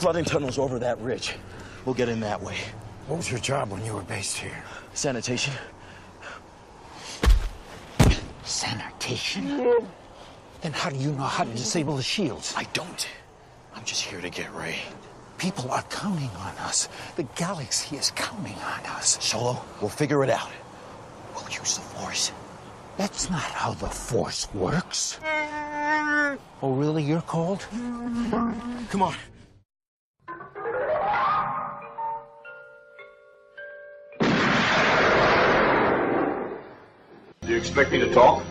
flooding tunnels over that ridge. We'll get in that way. What was your job when you were based here? Sanitation. Sanitation? Then how do you know how to disable the shields? I don't. I'm just here to get Ray. People are counting on us. The galaxy is counting on us. Solo, we'll figure it out. We'll use the Force. That's not how the Force works. Oh, really? You're cold? Come on. Do you expect me to talk?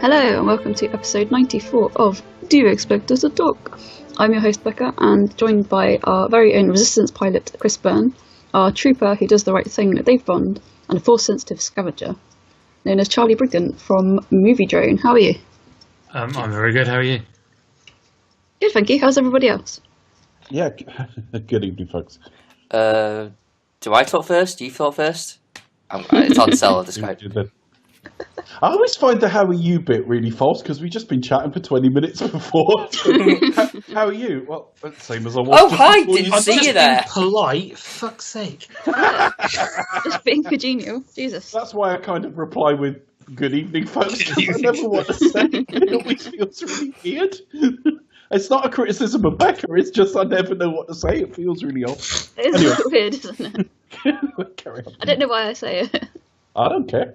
Hello and welcome to episode 94 of Do You Expect Us to Talk? I'm your host Becca and joined by our very own Resistance pilot Chris Byrne, our trooper who does the right thing Dave Bond, and a force-sensitive scavenger known as Charlie Brigden from Movie Drone. How are you? I'm very good, how are you? Good, thank you. How's everybody else? Yeah, good evening folks. Do I talk first? Do you talk first? It's hard to tell. Describe. I always find the how are you bit really false because we've just been chatting for 20 minutes before. How are you? Well, same as I was. Oh, hi! Didn't see you there. Polite, fuck's sake. Just being congenial. Jesus. That's why I kind of reply with good evening folks. I never want to say. It always feels really weird. It's not a criticism of Becca, it's just I never know what to say. It feels really odd. It's Anyway. weird, isn't it? Carry on. I don't know why I say it. I don't care.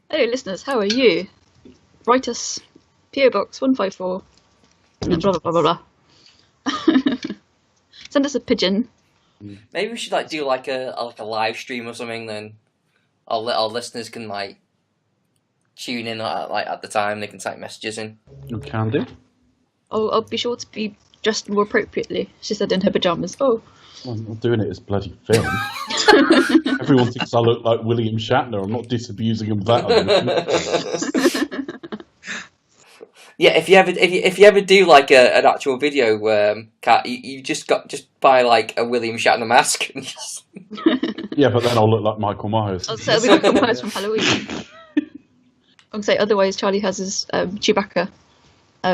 Hello listeners, how are you? Write us PO Box 154 and blah blah blah blah blah. Send us a pigeon. Maybe we should do like a live stream or something. Then our listeners can tune in at the time. They can type messages in. You can do. I'll be sure to be dressed more appropriately, she said in her pyjamas. Oh. I'm not doing it as bloody film. Everyone thinks I look like William Shatner. I'm not disabusing of that. Yeah, if you ever do an actual video, Kat, you just buy a William Shatner mask. Yeah, but then I'll look like Michael Myers. I'll say it'll be Michael Myers from Halloween. I'll say otherwise Charlie has his Chewbacca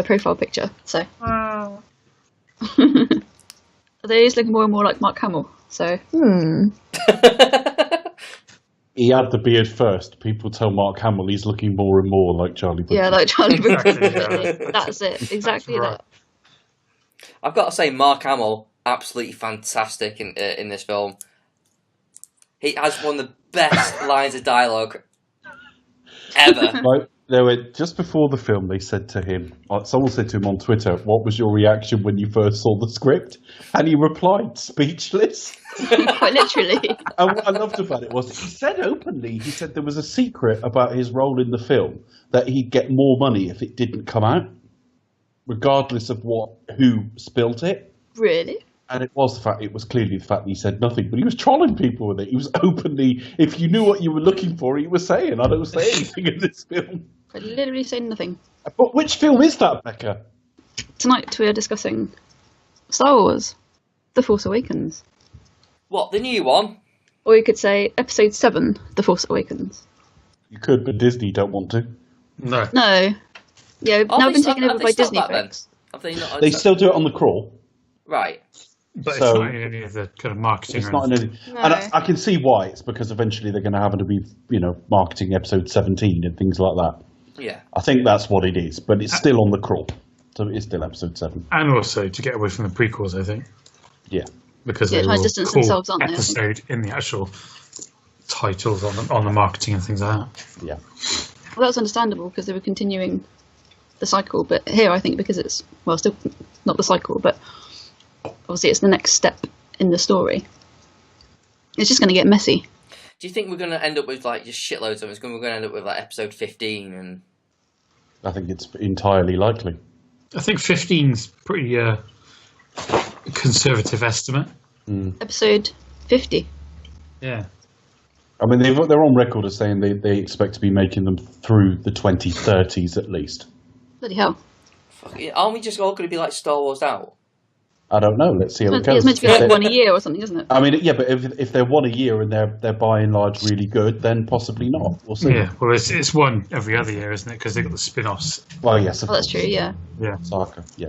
profile picture. So. Wow. They is looking more and more like Mark Hamill. So. He had the beard first. People tell Mark Hamill he's looking more and more like Charlie Brigden. Yeah, like Charlie Brigden. Exactly, yeah. That's it. Exactly That's right. that. I've got to say, Mark Hamill, absolutely fantastic in this film. He has one of the best lines of dialogue ever. Right, they were just before the film. They said to him, someone said to him on Twitter, "What was your reaction when you first saw the script?" And he replied, "Speechless." Quite literally. And what I loved about it was he said openly, he said there was a secret about his role in the film that he'd get more money if it didn't come out, regardless of who spilt it. Really? And it was clearly the fact that he said nothing, but he was trolling people with it. He was openly, if you knew what you were looking for, he was saying, "I don't say anything in this film." I literally say nothing. But which film is that, Becca? Tonight we are discussing Star Wars, The Force Awakens. What, the new one? Or you could say Episode 7, The Force Awakens. You could, but Disney don't want to. No. No. Yeah, now been taken over by Disney folks. Have they not? They still do it on the crawl. Right. But So- it's not in any of the kind of marketing. It's or not in anything. any, No. and I can see why. It's because eventually they're going to have to be, marketing episode 17 and things like that. Yeah. I think that's what it is, but it's still on the crawl, so it is still episode 7. And also to get away from the prequels, I think. Yeah. Because Yeah, they trying to will distance call themselves, aren't they, I think? episode in the actual titles on the marketing and things like that. Yeah. Well, that's understandable because they were continuing the cycle, but here I think because it's, well, still not the cycle, but obviously it's the next step in the story. It's just going to get messy. Do you think we're going to end up with just shitloads of it? We're going to end up with episode 15 and... I think it's entirely likely. I think 15's pretty conservative estimate. Episode 50. Yeah. I mean, they're on record as saying they expect to be making them through the 2030s at least. Bloody hell. Fuck it. Aren't we just all going to be like Star Wars out? I don't know. Let's see how it goes. It's meant to be like one a year or something, isn't it? I mean, yeah, but if they're one a year and they're by and large really good, then possibly not. We'll see. Yeah, well, it's one every other year, isn't it? Because they've got the spin-offs. Well, yes, of That's course. true, yeah. Yeah. Saga, yeah.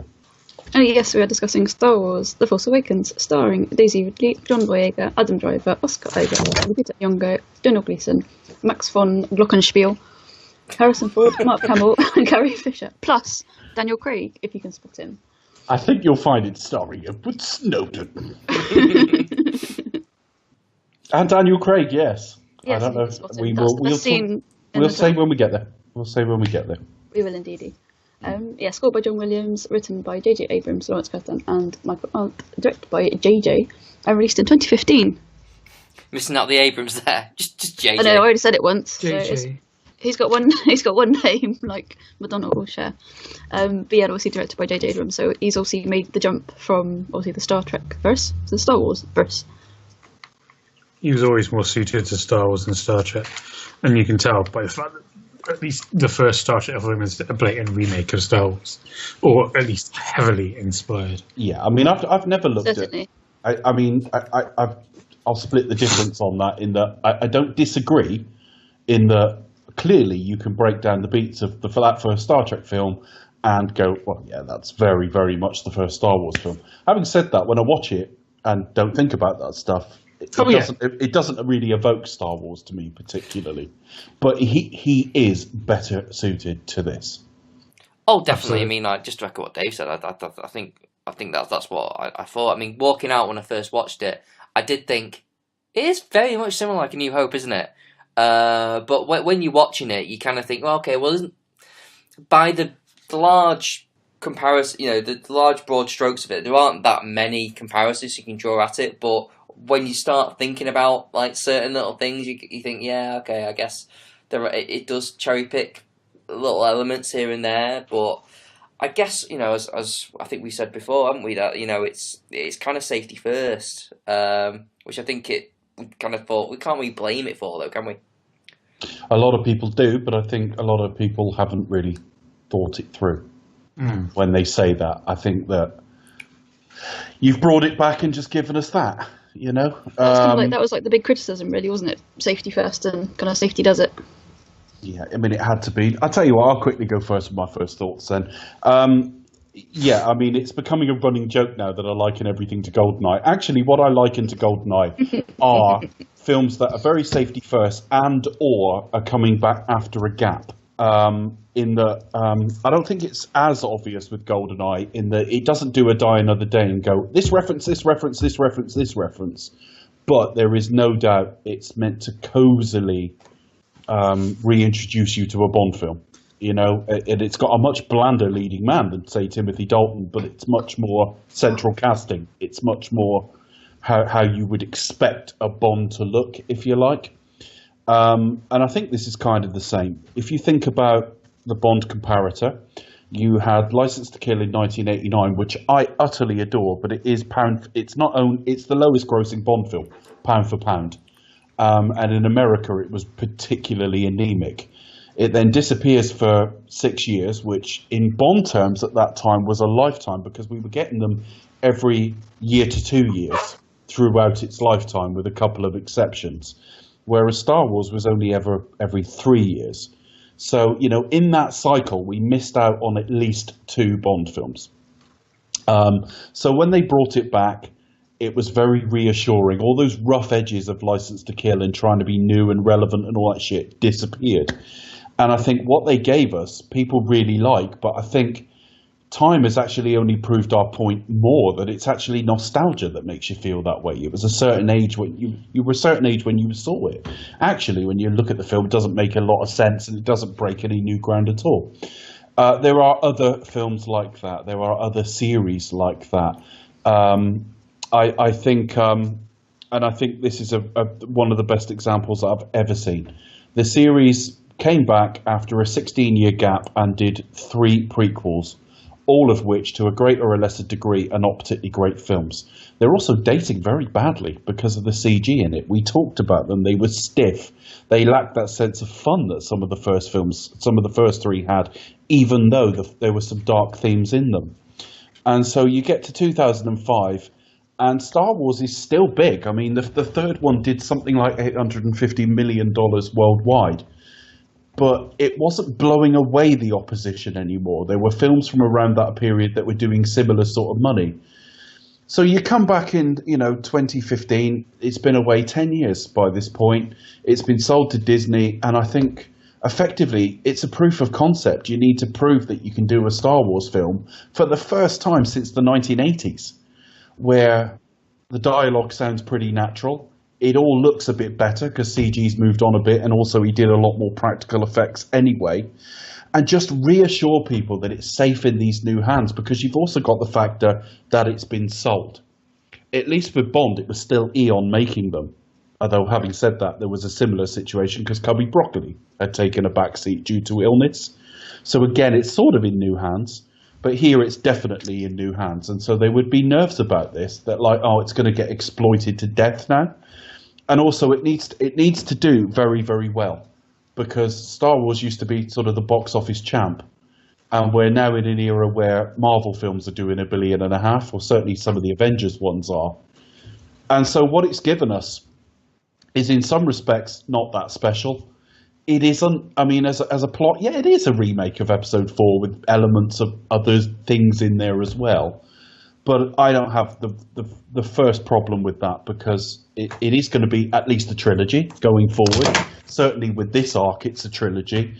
Oh yes, we are discussing Star Wars: The Force Awakens, starring Daisy Ridley, John Boyega, Adam Driver, Oscar Isaac, Lupita Nyong'o, Donald Gleeson, Max von Glockenspiel, Harrison Ford, Mark Hamill, and Carrie Fisher, plus Daniel Craig, if you can spot him. I think you'll find it starring Edward Snowden. And Daniel Craig, yes. Yes, I don't know. spot him. We That's will. the scene in We'll the say film. when we get there. We'll say when we get there. We will indeedy. Scored by John Williams, written by J.J. Abrams, Lawrence Kasdan, and Michael Arndt, directed by J.J., and released in 2015. Missing out the Abrams there. Just JJ. I know, I already said it once. So JJ. he's got one name, like Madonna or Cher. But yeah, obviously directed by J.J. Abrams, so he's also made the jump from obviously the Star Trek verse to the Star Wars verse. He was always more suited to Star Wars than Star Trek. And you can tell by the fact that at least the first Star Trek film is a blatant remake of Star Wars. Or at least heavily inspired. Yeah, I mean, I've never looked Certainly. at. I'll split the difference on that. In that I don't disagree. In that clearly you can break down the beats of that first Star Trek film and go, well, yeah, that's very, very much the first Star Wars film. Having said that, when I watch it and don't think about that stuff, it doesn't really evoke Star Wars to me particularly. But he is better suited to this. Oh, definitely. Absolutely. I mean, like, just to echo what Dave said, I think that's what I thought. I mean, walking out when I first watched it, I did think it is very much similar like A New Hope, isn't it? But when you're watching it, you kind of think, well, okay, well, isn't by the large comparison, the large broad strokes of it, there aren't that many comparisons you can draw at it. But when you start thinking about like certain little things, you think, yeah, okay, I guess it does cherry pick little elements here and there, but I guess as I think we said before, haven't we, that it's kind of safety first, which I think we kind of thought we can't really blame it for, though, can we? A lot of people do, but I think a lot of people haven't really thought it through when they say that. I think that you've brought it back and just given us that, That was like the big criticism, really, wasn't it? Safety first, and kind of safety does it. Yeah, I mean, it had to be. I'll tell you what, I'll quickly go first with my first thoughts then. Yeah, I mean, it's becoming a running joke now that I liken everything to GoldenEye. Actually, what I liken to GoldenEye are films that are very safety first and or are coming back after a gap. I don't think it's as obvious with GoldenEye in that it doesn't do a Die Another Day and go, this reference, this reference, this reference, this reference. But there is no doubt it's meant to cozily reintroduce you to a Bond film, and it's got a much blander leading man than, say, Timothy Dalton, but it's much more central casting. It's much more how you would expect a Bond to look, if you like. And I think this is kind of the same. If you think about the Bond comparator, you had License to Kill in 1989, which I utterly adore, but it's the lowest grossing Bond film, pound for pound. And in America, it was particularly anemic. It then disappears for 6 years, which in Bond terms at that time was a lifetime because we were getting them every year to 2 years throughout its lifetime with a couple of exceptions, whereas Star Wars was only every 3 years. So, in that cycle, we missed out on at least 2 Bond films. So when they brought it back, it was very reassuring. All those rough edges of License to Kill and trying to be new and relevant and all that shit disappeared. And I think what they gave us, people really like, but I think time has actually only proved our point more, that it's actually nostalgia that makes you feel that way. It was a certain age when you were a certain age when you saw it. Actually, when you look at the film, it doesn't make a lot of sense and it doesn't break any new ground at all. There are other films like that. There are other series like that. I think, and I think this is one of the best examples that I've ever seen. The series came back after a 16-year gap and did 3 prequels, all of which, to a greater or lesser degree, are not particularly great films. They're also dating very badly because of the CG in it. We talked about them. They were stiff. They lacked that sense of fun that some of the first films, some of the first three had, even though there were some dark themes in them. And so you get to 2005, and Star Wars is still big. I mean, the third one did something like $850 million worldwide. But it wasn't blowing away the opposition anymore. There were films from around that period that were doing similar sort of money. So you come back in, 2015. It's been away 10 years by this point. It's been sold to Disney, and I think effectively it's a proof of concept. You need to prove that you can do a Star Wars film for the first time since the 1980s, where the dialogue sounds pretty natural. It all looks a bit better because CG's moved on a bit, and also he did a lot more practical effects anyway. And just reassure people that it's safe in these new hands, because you've also got the factor that it's been sold. At least with Bond, it was still Eon making them. Although, having said that, there was a similar situation because Cubby Broccoli had taken a backseat due to illness. So again, it's sort of in new hands. But here it's definitely in new hands. And so there would be nerves about this, that like, oh, it's going to get exploited to death now. And also, it needs to do very, very well, because Star Wars used to be sort of the box office champ, and we're now in an era where Marvel films are doing $1.5 billion, or certainly some of the Avengers ones are. And so what it's given us is, in some respects, not that special. It isn't. I mean, as a plot, yeah, it is a remake of Episode 4 with elements of other things in there as well. But I don't have the first problem with that, because it is going to be at least a trilogy going forward. Certainly with this arc, it's a trilogy.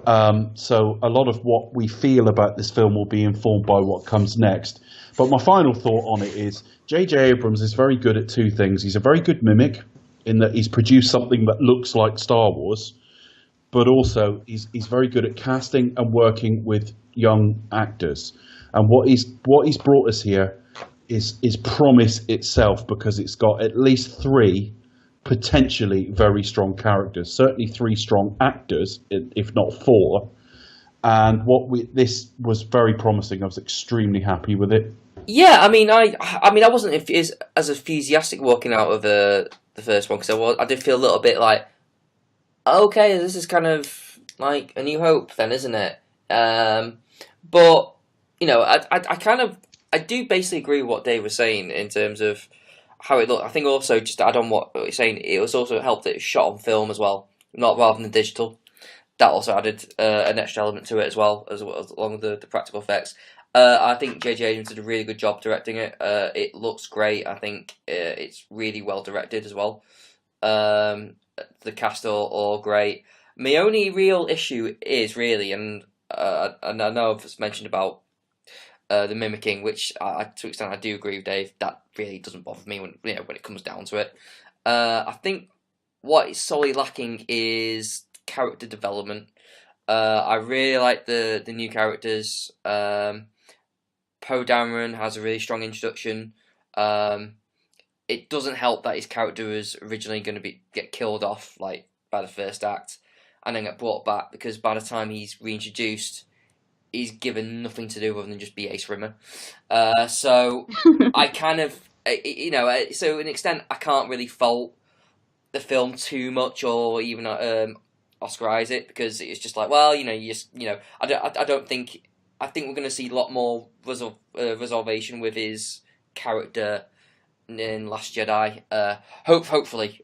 So a lot of what we feel about this film will be informed by what comes next. But my final thought on it is, J.J. Abrams is very good at two things. He's a very good mimic in that he's produced something that looks like Star Wars, but also he's very good at casting and working with young actors. And what he's brought us here is promise itself, because it's got at least three potentially very strong characters, certainly three strong actors, if not four. And this was very promising. I was extremely happy with it. Yeah, I mean, I wasn't as enthusiastic walking out of the first one, because I did feel a little bit like, okay, this is kind of like A New Hope, then, isn't it? But I do basically agree with what Dave was saying in terms of how it looked. I think also, just to add on what he's saying, it was also helped that it was shot on film as well, not rather than digital. That also added an extra element to it as well as along with the practical effects. I think J.J. Abrams did a really good job directing it. It looks great. I think it's really well directed as well. The cast are all great. My only real issue is really, and I know I've mentioned about the mimicking, which to an extent I do agree with Dave. That really doesn't bother me when it comes down to it. I think what is solely lacking is character development. I really like the new characters. Poe Dameron has a really strong introduction. It doesn't help that his character was originally going to get killed off by the first act, and then get brought back, because by the time he's reintroduced, he's given nothing to do other than just be Ace Rimmer. So I kind of, so in an extent, I can't really fault the film too much, or even Oscarize it, because it's just like, well, I think we're going to see a lot more resolvation with his character in Last Jedi. Hopefully.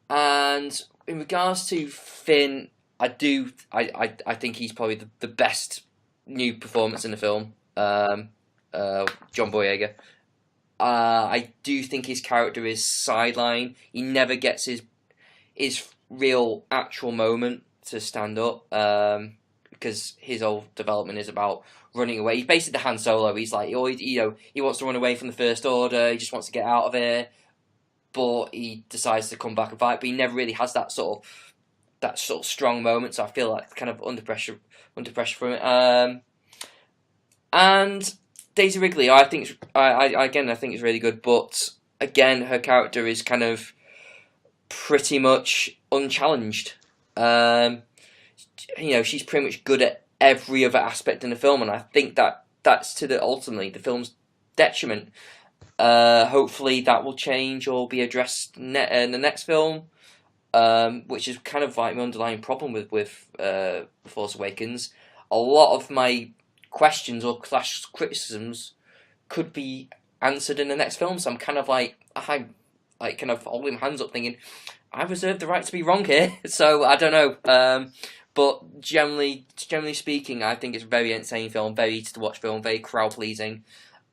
And in regards to Finn, I think he's probably the best new performance in the film. John Boyega. I do think his character is sidelined. He never gets his real actual moment to stand up, because his whole development is about running away. He's basically the Han Solo. He's like, he wants to run away from the First Order. He just wants to get out of here, but he decides to come back and fight. But he never really has that sort of strong moment. So I feel like kind of under pressure from it. And Daisy Wrigley, I think it's really good. But again, her character is kind of pretty much unchallenged. She's pretty much good at every other aspect in the film, and I think that's ultimately the film's detriment. Hopefully that will change or be addressed in the next film, which is kind of like my underlying problem with Force Awakens. A lot of my questions or criticisms could be answered in the next film, so I'm kind of like kind of holding my hands up thinking, I reserve the right to be wrong here, so I don't know. But generally speaking, I think it's a very entertaining film, very easy to watch film, very crowd pleasing,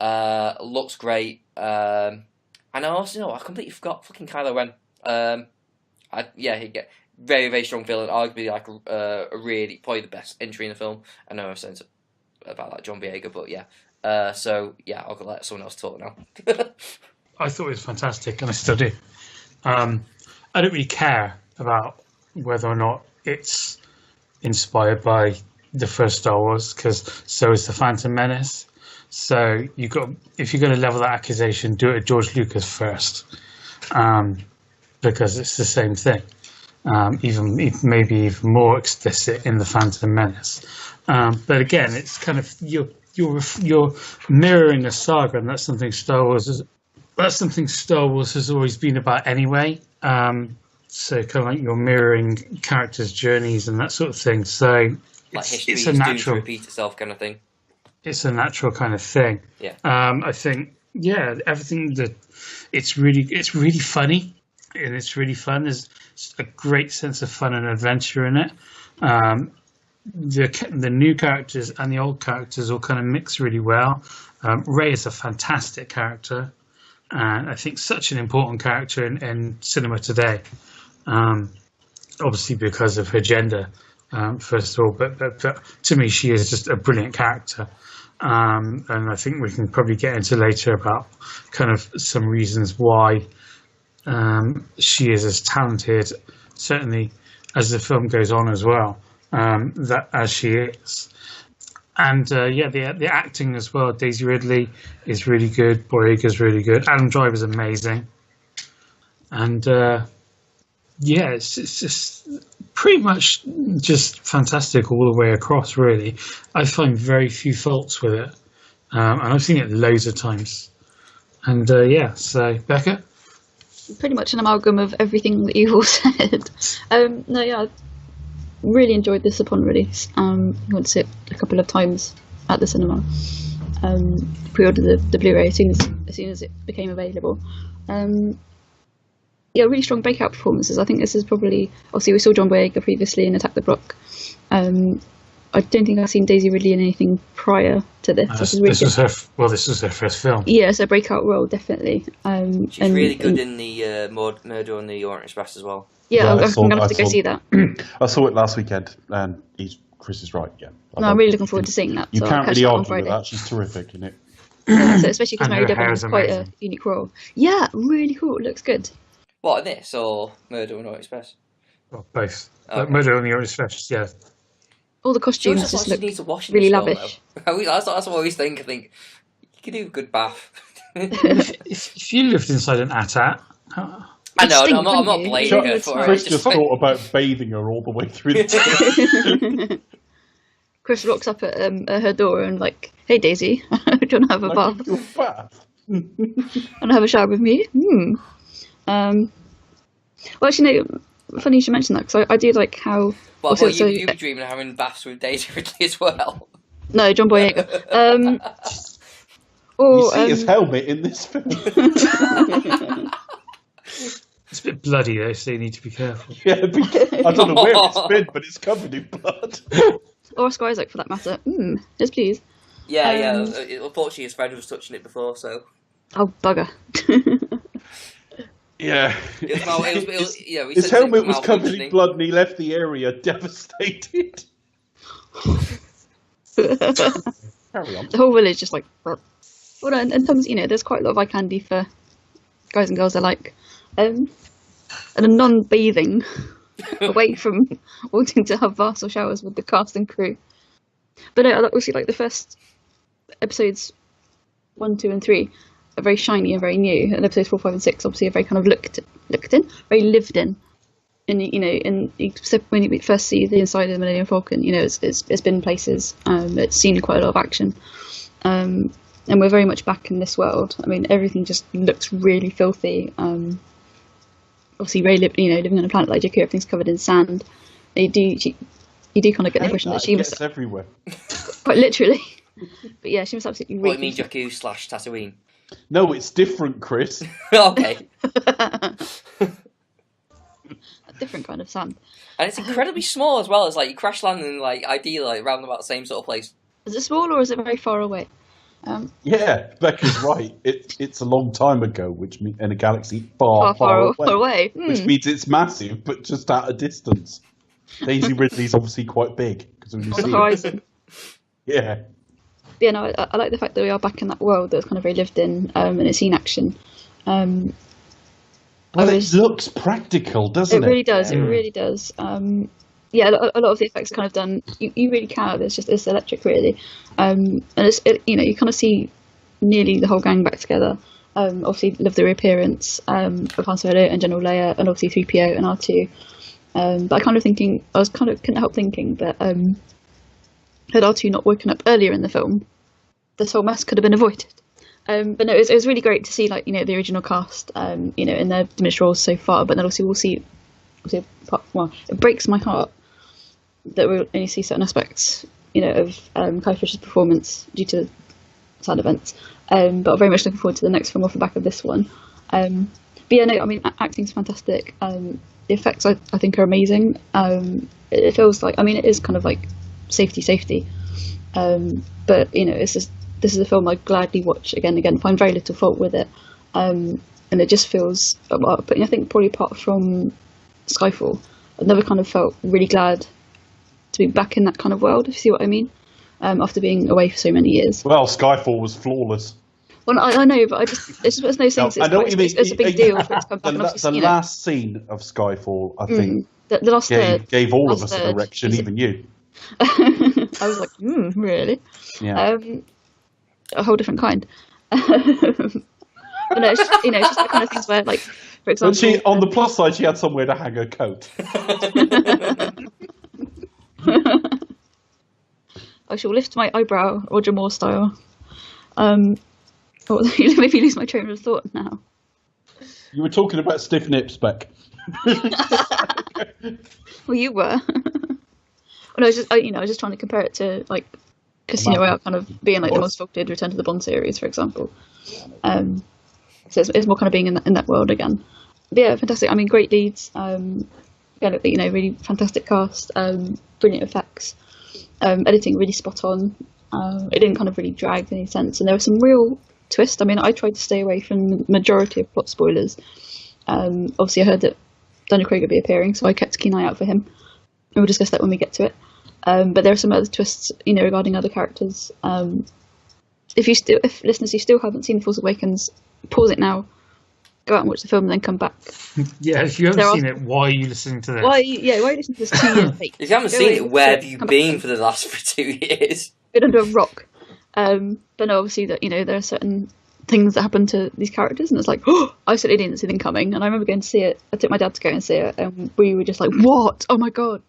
looks great, and I also I completely forgot fucking Kylo Ren. He get very, very strong villain, arguably like a really probably the best entry in the film. I know I've said about like John Boyega, but yeah. I'll let someone else talk now. I thought it was fantastic, and I still do. I don't really care about whether or not it's inspired by the first Star Wars, because so is the Phantom Menace. So if you're going to level that accusation, do it at George Lucas first, because it's the same thing. Maybe even more explicit in the Phantom Menace. But again, it's kind of you're mirroring a saga, and that's something Star Wars has always been about anyway. So kind of like you're mirroring characters' journeys and that sort of thing. So it's a natural to repeat itself kind of thing. It's a natural kind of thing. Yeah. I think everything that it's really funny, and it's really fun. There's a great sense of fun and adventure in it. The new characters and the old characters all kind of mix really well. Rey is a fantastic character, and I think such an important character in cinema today. Obviously because of her gender, first of all, but to me she is just a brilliant character. And I think we can probably get into later about kind of some reasons why she is as talented, certainly as the film goes on as well, that as she is. And the acting as well. Daisy Ridley is really good. Boyega's really good. Adam Driver's amazing. And it's just pretty much just fantastic all the way across, really. I find very few faults with it. And I've seen it loads of times. And so Becca? Pretty much an amalgam of everything that you've all said. I really enjoyed this upon release. I went to see it a couple of times at the cinema. Pre-ordered the Blu-ray as soon as it became available. Really strong breakout performances. I think this is probably, obviously we saw John Boyega previously in Attack the Block. I don't think I've seen Daisy Ridley in anything prior to this. This was her first film. Yeah, it's a breakout role, definitely. She's really good in the Murder on the Orient Express as well. Yeah, I'm going to have to go see that. I saw it last weekend, and Chris is right, yeah. I'm really looking forward to seeing that. You can't really argue with that. She's terrific in it. So especially because Mary Devlin has quite a unique role. Yeah, really cool. It looks good. What, this or Murder on the Orient Express? Well, both. Okay. Murder on the Orient Express, yeah. All the costumes just look really lavish. That's what I always think. I think you could do a good bath. if you lived inside an AT-AT... I know, I'm not blaming her for it. Chris just thought about bathing her all the way through the day. Chris rocks up at her door and like, hey Daisy, do you want to have a bath? Want to have a shower with me? Well, actually, no, funny you should mention that, because I do like how... you be dreaming of having baths with Daisy Ridley as well? No, John Boyega. You see his helmet in this film. It's a bit bloody though, so you need to be careful. Yeah, I don't know where it's been, but it's covered in blood. Or Oscar Isaac, for that matter. Yes, please. Yeah. Unfortunately, his friend was touching it before, so... Oh, bugger. Yeah. His helmet was covered in blood and he left the area devastated. Carry on. The whole village just like... Well, in terms, there's quite a lot of eye candy for guys and girls alike. And a non-bathing away from wanting to have baths or showers with the cast and crew. But I also like the first episodes 1, 2 and 3 are very shiny and very new, and episodes 4, 5 and 6 obviously are very kind of looked in, very lived in and when you first see the inside of the Millennium Falcon, it's been places, it's seen quite a lot of action, and we're very much back in this world. I mean, everything just looks really filthy. Obviously, Rey, living on a planet like Jakku, everything's covered in sand. You do kind of get the impression that she must everywhere, quite literally. But yeah, she must absolutely. What do you mean, Jakku / Tatooine? No, it's different, Chris. Okay. A different kind of sand. And it's incredibly small as well. It's like you crash land in ideally around about the same sort of place. Is it small or is it very far away? Yeah, Becca's right. It's a long time ago, which means in a galaxy far away. Which means it's massive, but just at a distance. Daisy Ridley's obviously quite big because when you on see the horizon. Yeah. Yeah, no, I like the fact that we are back in that world that's kind of very lived in, and it's seen action. It looks practical, doesn't it? It really does. It really does. Yeah, a lot of the effects are kind of done. You really can. It's electric, really, and you kind of see nearly the whole gang back together. Obviously, love the reappearance of Han Solo and General Leia, and obviously 3PO and R2. But I was couldn't help thinking that had R2 not woken up earlier in the film, this whole mess could have been avoided. But no, it was really great to see the original cast, in their diminished roles so far. But then also we'll see. It breaks my heart that we'll only see certain aspects, of Carrie Fisher's performance due to sad events. But I'm very much looking forward to the next film off the back of this one. But yeah, no, I mean, acting's fantastic. The effects I think are amazing. It feels like, it is kind of like safety. But this is a film I gladly watch again and again. Find very little fault with it, and it just feels. But I think probably apart from Skyfall, I've never kind of felt really glad to be back in that kind of world. If you see what I mean, after being away for so many years. Well, Skyfall was flawless. Well, I know, but it's no sense. I know what you mean. It's a big deal for it to come back. The last scene of Skyfall, I think, the last gave all of us an erection, even you. I was like, really? Yeah. A whole different kind. But no, it's just, it's just the kind of things where, like, for example... But on the plus side, she had somewhere to hang her coat. I shall lift my eyebrow, Roger Moore style. You made me lose my train of thought now. You were talking about stiff nips, Beck. Well, you were. I was just trying to compare it to, like, Casino Royale kind of being like the most sculpted Return to the Bond series, for example. So it's more kind of being in that world again. But yeah, fantastic. I mean, great leads. Really fantastic cast. Brilliant effects. Editing really spot on. It didn't kind of really drag in any sense, and there were some real twists. I mean, I tried to stay away from the majority of plot spoilers. Obviously, I heard that Daniel Craig would be appearing, so I kept a keen eye out for him. And we'll discuss that when we get to it. But there are some other twists, regarding other characters. If listeners, you still haven't seen The Force Awakens, pause it now, go out and watch the film, and then come back. Yeah, if you haven't seen it, why are you listening to this? Why are you listening to this 2 years late? If you haven't seen it, where have you been for the last 2 years? Been under a rock. But no, obviously that there are certain things that happen to these characters, and it's like, I certainly didn't see them coming. And I remember going to see it. I took my dad to go and see it, and we were just like, what? Oh my god,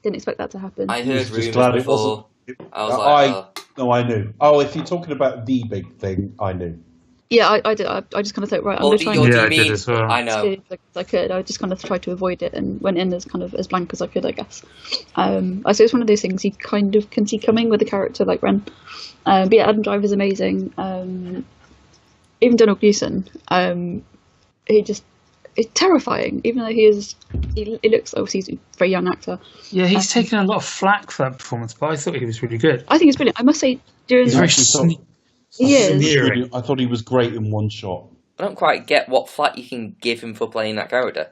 didn't expect that to happen. I heard rumours glad before. I knew. Oh, if you're talking about the big thing, I knew. Yeah, I did. I just kind of thought, right, I'm going to try I did as well. I know. as I could. I just kind of tried to avoid it and went in as kind of as blank as I could, I guess. I say it's one of those things you kind of can see coming with a character like Ren. But yeah, Adam Driver's amazing. Even Donald Gleeson, it's terrifying, even though he looks, obviously he's a very young actor. Yeah, he's taken a lot of flack for that performance, but I thought he was really good. I think it's brilliant. I must say, He's very sneering. I thought he was great in one shot. I don't quite get what flack you can give him for playing that character.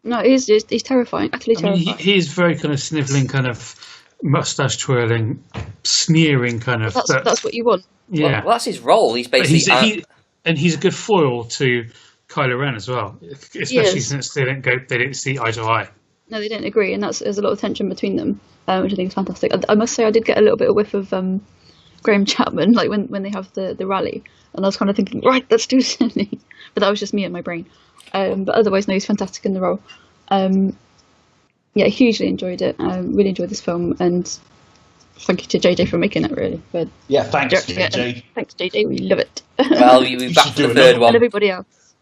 No, he's terrifying, utterly terrifying. He's very kind of snivelling, kind of mustache twirling, sneering kind of. That's what you want. Yeah, well, that's his role. He's basically he's a good foil to Kylo Ren as well, especially since they didn't see eye to eye. No, they didn't agree, and there's a lot of tension between them, which I think is fantastic. I must say, I did get a little bit of whiff of Graham Chapman, like when they have the rally, and I was kind of thinking, right, that's too silly, but that was just me and my brain. But otherwise, no, he's fantastic in the role. yeah, hugely enjoyed it. Really enjoyed this film, and thank you to JJ for making it. Really, but Yeah, thanks, directing it, JJ. and thanks JJ, we love it. Well, you'll be back for the third And one. everybody else,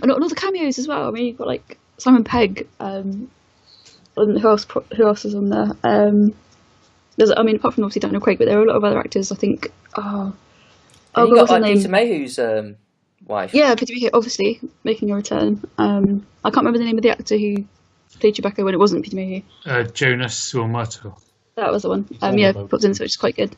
and all the cameos as well. I mean, you've got like Simon Pegg. And who else? Who else is on there? I mean, apart from obviously Daniel Craig, but there are a lot of other actors. I think. And Oh, you got what's her like name? Peter Mayhew's wife. Yeah, Peter Mayhew, obviously making a return. I can't remember the name of the actor who played Chewbacca when it wasn't Peter Mayhew. Jonas Suamato. That was the one. on Yeah, the boat. popped in, so which is quite good.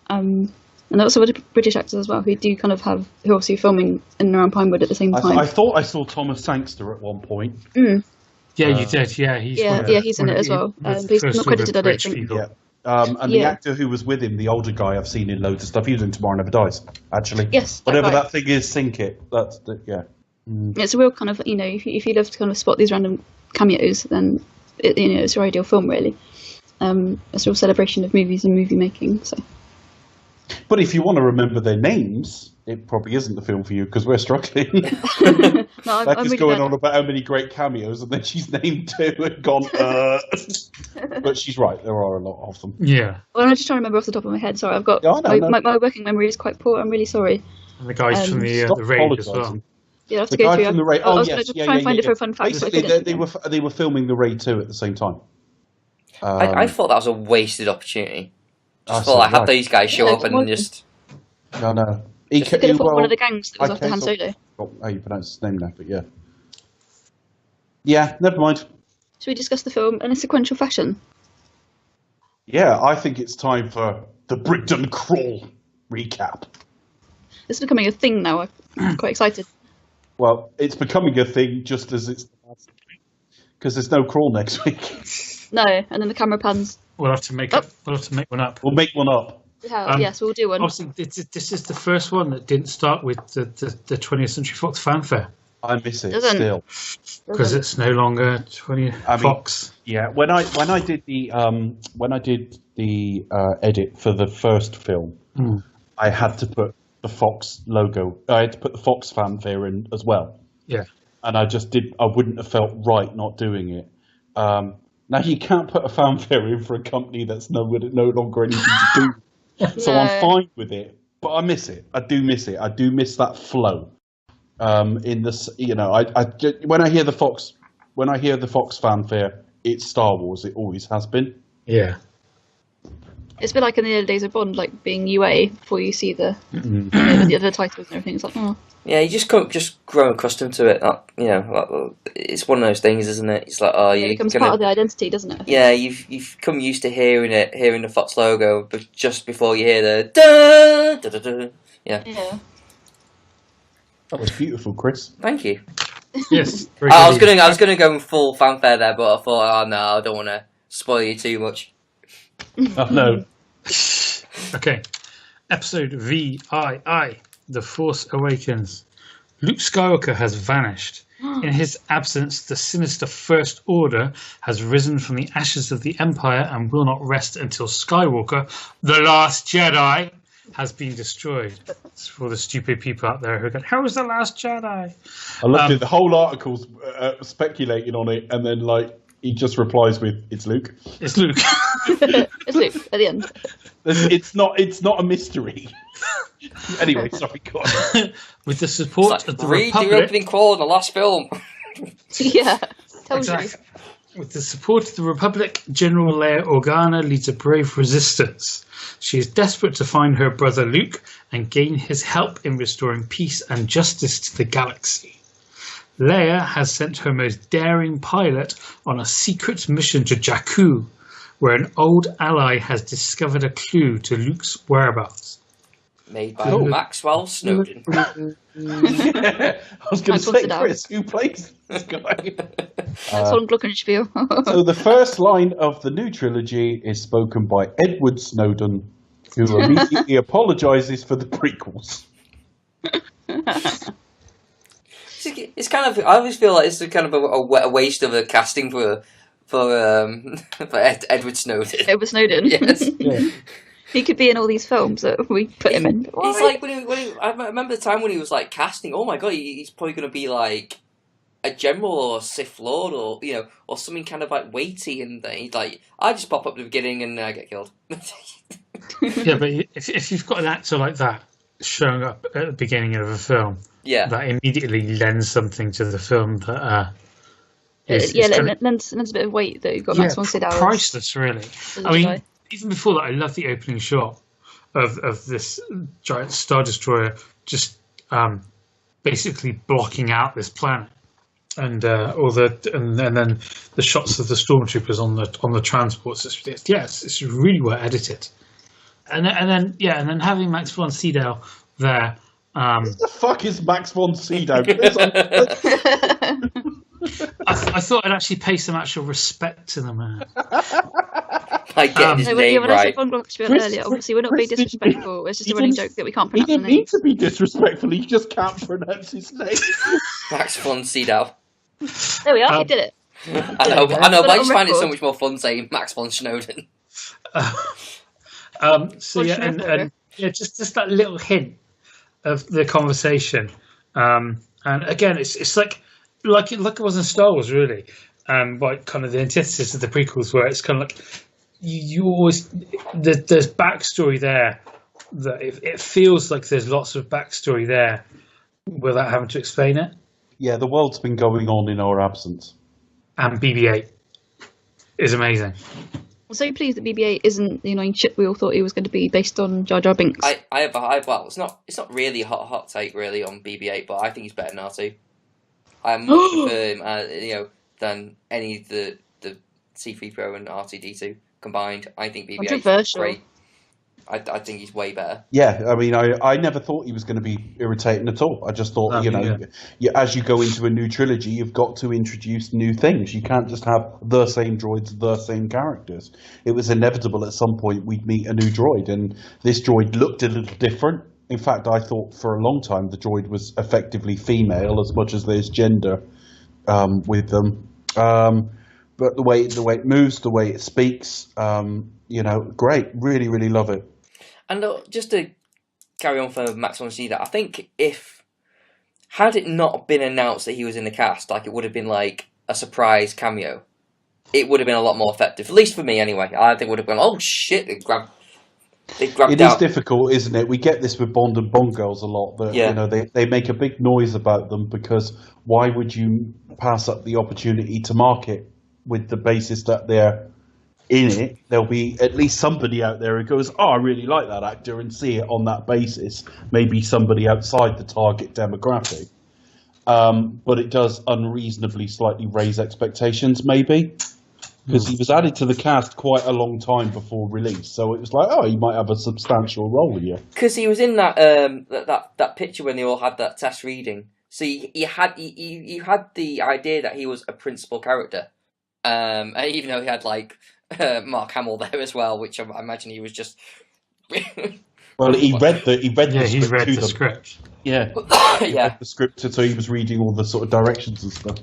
And there are also other British actors as well who do kind of who are obviously filming in and around Pinewood at the same time. I thought I saw Thomas Sangster at one point. Yeah, you did. Yeah, he's He's in it as well. But he's not credited, I don't think. Yeah. And the actor who was with him, the older guy, I've seen in loads of stuff. He was in Tomorrow Never Dies, actually. Yes, Whatever guy. that thing is, Sink It. That's the, yeah. It's a real kind of, if you love to kind of spot these random cameos, then it's your ideal film, really. It's a real celebration of movies and movie making. So. But if you want to remember their names, it probably isn't the film for you because we're struggling. No, Becca's I'm really going glad. on about how many great cameos, and then she's named two and gone, But she's right, there are a lot of them. Yeah. Well, I'm just trying to remember off the top of my head. Sorry, I've got Yeah, I know, my working memory is quite poor. I'm really sorry. And the guys from the Stop raid as well. apologising. Yeah, I have The to go guy through. from the Raid. I Oh, was yes. going to Yeah, try and find yeah, it for a fun fact. Basically, but I they were filming the Raid 2 at the same time. I thought that was a wasted opportunity. Just I thought I saw had these guys show Yeah, up and it's just. No, no. They could have fought one of the gangs that was after Han so- Solo. Oh, how you pronounce his name now, but yeah. Yeah, never mind. Should we discuss the film in a sequential fashion? Yeah, I think it's time for the Brigden Crawl recap. This is becoming a thing now. I'm quite excited. Well, it's becoming a thing just as it's because there's no crawl next week. No, and then the camera pans. We'll have to make one up. We'll make one up. Yes, we'll do one. Obviously, this is the first one that didn't start with the 20th Century Fox fanfare I miss it Doesn't. still. because it's no longer 20th Fox. Yeah, when I did the edit for the first film, I had to put the Fox logo. I had to put the Fox fanfare in as well. Yeah. And I just did. I wouldn't have felt right not doing it. Now you can't put a fanfare in for a company that's no longer anything to do. So No. I'm fine with it, but I miss it. I do miss it. I do miss that flow. In this, when I hear the Fox fanfare, it's Star Wars. It always has been. Yeah. It's a bit like in the early days of Bond, like being UA before you see the the other titles and everything. It's like, oh, Yeah, you just can't just grow accustomed to it. It's one of those things, isn't it? It's like, it becomes part of the identity, doesn't it? Yeah, you've come used to hearing the Fox logo, but just before you hear the da da da da. Yeah. Yeah. That was beautiful, Chris. Thank you. Yes. I was gonna go in full fanfare there, but I thought, oh no, I don't want to spoil you too much. Oh no. Okay. Episode VII, The Force Awakens. Luke Skywalker has vanished. In his absence, the sinister First Order has risen from the ashes of the Empire and will not rest until Skywalker, the Last Jedi, has been destroyed. It's for the stupid people out there who go, how was the Last Jedi? I loved it. The whole article's speculating on it, and then he just replies with, "It's Luke." It's Luke. It's Luke at the end. It's not a mystery. Anyway, sorry, go on. With the support of the Read the Republic. opening crawl in the last film. Yeah. Tells Exactly. With the support of the Republic, General Leia Organa leads a brave resistance. She is desperate to find her brother Luke and gain his help in restoring peace and justice to the galaxy. Leia has sent her most daring pilot on a secret mission to Jakku, where an old ally has discovered a clue to Luke's whereabouts. Made by Maxwell Snowden. I was going I to say, sorted out. Chris, who plays this guy? That's on Glockenspiel. So the first line of the new trilogy is spoken by Edward Snowden, who immediately apologises for the prequels. It's kind of. I always feel like it's kind of a waste of a casting for Edward Snowden. Edward Snowden. Yes. Yeah. He could be in all these films that we put him in. It's like when he, I remember the time when he was like casting. Oh my god, he's probably going to be like a general or a Sith Lord or or something kind of like weighty, and he's like, I just pop up at the beginning and I get killed. Yeah, but if you've got an actor like that showing up at the beginning of a film, that immediately lends something to the film that lends a bit of weight that you've got Max von Sydow. Priceless, really. I mean, even before that, I love the opening shot of this giant Star Destroyer just basically blocking out this planet, and then the shots of the stormtroopers on the transports. It's really well edited, and then having Max von Sydow there. What the fuck is Max von Sydow? I thought I'd actually pay some actual respect to the man. I get his name when right. I said earlier, obviously we're not being disrespectful. It's just a running joke that we can't pronounce. He didn't need to be disrespectful. He just can't pronounce his name. Max von Sydow. There we are. He did it. I know, but I just find it so much more fun saying Max von Snowden. Just that little hint of the conversation, and again, it's like it was in Star Wars, really, like kind of the antithesis of the prequels, where it's kind of like you always there's backstory there that it feels like there's lots of backstory there without having to explain it. Yeah, the world's been going on in our absence, and BB-8 is amazing. I'm so pleased that BB-8 isn't the annoying shit we all thought he was going to be based on Jar Jar Binks. Well, it's not really a hot take really on BB-8, but I think he's better than R2. I much prefer him, than any of the C-3PO and R2-D2 combined. I think BB-8 is great. I think he's way better. Yeah, I mean, I never thought he was going to be irritating at all. I just thought, as you go into a new trilogy, you've got to introduce new things. You can't just have the same droids, the same characters. It was inevitable at some point we'd meet a new droid, and this droid looked a little different. In fact, I thought for a long time the droid was effectively female as much as there's gender with them. But the way it moves, the way it speaks, great. Really, really love it. And just to carry on for Max von Sydow, I think had it not been announced that he was in the cast, like it would have been like a surprise cameo, it would have been a lot more effective. At least for me, anyway. I think it would have been, oh shit, they grabbed. It is difficult, isn't it? We get this with Bond and Bond girls a lot. That they make a big noise about them because why would you pass up the opportunity to market with the basis that they're in it? There'll be at least somebody out there who goes, "Oh, I really like that actor," and see it on that basis. Maybe somebody outside the target demographic, but it does unreasonably slightly raise expectations, maybe. Because he was added to the cast quite a long time before release, so it was like, oh, he might have a substantial role here. Because he was in that that picture when they all had that test reading, so you had the idea that he was a principal character, even though he had like Mark Hamill there as well, which I imagine he was just. Well, he read the script. Yeah, he read the script, so he was reading all the sort of directions and stuff.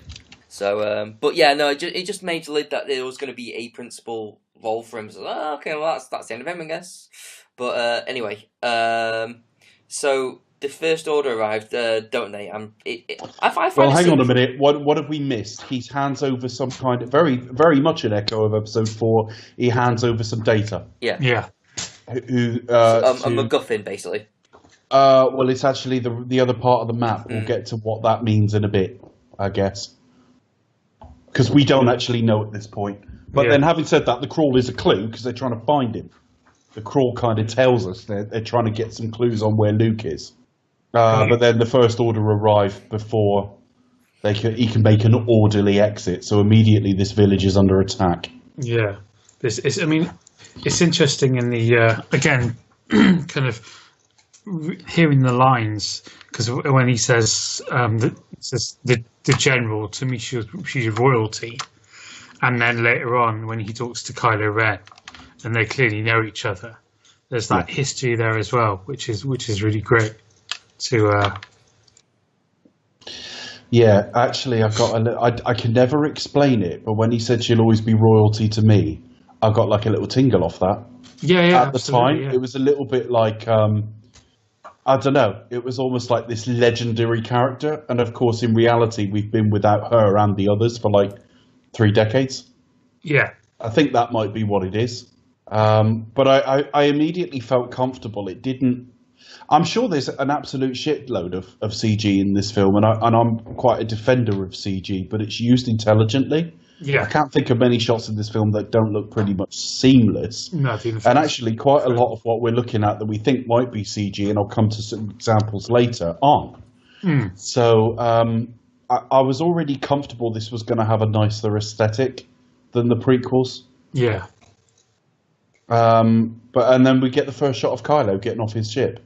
So, but yeah, no, it just made it that there was going to be a principal role for him. So, okay, well, that's the end of him, I guess. But anyway, so the First Order arrived, don't they? I find hang on a minute. What have we missed? He hands over some kind of very, very much an echo of Episode 4. He hands over some data. Yeah. A MacGuffin, basically. Well, it's actually the other part of the map. We'll get to what that means in a bit, I guess. Because we don't actually know at this point. But then having said that, the crawl is a clue because they're trying to find him. The crawl kind of tells us they're trying to get some clues on where Luke is. But then the First Order arrive before he can make an orderly exit. So immediately this village is under attack. Yeah. It's interesting in the, again, kind of hearing the lines, because when he says the general, to me she's royalty, and then later on when he talks to Kylo Ren and they clearly know each other, there's that history there as well, which is really great to yeah, actually I've got I can never explain it, but when he said she'll always be royalty to me, I got like a little tingle off that. At the time it was a little bit like I don't know. It was almost like this legendary character, and of course, in reality, we've been without her and the others for like 3 decades. Yeah. I think that might be what it is. But I immediately felt comfortable. It didn't. I'm sure there's an absolute shitload of CG in this film, and I'm quite a defender of CG, but it's used intelligently. Yeah. I can't think of many shots in this film that don't look pretty much seamless. No, and actually, quite a lot of what we're looking at that we think might be CG, and I'll come to some examples later, aren't. So I was already comfortable this was going to have a nicer aesthetic than the prequels. Yeah. And then we get the first shot of Kylo getting off his ship.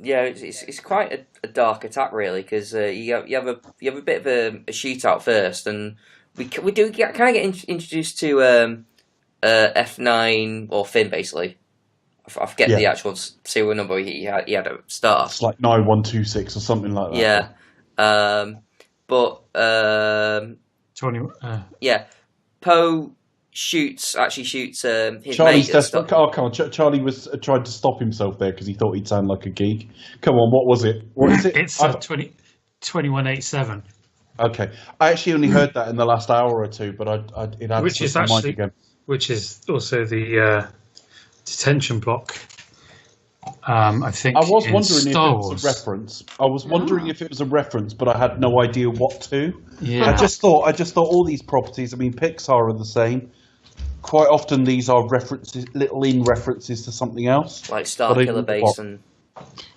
Yeah, it's quite a dark attack, really, because you have a bit of a shootout first, and we kind of get introduced to F9 or Finn, basically. I forget the actual serial number he had at start. It's like 9126 or something like that. Yeah, but 20. yeah, Poe shoots his Charlie's mate. desperate. Oh, come on. Charlie was tried to stop himself there because he thought he'd sound like a geek. Come on, what was it? What is it? It's 2187. Okay. I actually only heard that in the last hour or two, but it had Which is mind actually, again. which is also the detention block. I think I was in wondering if Star it was Wars. a reference. I was wondering if it was a reference, but I had no idea what to. Yeah. I just thought all these properties, I mean, Pixar are the same. Quite often these are references, little references to something else. Like Star Killer Base and...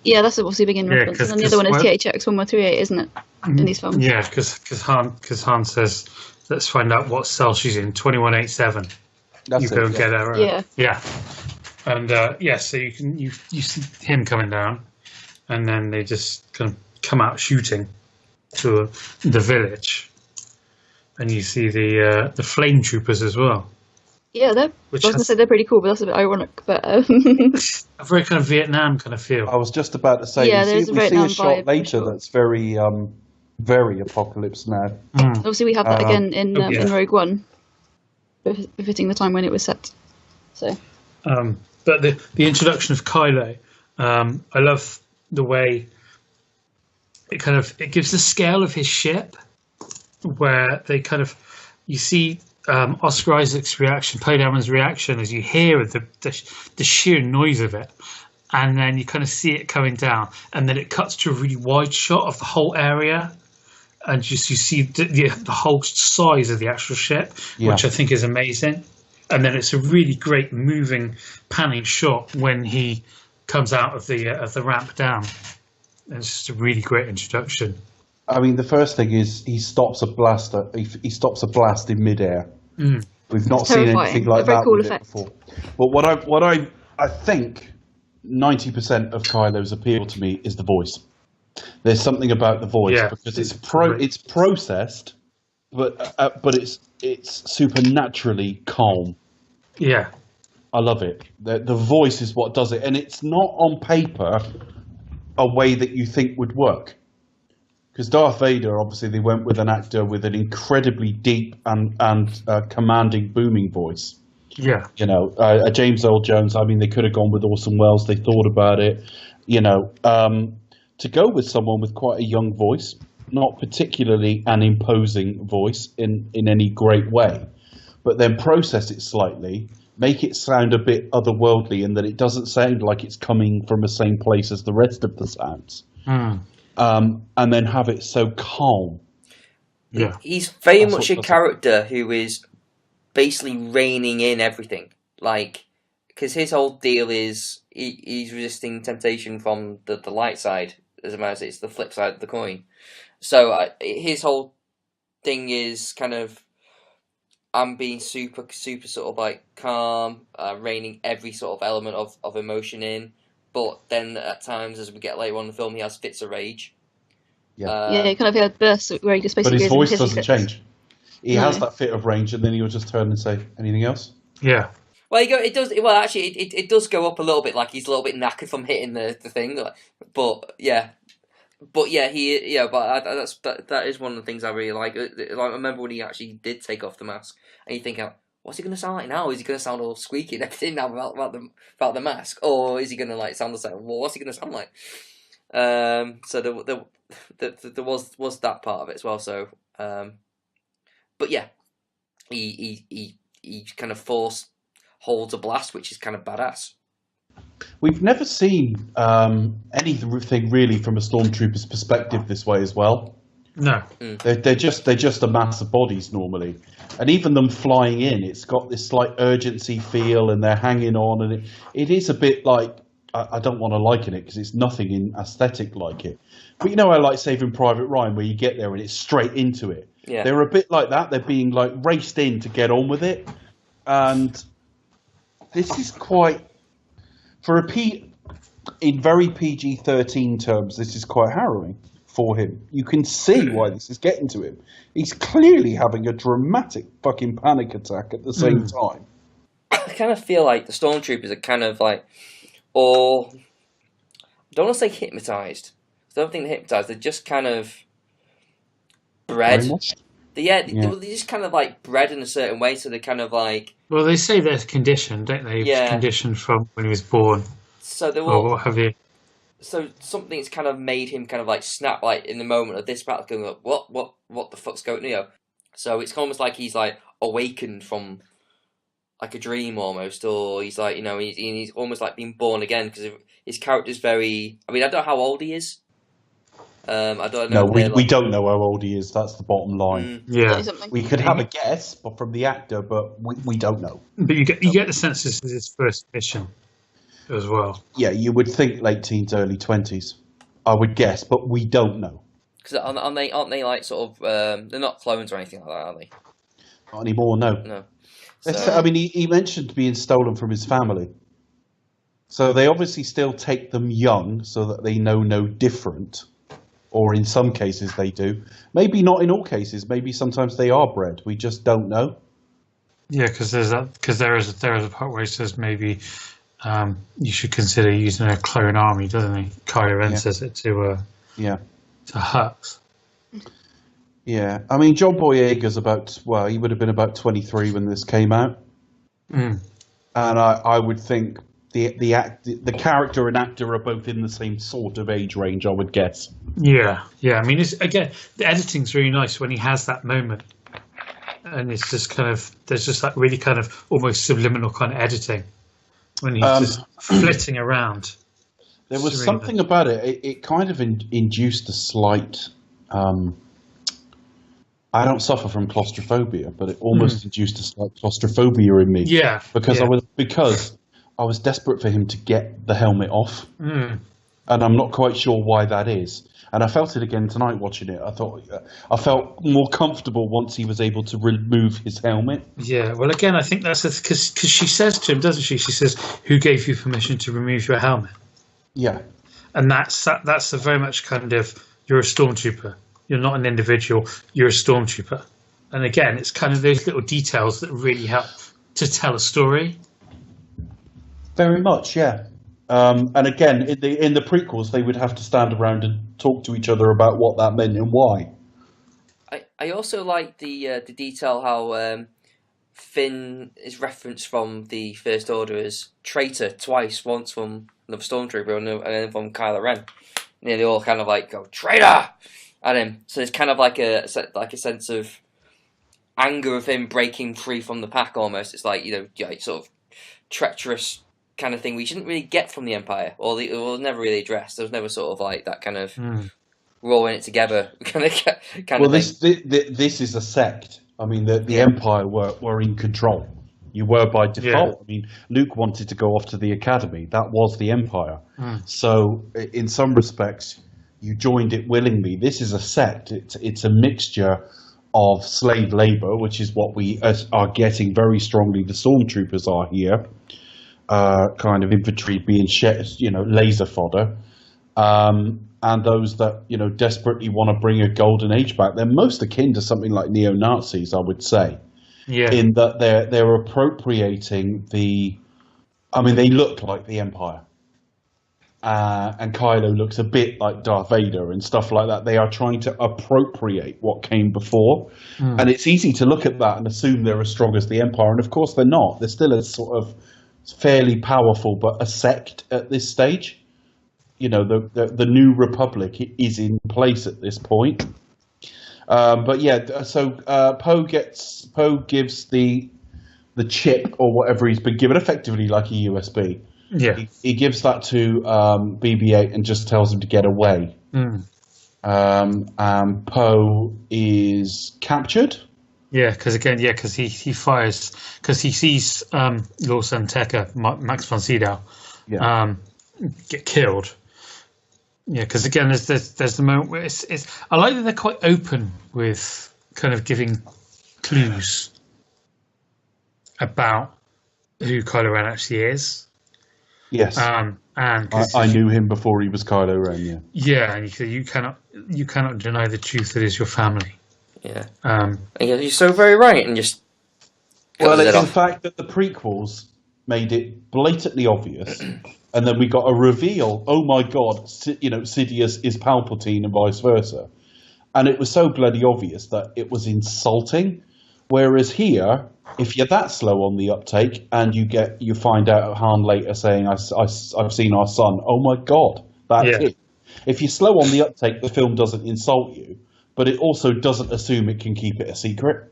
Yeah, that's obviously a big reference. And then the other one is THX 1138, isn't it? In these films. Yeah, because Han says, let's find out what cell she's in, 2187. You go and get her. Yeah. And so you see him coming down, and then they just kind of come out shooting to the village, and you see the flame troopers as well. Yeah, I was going to say they're pretty cool, but that's a bit ironic. But a very kind of Vietnam kind of feel. I was just about to say, we see a shot later that's very, very Apocalypse Now. Obviously, we have that again in Rogue One, befitting the time when it was set. So. But the introduction of Kylo, I love the way it gives the scale of his ship, where they kind of you see Oscar Isaac's reaction, Poe Dameron's reaction, as you hear the sheer noise of it, and then you kind of see it coming down, and then it cuts to a really wide shot of the whole area, and just you see the whole size of the actual ship, which I think is amazing. And then it's a really great moving panning shot when he comes out of the ramp down. It's just a really great introduction. I mean, the first thing is he stops a blast in midair. We've not seen anything like that cool with it before. But what I think 90% of Kylo's appeal to me is the voice. There's something about the voice because it's processed, but it's supernaturally calm. Yeah, I love it. The voice is what does it, and it's not on paper a way that you think would work. Because Darth Vader, obviously, they went with an actor with an incredibly deep and commanding, booming voice. Yeah, James Earl Jones. I mean, they could have gone with Orson Welles. They thought about it. To go with someone with quite a young voice, not particularly an imposing voice in any great way, but then process it slightly, make it sound a bit otherworldly in that it doesn't sound like it's coming from the same place as the rest of the sounds. And then have it so calm. Yeah, he's very much a character who is basically reining in everything. Like, because his whole deal is he's resisting temptation from the light side, as a matter of it's the flip side of the coin. So his whole thing is kind of, I'm being super sort of like calm, reining every sort of element of emotion in. But then at times, as we get later on in the film, he has fits of rage. Yeah, he kind of had bursts where he just basically. But his voice doesn't fits. change. He has that fit of range, and then he'll just turn and say, "Anything else?" Yeah. Well, it does. Well, actually, it does go up a little bit. Like he's a little bit knackered from hitting the thing. But yeah, But that is one of the things I really like. I remember when he actually did take off the mask, and you think, what's he going to sound like now? Is he going to sound all squeaky and everything now about the mask, or is he going to like sound the same? Well, what's he going to sound like? So there was that part of it as well. So, but yeah, he kind of holds a blast, which is kind of badass. We've never seen anything really from a stormtrooper's perspective this way as well. No, they're just a mass of bodies normally, and even them flying in, it's got this slight urgency feel, and they're hanging on, and it is a bit like I don't want to liken it because it's nothing in aesthetic like it. But you know, I like Saving Private Ryan, where you get there and it's straight into it. Yeah. They're a bit like that. They're being like raced in to get on with it, and this is quite in very PG-13 terms. This is quite harrowing for him. You can see why this is getting to him. He's clearly having a dramatic fucking panic attack at the same time. I kind of feel like the stormtroopers are kind of like, or I don't want to say hypnotized. I don't think they're hypnotized. They're just kind of bred. They're just kind of like bred in a certain way. So they're kind of like. Well, they say they're conditioned, don't they? Yeah. Conditioned from when he was born. So they or what have you? So something's kind of made him kind of like snap, like in the moment of this battle, going like, what the fuck's going on here? So it's almost like he's like awakened from like a dream almost, or he's like, he's almost like being born again, because his character's very. I mean, I don't know how old he is. I don't know. No, we don't know how old he is. That's the bottom line. Yeah, we could have a guess, but from the actor, but we don't know. But you get the sense this is his first mission as well. Yeah, you would think late teens, early 20s. I would guess, but we don't know. Because aren't they like sort of? They're not clones or anything like that, are they? Not anymore. No. No. So, I mean, he mentioned being stolen from his family. So they obviously still take them young so that they know no different. Or in some cases they do. Maybe not in all cases. Maybe sometimes they are bred. We just don't know. Yeah, because there is a part where he says maybe you should consider using a clone army, doesn't he? Kylo Ren says it to Hux. Yeah, I mean, John Boyega's he would have been about 23 when this came out. And I would think the character and actor are both in the same sort of age range, I would guess. Yeah. I mean, the editing's really nice when he has that moment. And it's just kind of, there's just like really kind of almost subliminal kind of editing when he's just flitting around. There was something about it. It kind of induced a slight... I don't suffer from claustrophobia, but it almost induced a slight claustrophobia in me. Yeah. Because I was desperate for him to get the helmet off. And I'm not quite sure why that is. And I felt it again tonight watching it. I felt more comfortable once he was able to remove his helmet. Yeah, well, again, I think that's because she says to him, doesn't she? She says, "Who gave you permission to remove your helmet?" Yeah. And that's a very much kind of, you're a stormtrooper. You're not an individual. You're a stormtrooper. And again, it's kind of those little details that really help to tell a story. Very much, yeah. And again, in the prequels, they would have to stand around and talk to each other about what that meant and why. I also like the detail how Finn is referenced from the First Order as traitor twice, once from another stormtrooper and then from Kylo Ren. They all kind of like go traitor at him. So it's kind of like a sense of anger of him breaking free from the pack almost. It's like, sort of treacherous kind of thing we shouldn't really get from the Empire, or it was never really addressed. There was never sort of like that kind of rolling it together kind of thing. Well, this is a sect. I mean, the Empire were in control. You were by default. Yeah. I mean, Luke wanted to go off to the Academy. That was the Empire. So, in some respects, you joined it willingly. This is a sect. It's a mixture of slave labor, which is what we are getting very strongly. The stormtroopers are here. Kind of infantry being laser fodder, and those that desperately want to bring a golden age back. They're most akin to something like neo-Nazis, I would say. Yeah. In that they're appropriating they look like the Empire. and Kylo looks a bit like Darth Vader and stuff like that. They are trying to appropriate what came before. And it's easy to look at that and assume they're as strong as the Empire. And of course they're not. They're still a sort of fairly powerful, but a sect at this stage. You know, the New Republic is in place at this point. But yeah, so Poe gives the chip or whatever he's been given, effectively like a USB. Yeah. He gives that to BB-8 and just tells him to get away. And Poe is captured. Yeah, because he fires, because he sees Lord Santeca, Max von Sydow, get killed. Yeah, because again, there's the moment where it's I like that they're quite open with kind of giving clues about who Kylo Ren actually is. Yes. And I knew him before he was Kylo Ren. Yeah. Yeah, and you cannot deny the truth that is your family. Yeah. And you're so very right, and just. Well, it's in fact that the prequels made it blatantly obvious, and then we got a reveal. Oh my God! Sidious is Palpatine, and vice versa, and it was so bloody obvious that it was insulting. Whereas here, if you're that slow on the uptake, and you find out Han later saying, "I've seen our son." Oh my God, that's it. If you're slow on the uptake, the film doesn't insult you, but it also doesn't assume it can keep it a secret.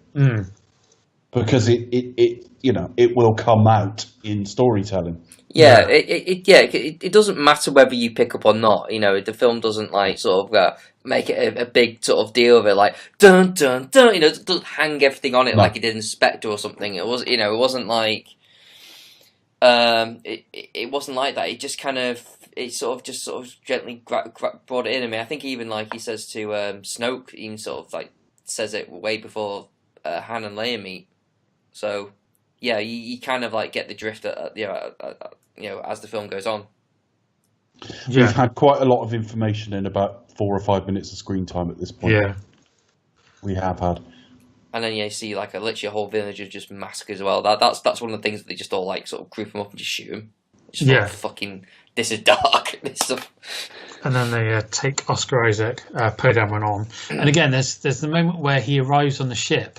Because it will come out in storytelling. Yeah, it doesn't matter whether you pick up or not. You know, the film doesn't like sort of make it a big sort of deal of it, like dun dun dun. You know, it doesn't hang everything on it like it did in Spectre or something. It was, it wasn't like it wasn't like that. It just kind of sort of gently brought it in. I mean, I think even like he says to Snoke, even sort of like says it way before Han and Leia meet. So, yeah, you kind of like get the drift as the film goes on. Yeah. We've had quite a lot of information in about 4 or 5 minutes of screen time at this point. Yeah, we have had. And then you see like literally a whole village of just massacres as well. That's one of the things that they just all like sort of group them up and just shoot them. Just like, fucking, this is dark. This stuff. And then they take Oscar Isaac, Poe Dameron on, and again, there's the moment where he arrives on the ship.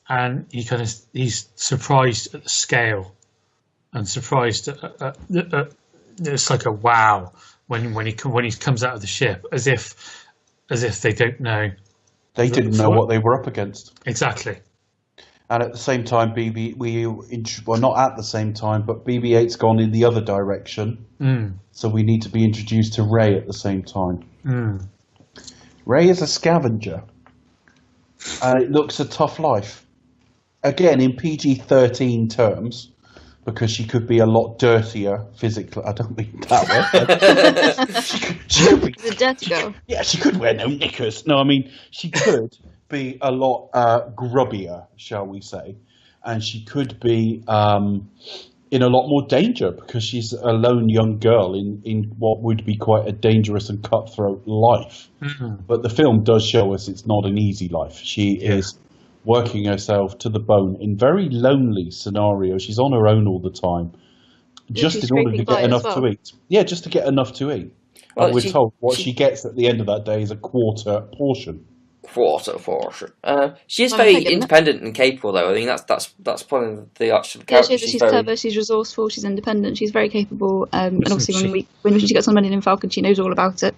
And he's surprised at the scale, and surprised at it's like a wow when he comes out of the ship, as if they don't know. They didn't know what they were up against. Exactly. And at the same time, not at the same time, but BB-8's gone in the other direction. So we need to be introduced to Rey at the same time. Rey is a scavenger, and it looks a tough life. Again, in PG-13 terms, because she could be a lot dirtier physically. I don't mean that way. she could be the dirty girl. Yeah, she could wear no knickers. No, I mean, she could be a lot grubbier, shall we say. And she could be in a lot more danger because she's a lone young girl in what would be quite a dangerous and cutthroat life. But the film does show us it's not an easy life. She is working herself to the bone in very lonely scenarios. She's on her own all the time, just in order to get enough to eat. Yeah, just to get enough to eat. And we're told what she gets at the end of that day is a quarter portion. She is very independent and capable, though. I mean, that's probably the actual character. Yeah, she's clever, she's resourceful, she's independent, she's very capable. And obviously, when she gets on Millennium Falcon, she knows all about it.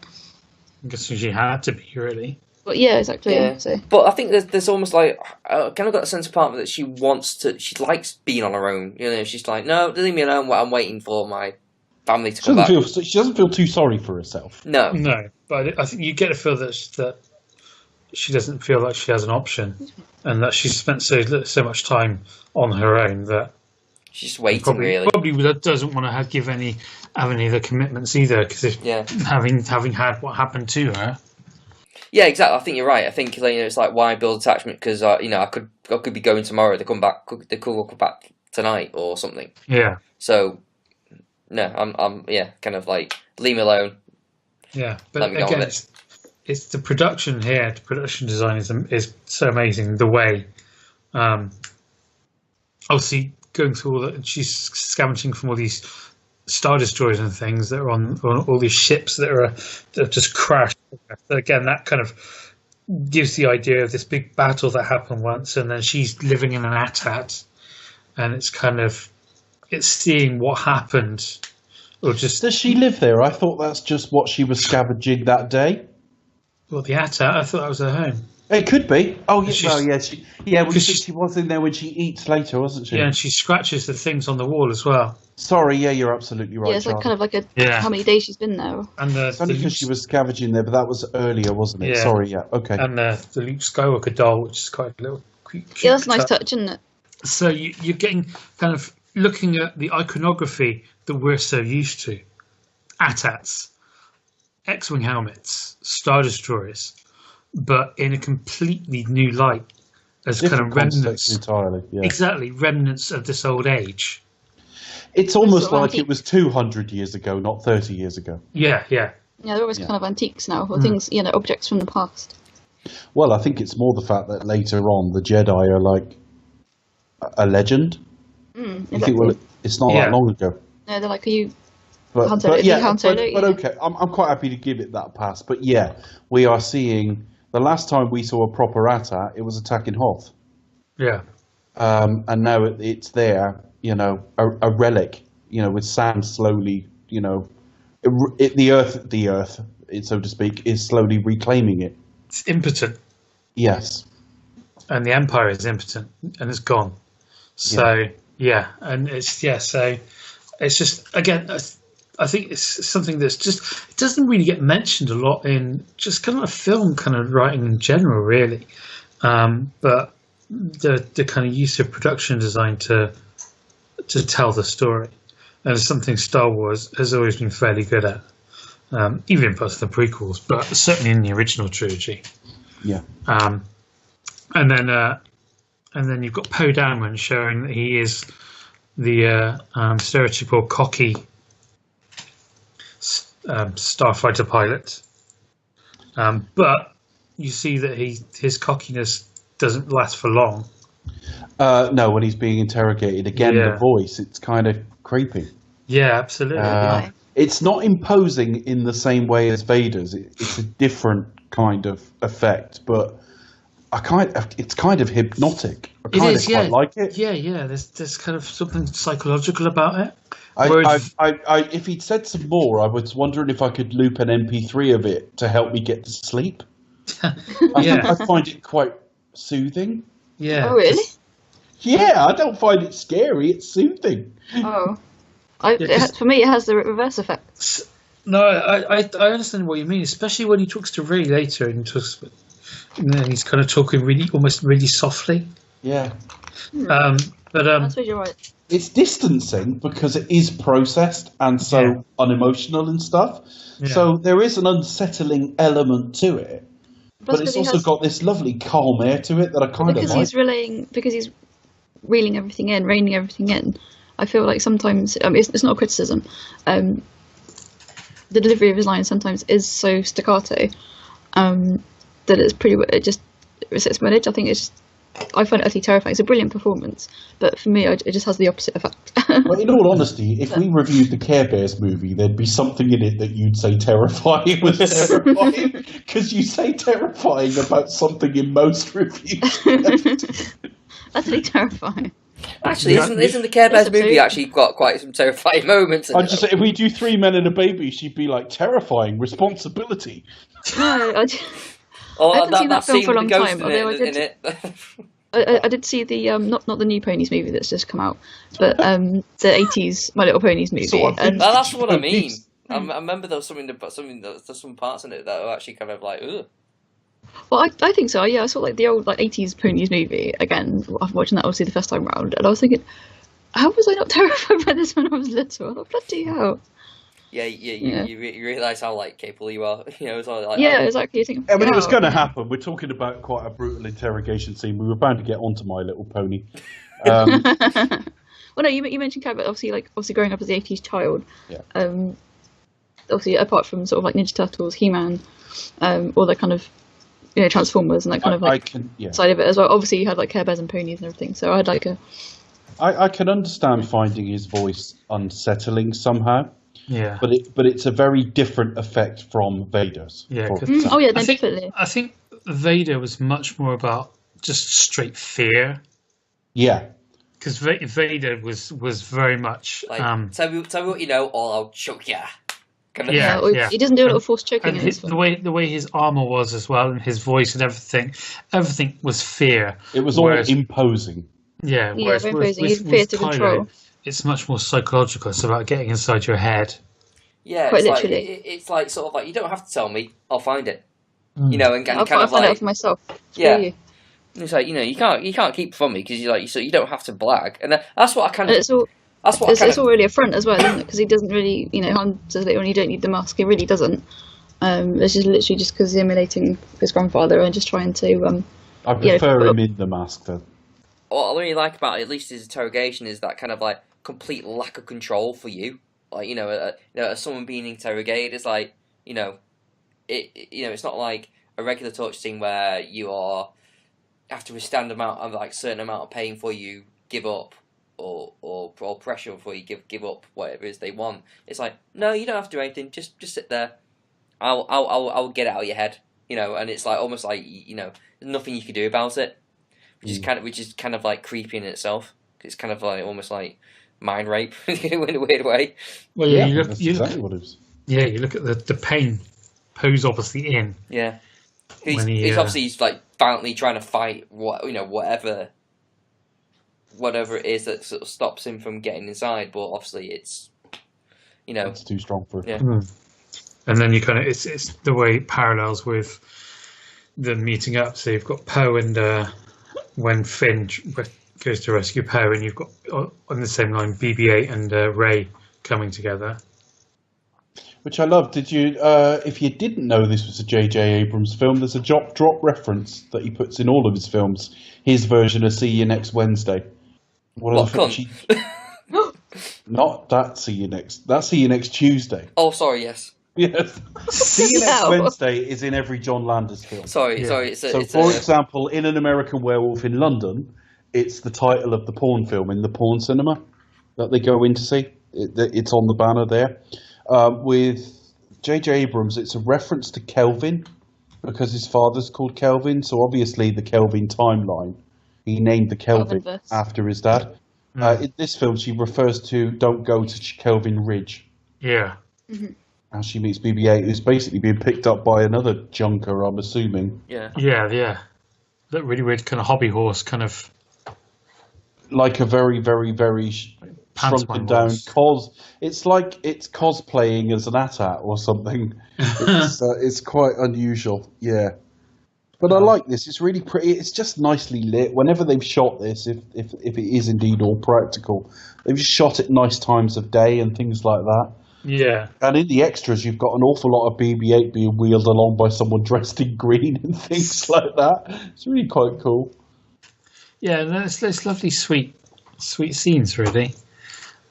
I guess she had to be, really. But yeah, exactly. Yeah. So. But I think there's almost like I kind of got a sense of part of it that she likes being on her own. You know, she's like, no, leave me alone. I'm waiting for my family to come back. She doesn't feel too sorry for herself. No, but I think you get to feel that she doesn't feel like she has an option, and that she's spent so much time on her own that she's just waiting. Probably doesn't want to have any of the commitments either, because having had what happened to her. Yeah, exactly. I think you're right. I think it's like, why build attachment? Because I could be going tomorrow. They come back. They could come back tonight or something. Yeah. So no, I'm kind of like, leave me alone. Yeah, but again, it's the production here. The production design is so amazing. The way, obviously going through all that, she's scavenging from all these Star Destroyers and things that are on all these ships that have just crashed. Again, that kind of gives the idea of this big battle that happened once, and then she's living in an AT-AT, and it's seeing what happened, or just. Does she live there? I thought that's just what she was scavenging that day. Well, the AT-AT, I thought that was her home. It could be. Oh, yeah, well, yeah. She was in there when she eats later, wasn't she? Yeah, and she scratches the things on the wall as well. Sorry, yeah, you're absolutely right. Yeah, it's like kind of like how many days she's been there. And it's only because she was scavenging there, but that was earlier, wasn't it? Yeah. Sorry, yeah, okay. And the Luke Skywalker doll, which is quite a little cute. Yeah, that's a nice touch, isn't it? So you're getting kind of looking at the iconography that we're so used to. AT-ATs, X-Wing helmets, Star Destroyers, but in a completely new light as Different kind of remnants. Entirely, yeah. Exactly, remnants of this old age. It's almost sort of like antique. it was 200 years ago, not 30 years ago. Yeah. Yeah, they're always kind of antiques now, or things, objects from the past. Well, I think it's more the fact that later on the Jedi are like a legend. You think, well, it's not that long ago. No, they're like, are you But, Han Solo? but yeah, Han Solo? but okay, I'm quite happy to give it that pass. But yeah, we are seeing the last time we saw a proper AT-AT, it was attacking Hoth. Yeah. And now it's there, a relic, with sand slowly, the earth, so to speak, is slowly reclaiming it. It's impotent. Yes. And the Empire is impotent, and it's gone. So, and so it's just, again, I think it's something that's just, it doesn't really get mentioned a lot in just kind of film kind of writing in general, really. But the kind of use of production design to tell the story, and it's something Star Wars has always been fairly good at, even in parts of the prequels, but certainly in the original trilogy. Yeah. And then you've got Poe Dameron showing that he is the stereotypical cocky starfighter pilot, but you see that his cockiness doesn't last for long. No, when he's being interrogated again, the voice, it's kind of creepy. Yeah, absolutely. It's not imposing in the same way as Vader's. It's a different kind of effect, but it's kind of hypnotic. I kind of quite like it. Yeah. There's kind of something psychological about it. If he'd said some more, I was wondering if I could loop an MP3 of it to help me get to sleep. I find it quite soothing. Yeah. Oh, really? Yeah, I don't find it scary. It's soothing. Oh. For me, it has the reverse effect. No, I understand what you mean, especially when he talks to Rey later, and he's kind of talking almost really softly. Yeah. But I suppose you're right. It's distancing because it is processed and so unemotional and stuff. Yeah. So there is an unsettling element to it. But it's also got this lovely calm air to it that I kind of like. Because he's reining everything in. I feel like sometimes it's not a criticism. The delivery of his lines sometimes is so staccato that it sets my edge. I find it utterly terrifying. It's a brilliant performance, but for me, it just has the opposite effect. Well, in all honesty, if we reviewed the Care Bears movie, there'd be something in it that you'd say terrifying was terrifying, because you say terrifying about something in most reviews. Utterly terrifying. Actually, isn't the Care Bears movie actually got quite some terrifying moments? I'd just say, if we do 3 Men and a Baby, she'd be like, terrifying, responsibility. No, I haven't seen that film for a long time. Although I did see the not the new Ponies movie that's just come out, but the 80s My Little Ponies movie. That's what I mean. I remember there was there's some parts in it that are actually kind of like, ugh. Well, I think so. Yeah, I saw the old 80s Ponies movie again. After watching that, obviously the first time round, and I was thinking, how was I not terrified by this when I was little? I thought, bloody hell. Yeah, you realise how capable you are. It's all exactly. I mean, it was going to happen. We're talking about quite a brutal interrogation scene. We were bound to get onto My Little Pony. Well, no, you mentioned Cabot. Obviously growing up as the 80s child. Yeah. Obviously, apart from sort of Ninja Turtles, He-Man, all that kind of Transformers and that kind of side of it as well. Obviously, you had Care Bears and Ponies and everything. So I had I can understand finding his voice unsettling somehow. Yeah. But it's a very different effect from Vader's. Yeah. Oh yeah, no, definitely. I think Vader was much more about just straight fear. Yeah. Because Vader was very much like tell me what you know, or I'll choke ya. Kind of Yeah, Or yeah. he doesn't do a lot of force choking and in this the film. way his armor was as well, and his voice and everything was fear. It was Whereas- all imposing. Yeah, Yeah, whereas very with, imposing. He's fear to Kylo, control. it's much more psychological. It's about getting inside your head. Yeah, Quite it's like literally. it's like sort of like you don't have to tell me, I'll find it. You know, and I'll kind of find like out for myself. Screw yeah. you. It's like you can't keep from me because you don't have to blag, and that's what I kind And of it's all it's all really a front as well, isn't it? Because he doesn't really, Han says later on, you don't need the mask. He really doesn't. It's just literally just because he's emulating his grandfather and just trying to. I prefer him in the mask, though. What I really like about at least his interrogation is that kind of like complete lack of control for you. Like as someone being interrogated, it's like it's not like a regular torture scene where you have to withstand certain amount of pain before you give up or pressure before you give up whatever it is they want. It's like, no, you don't have to do anything. Just sit there. I'll get it out of your head. And it's like almost like there's nothing you can do about it, which is kind of like creepy in itself. It's kind of like almost like mind rape in a weird way. Well, that's exactly what it is. Yeah, you look at the pain Poe's obviously in. Yeah, he's obviously like violently trying to fight whatever it is that sort of stops him from getting inside, but obviously it's too strong for him. Yeah. Mm. And then you kind of it's the way it parallels with the meeting up. So you've got Poe and when Finn goes to rescue Poe, and you've got on the same line BB-8 and Rey coming together. Which I love. Did you? If you didn't know this was a J.J. Abrams film, there's a drop reference that he puts in all of his films. His version of "See You Next Wednesday." What cunt? Not that. See you next. That's See You Next Tuesday. Oh, sorry. Yes. Yes. See You Next No. Wednesday is in every John Landis film. Sorry. Yeah. Sorry. For example, in An American Werewolf in London, it's the title of the porn film in the porn cinema that they go in to see. It's on the banner there. With J.J. Abrams, it's a reference to Kelvin because his father's called Kelvin. So obviously the Kelvin timeline, he named the Kelvin Kelvinverse. after his dad. In this film, she refers to "Don't go to Kelvin Ridge." Yeah. And she meets BB-8, who's basically being picked up by another junker, I'm assuming. Yeah. Yeah. That really weird kind of hobby horse kind of. Like a very, very, very shrunken down It's like it's cosplaying as an AT-AT or something. It's quite unusual, yeah. But I like this. It's really pretty. It's just nicely lit. Whenever they've shot this, if it is indeed all practical, they've just shot at nice times of day and things like that. Yeah. And in the extras, you've got an awful lot of BB-8 being wheeled along by someone dressed in green and things like that. It's really quite cool. Yeah, and it's lovely, sweet scenes, really.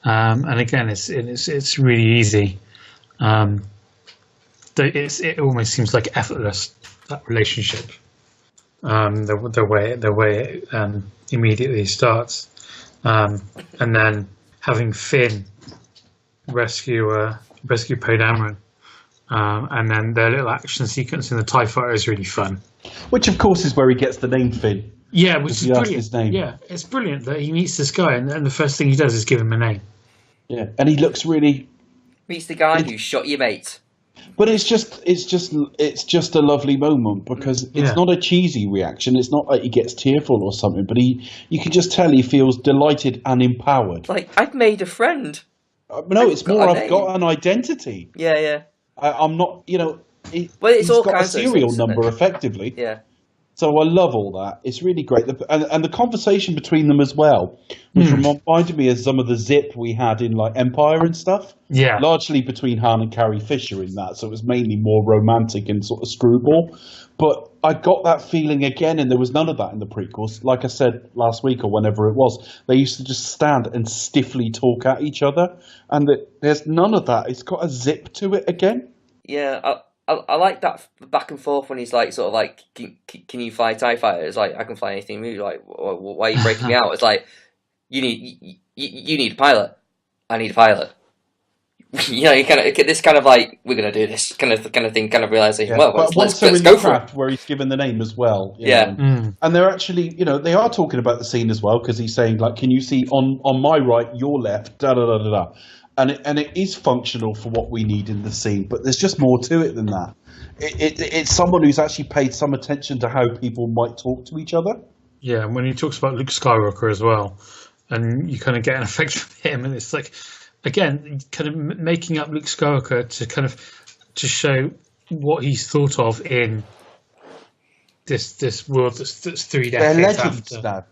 And again, it's really easy. It almost seems like effortless, that relationship. The way it immediately starts, and then having Finn rescue Poe Dameron, and then their little action sequence in the TIE Fighter is really fun. Which, of course, is where he gets the name Finn. Yeah, which is He asks brilliant. his name. Yeah, it's brilliant that he meets this guy, and the first thing he does is give him a name. Yeah, and he looks really. Meets the guy who shot your mate. But it's just a lovely moment because it's not a cheesy reaction. It's not like he gets tearful or something, but you can just tell he feels delighted and empowered. Like, I've made a friend. No, it's more got a I've name. got an identity. Yeah. I'm not, Well, it's he's all got a kinds of serial things, isn't number it? effectively. Yeah. So I love all that. It's really great. And the conversation between them as well, which reminded me of some of the zip we had in like Empire and stuff. Yeah. Largely between Han and Carrie Fisher in that. So it was mainly more romantic and sort of screwball. But I got that feeling again, and there was none of that in the prequels. Like I said last week or whenever it was, they used to just stand and stiffly talk at each other. And there's none of that. It's got a zip to it again. Yeah, I like that back and forth when he's like, sort of like, can you fly TIE Fighter? It's like, I can fly anything. Like, why are you breaking me out? It's like, you need a pilot. I need a pilot. You know, you kind of this kind of like we're gonna do this kind of thing, kind of realization. Yeah. Well, But let's in go the for it. craft where he's given the name as well. you Yeah. know. And they're actually, they are talking about the scene as well, because he's saying, like, can you see on my right, your left, da da da da da. And it is functional for what we need in the scene, but there's just more to it than that. It's someone who's actually paid some attention to how people might talk to each other. Yeah, and when he talks about Luke Skywalker as well, and you kind of get an effect from him, and it's like, again, kind of making up Luke Skywalker to show what he's thought of in this world that's 3 They're decades legends after. now.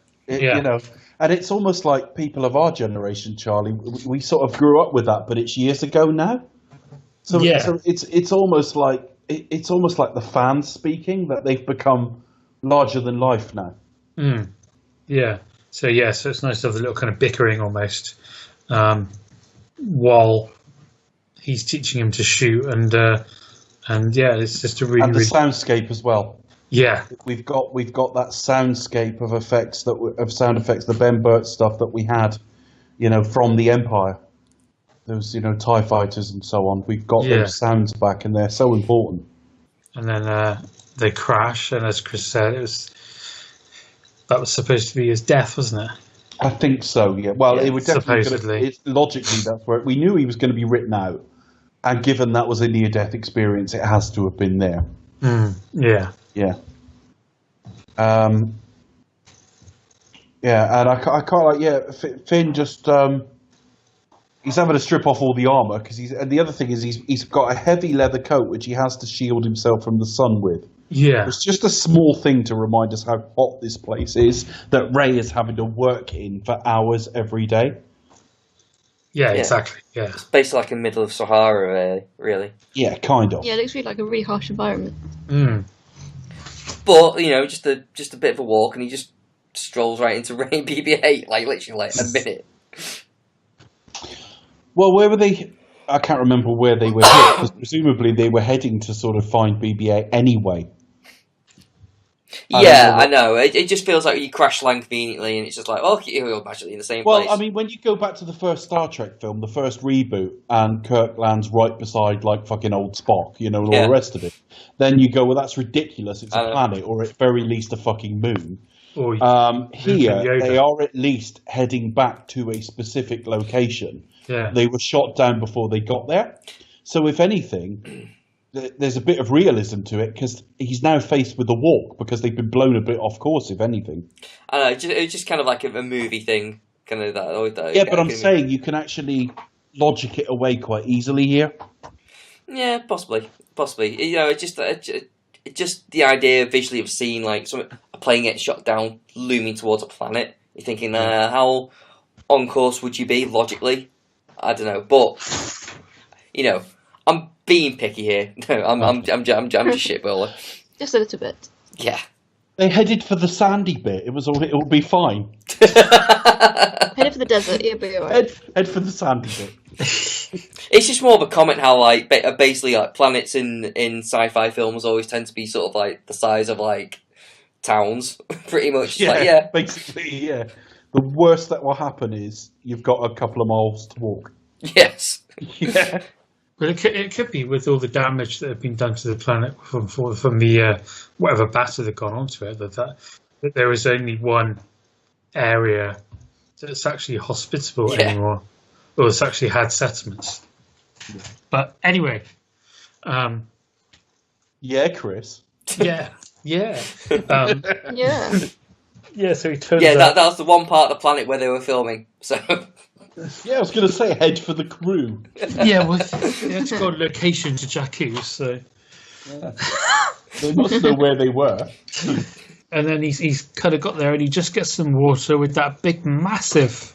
And it's almost like people of our generation, Charlie. We sort of grew up with that, but it's years ago now. So it's almost like the fans speaking, that they've become larger than life now. Yeah. So it's nice to have the little kind of bickering almost, while he's teaching him to shoot, and it's just a really and the soundscape as well. Yeah, we've got that soundscape of effects sound effects, the Ben Burt stuff that we had, from the Empire. Those TIE fighters and so on. We've got those sounds back, and they're so important. And then they crash, and as Chris said, that was supposed to be his death, wasn't it? I think so. Yeah. Well, it would definitely. Supposedly, logically, that's where we knew he was going to be written out, and given that was a near-death experience, it has to have been there. Yeah. Yeah. And I can't Finn just he's having to strip off all the armor and the other thing is he's got a heavy leather coat which he has to shield himself from the sun with. Yeah. It's just a small thing to remind us how hot this place is that Rey is having to work in for hours every day. Yeah, exactly. Yeah. It's basically like in the middle of Sahara, really. Yeah, kind of. Yeah, it looks really like a really harsh environment. But, just a bit of a walk, and he just strolls right into Rey and BB-8, like, literally, like, a minute. Well, where were they? I can't remember where they were hit, because presumably they were heading to sort of find BB-8 anyway. I know. It just feels like you crash land conveniently, and it's just like, you're magically in the same place. Well, I mean, when you go back to the first Star Trek film, the first reboot, and Kirk lands right beside, like, fucking old Spock, all the rest of it, then you go, well, that's ridiculous. It's a planet, or at very least a fucking moon. Here, they are at least heading back to a specific location. Yeah. They were shot down before they got there. So, if anything, there's a bit of realism to it, because he's now faced with a walk, because they've been blown a bit off course, if anything. I know, it's just kind of like a movie thing. Kind of that. Yeah, but I'm saying you can actually logic it away quite easily here. Yeah, possibly. It's just the idea visually of seeing like a plane get shot down, looming towards a planet. You're thinking, how on course would you be logically? I don't know, but I'm being picky here. No, I'm just shitballer. Just a little bit. Yeah. They headed for the sandy bit. It will be fine. Headed for the desert. It'll be alright. Head for the sandy bit. It's just more of a comment how like basically like planets in sci-fi films always tend to be sort of like the size of like towns, pretty much. Yeah, basically, yeah. The worst that will happen is you've got a couple of miles to walk. Yes. Yeah. Well, it could be with all the damage that had been done to the planet from the whatever batter that gone onto it, that there is only one area that's actually hospitable anymore, or it's actually had settlements. Yeah. But anyway, yeah, Chris. Yeah. Yeah. Yeah. So he turns. Yeah, that was the one part of the planet where they were filming. So. Yeah, I was going to say head for the crew. Yeah, well, it's got a location to Jakku, so they must know where they were. And then he's kind of got there, and he just gets some water with that big, massive.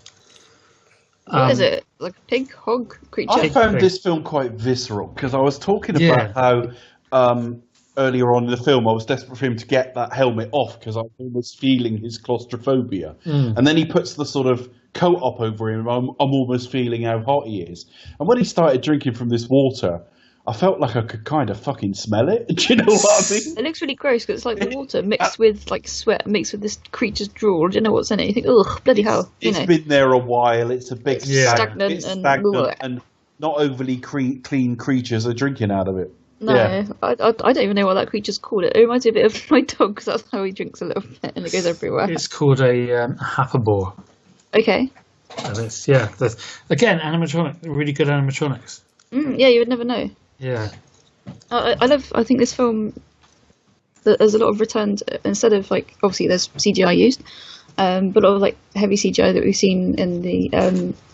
What is it? Like a pig hog creature? I found this film quite visceral because I was talking about how earlier on in the film I was desperate for him to get that helmet off because I was almost feeling his claustrophobia. And then he puts the sort of coat up over him. I'm almost feeling how hot he is. And when he started drinking from this water, I felt like I could kind of fucking smell it. Do you know what I mean? It looks really gross because it's like the water mixed with like sweat, mixed with this creature's drool. Do you know what's in it? You think, ugh, bloody hell. It's been there a while. It's a big It's stagnant and not overly clean creatures are drinking out of it. No, Yeah. I don't even know what that creature's called. It reminds me a bit of my dog because that's how he drinks a little bit and it goes everywhere. It's called a Hafabor. Okay. And it's, again, animatronic, really good animatronics. Yeah, you would never know. Yeah. I think this film, there's a lot of returns instead of like, obviously there's CGI used, but a lot of like heavy CGI that we've seen in the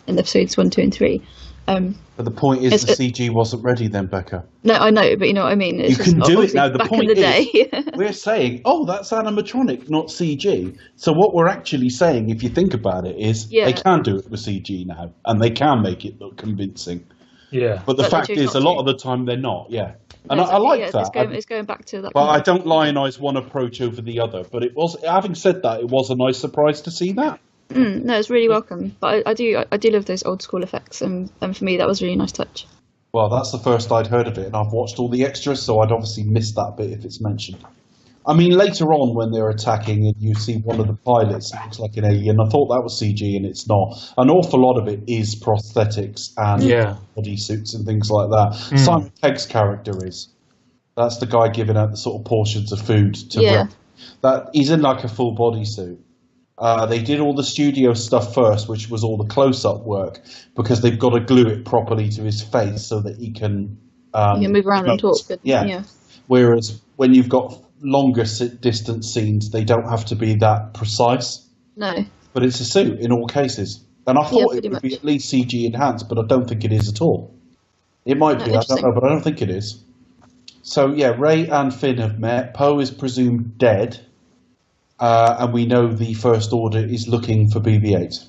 in episodes 1, 2 and 3. But the point is the CG wasn't ready then, Becca. No, I know, but you know what I mean. It's you can do it now. The back point in the is, day. we're saying, oh, that's animatronic, not CG. So what we're actually saying, if you think about it, is they can do it with CG now, and they can make it look convincing. Yeah. But the fact is, a lot of the time they're not. Yeah. And I like that. It's going back to that. But I don't lionise one approach over the other. But it was, having said that, it was a nice surprise to see that. No, it's really welcome. But I do love those old school effects, and for me that was a really nice touch. Well, that's the first I'd heard of it, and I've watched all the extras, so I'd obviously missed that bit if it's mentioned. I mean, later on when they're attacking and you see one of the pilots looks like an alien, I thought that was CG, and it's not. An awful lot of it is prosthetics and body suits and things like that. Simon Pegg's character is. That's the guy giving out the sort of portions of food to Rick. That he's in like a full body suit. They did all the studio stuff first, which was all the close-up work, because they've got to glue it properly to his face so that he can move around and talk. Yeah. Whereas when you've got longer distance scenes, they don't have to be that precise. No. But it's a suit in all cases. And I thought it would be at least CG enhanced, but I don't think it is at all. It might be, I don't know, but I don't think it is. So, yeah, Rey and Finn have met. Poe is presumed dead. And we know the First Order is looking for BB-8.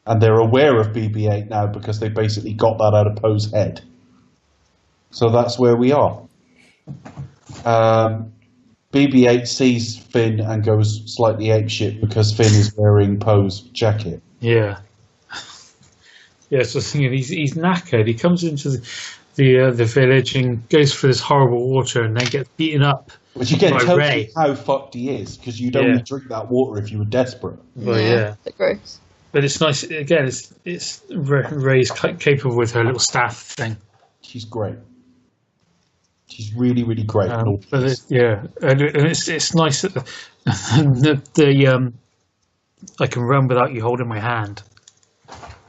And they're aware of BB-8 now because they basically got that out of Poe's head. So that's where we are. BB-8 sees Finn and goes slightly apeshit because Finn is wearing Poe's jacket. Yeah. Yeah, so thinking he's knackered. He comes into the village and goes for this horrible water and then gets beaten up. Which again tells Rey. You how fucked he is, because you'd only drink that water if you were desperate. Well, yeah. Gross. But it's nice. Again, it's Rey's capable with her little staff thing. She's great. She's really, really great. And it's nice that the I can run without you holding my hand.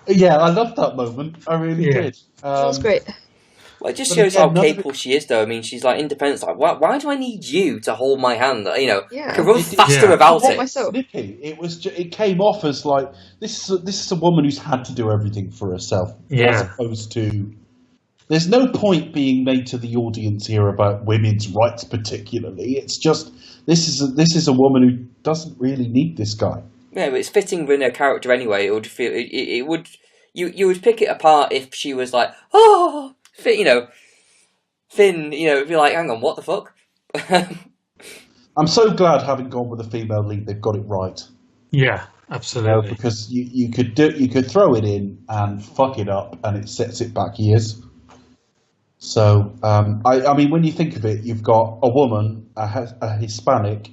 Yeah, I loved that moment. I really did. That was great. Well, it just shows how capable she is, though. I mean, she's like independent. Like, why do I need you to hold my hand? You know, I can run faster without it. Snippy. It came off as like this is a woman who's had to do everything for herself, as opposed to. There's no point being made to the audience here about women's rights, particularly. It's just this is a woman who doesn't really need this guy. Yeah, but it's fitting within her character anyway. It would feel it would you would pick it apart if she was like, oh. Finn, it'd be like, hang on, what the fuck? I'm so glad, having gone with a female lead, they've got it right. Yeah, absolutely. Because you could throw it in and fuck it up, and it sets it back years. So, I mean, when you think of it, you've got a woman, a Hispanic,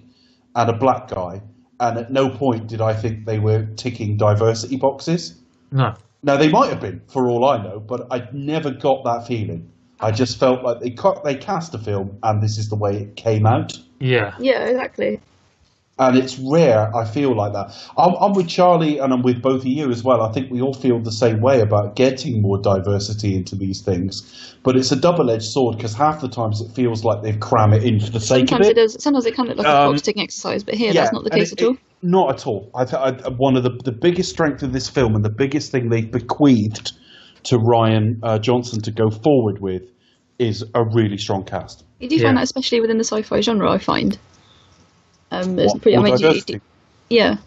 and a black guy, and at no point did I think they were ticking diversity boxes. No. Now, they might have been, for all I know, but I never got that feeling. I just felt like they cast a film, and this is the way it came out. Yeah. Yeah, exactly. And it's rare, I feel like that. I'm with Charlie, and I'm with both of you as well. I think we all feel the same way about getting more diversity into these things. But it's a double-edged sword, because half the times it feels like they've crammed it in for the sake of it. Sometimes it can look like a box-ticking exercise, but here that's not the case at all. Not at all. One of the biggest strengths of this film, and the biggest thing they've bequeathed to Ryan Johnson to go forward with, is a really strong cast. You do find that, especially within the sci-fi genre, I find. It's pretty. Yeah.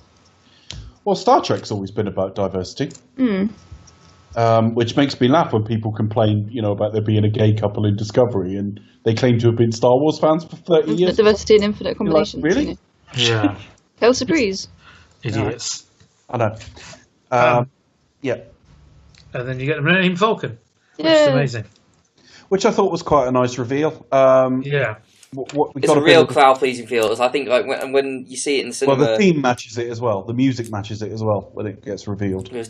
Well, Star Trek's always been about diversity. Which makes me laugh when people complain, about there being a gay couple in Discovery, and they claim to have been Star Wars fans for 30 years. Diversity and infinite combinations. Like, really? Yeah. Hell surprise. Idiots. I know. Yeah. And then you get the Millennium Falcon, which Yeah. is amazing. which I thought was quite a nice reveal. Yeah. It's a real crowd-pleasing feel. I think like when you see it in the cinema. Well, the theme matches it as well. The music matches it as well when it gets revealed. It goes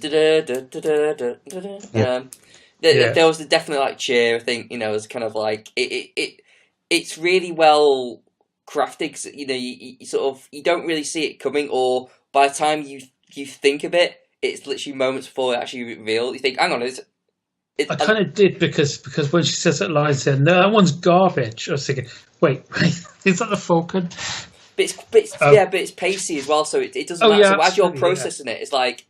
there was definitely like cheer. I think it was kind of like it's really well crafted. 'Cause, you sort of you don't really see it coming, or by the time you think of it, it's literally moments before it actually revealed. You think, hang on, I kind of did because when she says that line, said, "No, that one's garbage." I was thinking, wait, is that the Falcon? But it's pacey as well, so it doesn't matter. So as you're processing it, it's like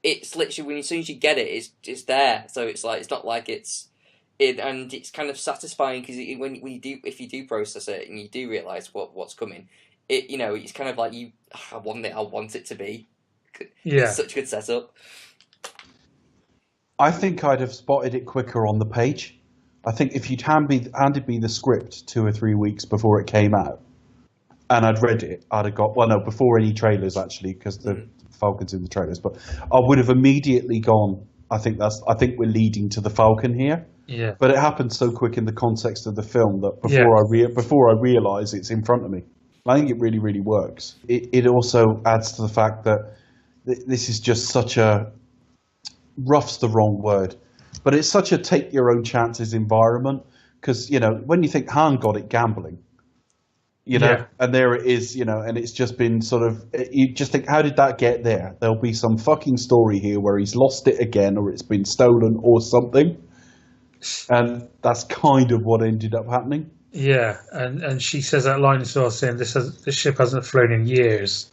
it's literally as soon as you get it, it's there. So it's like it's not like and it's kind of satisfying because if you do process it and you do realize what's coming, it's kind of like I want it to be. Yeah, it's such a good setup. I think I'd have spotted it quicker on the page. I think if you'd handed me the script 2 or 3 weeks before it came out, and I'd read it, I'd have got before any trailers actually, because the Falcon's in the trailers. But I would have immediately gone. I think we're leading to the Falcon here. Yeah. But it happened so quick in the context of the film that before I realise it's in front of me, I think it really, really works. It also adds to the fact that this is just such a rough's the wrong word, but it's such a take your own chances environment because when you think Han got it gambling, and there it is, and it's just been sort of you just think, how did that get there? There'll be some fucking story here where he's lost it again or it's been stolen or something, and that's kind of what ended up happening. Yeah, and she says that line as well, saying this ship hasn't flown in years,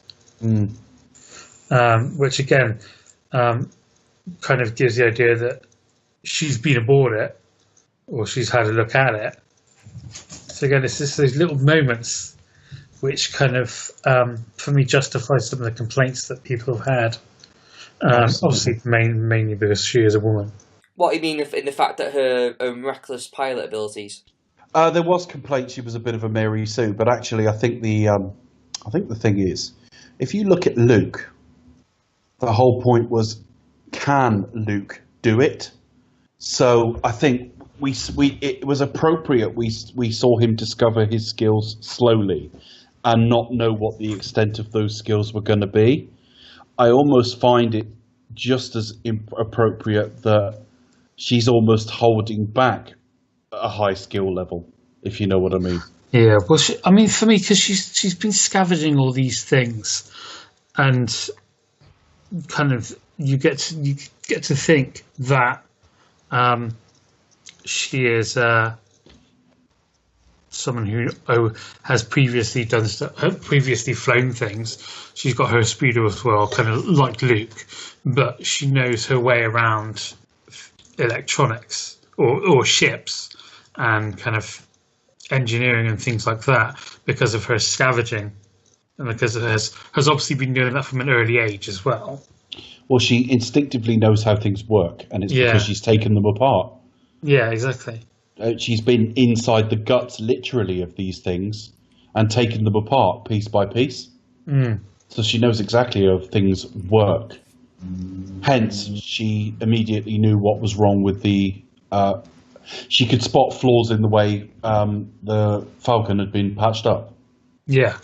which again. Kind of gives the idea that she's been aboard it or she's had a look at it. So again, it's just those little moments which kind of, for me, justify some of the complaints that people have had. Obviously, mainly because she is a woman. What do you mean in the fact that her miraculous pilot abilities? There was complaints she was a bit of a Mary Sue, but actually, I think the thing is, if you look at Luke, the whole point was, can Luke do it? So I think it was appropriate we saw him discover his skills slowly and not know what the extent of those skills were going to be. I almost find it just as appropriate that she's almost holding back a high skill level, if you know what I mean. Yeah, well, for me, because she's been scavenging all these things, and kind of you get to think that she is someone who has previously flown things. She's got her speedo as well, kind of like Luke, but she knows her way around electronics or ships and kind of engineering and things like that because of her scavenging. And because it has obviously been doing that from an early age as well. Well, she instinctively knows how things work, and it's because she's taken them apart. Yeah, exactly. She's been inside the guts, literally, of these things and taken them apart piece by piece. So she knows exactly how things work. Hence, she immediately knew what was wrong with the... she could spot flaws in the way the Falcon had been patched up. Yeah.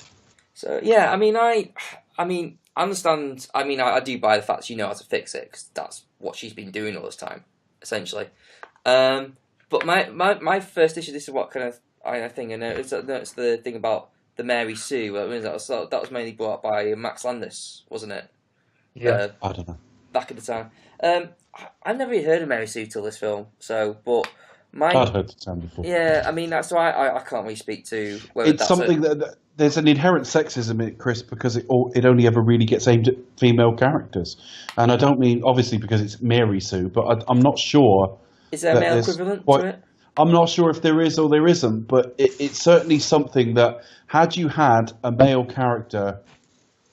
So yeah, I understand. I do buy the fact she knows how to fix it because that's what she's been doing all this time, essentially. But my first issue, this is what kind of I think I know. It's the thing about the Mary Sue. That was mainly brought up by Max Landis, wasn't it? Yeah, I don't know. Back at the time, I've never really heard of Mary Sue till this film. So, but I'd heard the term before. Yeah, that's why I can't really speak to whether it's that's something that there's an inherent sexism in it, Chris, because it only ever really gets aimed at female characters, and I don't mean obviously because it's Mary Sue, but I'm not sure. Is there a male equivalent to it? I'm not sure if there is or there isn't, but it's certainly something that had you had a male character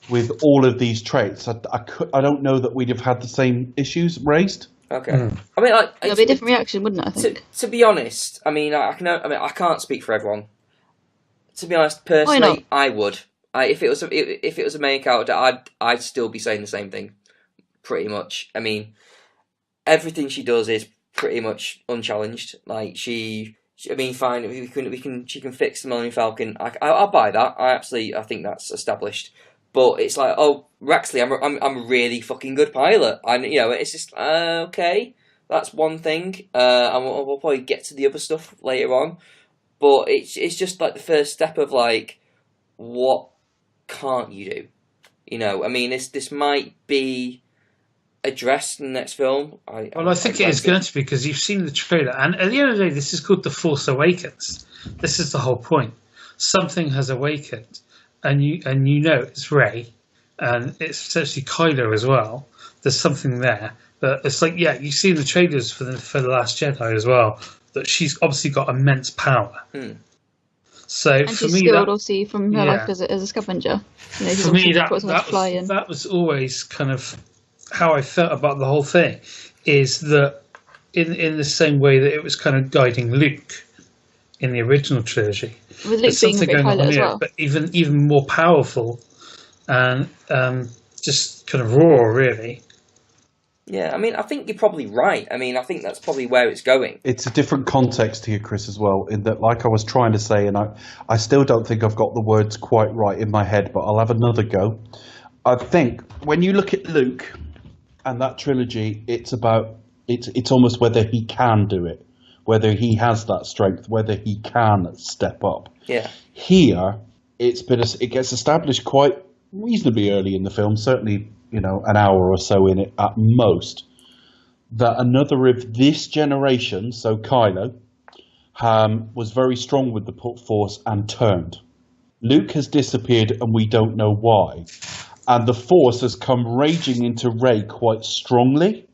with all of these traits, I don't know that we'd have had the same issues raised. Okay. It'll be a different reaction, wouldn't it? I think. To be honest, I can't speak for everyone. To be honest, personally, I would. If it was a main character, I'd still be saying the same thing, pretty much. Everything she does is pretty much unchallenged. Like she I mean, fine. She can fix the Millennium Falcon. I'll buy that. I think that's established. But it's like, oh, Raxley, I'm a really fucking good pilot. And it's just okay. That's one thing. And we'll probably get to the other stuff later on. But it's just like the first step of like, what can't you do? I mean, this might be addressed in the next film. I think it is going to be, because you've seen the trailer, and at the end of the day, this is called The Force Awakens. This is the whole point. Something has awakened, and you know it's Rey, and it's potentially Kylo as well. There's something there, but it's like, yeah, you've seen the trailers for the Last Jedi as well, that she's obviously got immense power. So and for she's me, skilled, that, obviously, from her life as a scavenger. For me, that was always kind of how I felt about the whole thing, is that in the same way that it was kind of guiding Luke in the original trilogy, with Luke being a great pilot as well, but even more powerful and just kind of raw, really. Yeah, I mean, I think you're probably right. I mean, I think that's probably where it's going. It's a different context here, Chris, as well, in that, like I was trying to say, and I still don't think I've got the words quite right in my head, but I'll have another go. I think when you look at Luke and that trilogy, it's almost whether he can do it, whether he has that strength, whether he can step up. Yeah. Here, it gets established quite reasonably early in the film, certainly, an hour or so in it at most, that another of this generation, so Kylo, was very strong with the Force and turned. Luke has disappeared and we don't know why. And the Force has come raging into Rey quite strongly.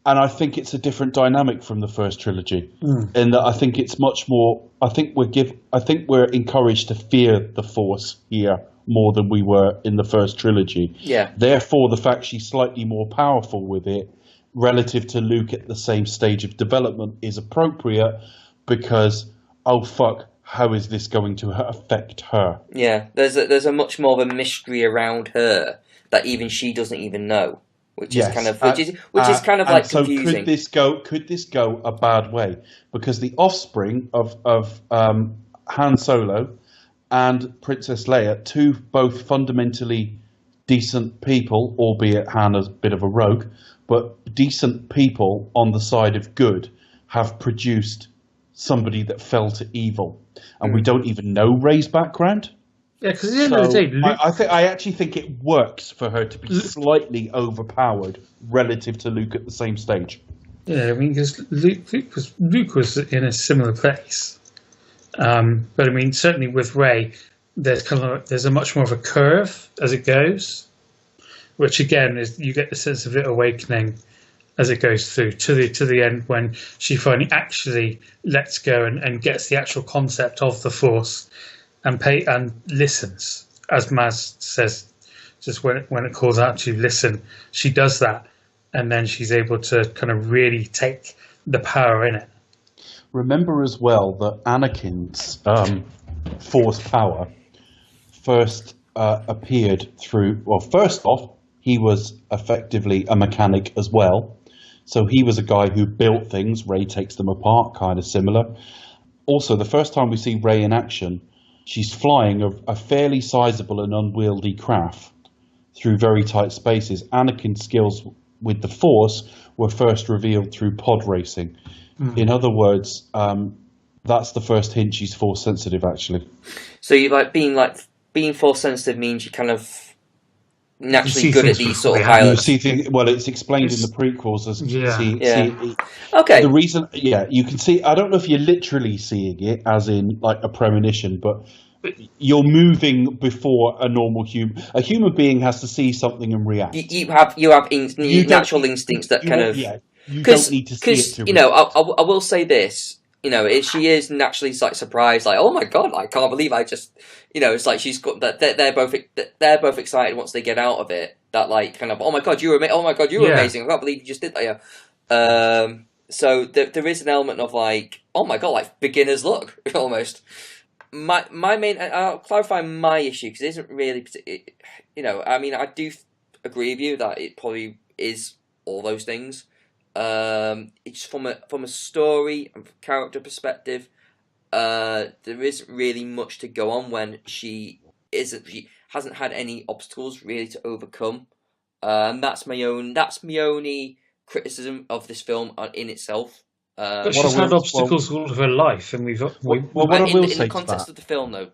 And I think it's a different dynamic from the first trilogy. In that I think it's much more, I think we're encouraged to fear the Force here more than we were in the first trilogy. Yeah. Therefore, the fact she's slightly more powerful with it relative to Luke at the same stage of development is appropriate, because, oh fuck, how is this going to affect her? Yeah, there's a much more of a mystery around her that even she doesn't even know, which is kind of like so confusing. Could this go a bad way? Because the offspring of Han Solo and Princess Leia, two both fundamentally decent people, albeit Han is a bit of a rogue, but decent people on the side of good, have produced somebody that fell to evil. And we don't even know Rey's background. Yeah, because at the end of the day, Luke... I actually think it works for her to be slightly overpowered relative to Luke at the same stage. Yeah, I mean, because Luke was in a similar place. But I mean, certainly with Rey, there's a much more of a curve as it goes, which again is, you get the sense of it awakening as it goes through to the end, when she finally actually lets go and gets the actual concept of the Force and listens, as Maz says, just when it calls out to listen, she does that, and then she's able to kind of really take the power in it. Remember as well that Anakin's Force power first appeared through... Well, first off, he was effectively a mechanic as well. So he was a guy who built things. Rey takes them apart, kind of similar. Also, the first time we see Rey in action, she's flying a fairly sizable and unwieldy craft through very tight spaces. Anakin's skills with the Force were first revealed through pod racing. In other words, that's the first hint she's Force sensitive, actually. So you being Force sensitive means you kind of naturally good at these sort of pilots. It's explained in the prequels as okay. The reason, you can see. I don't know if you're literally seeing it as in like a premonition, but you're moving before a normal human. A human being has to see something and react. You have natural instincts that kind of. You don't need to see it to react. I will say this. She is naturally like surprised, like, oh my god, I can't believe I just, it's like she's got that. They're both excited once they get out of it. That like kind of, oh my god, you were amazing. I can't believe you just did that. Yeah. So there is an element of like, oh my god, like beginner's luck almost. My main, I'll clarify my issue because it isn't really, I mean, I do agree with you that it probably is all those things. It's from a story and character perspective. There isn't really much to go on when she hasn't had any obstacles really to overcome. That's my only criticism of this film in itself. But she's had obstacles all of her life, and what I will say in the context of the film, though.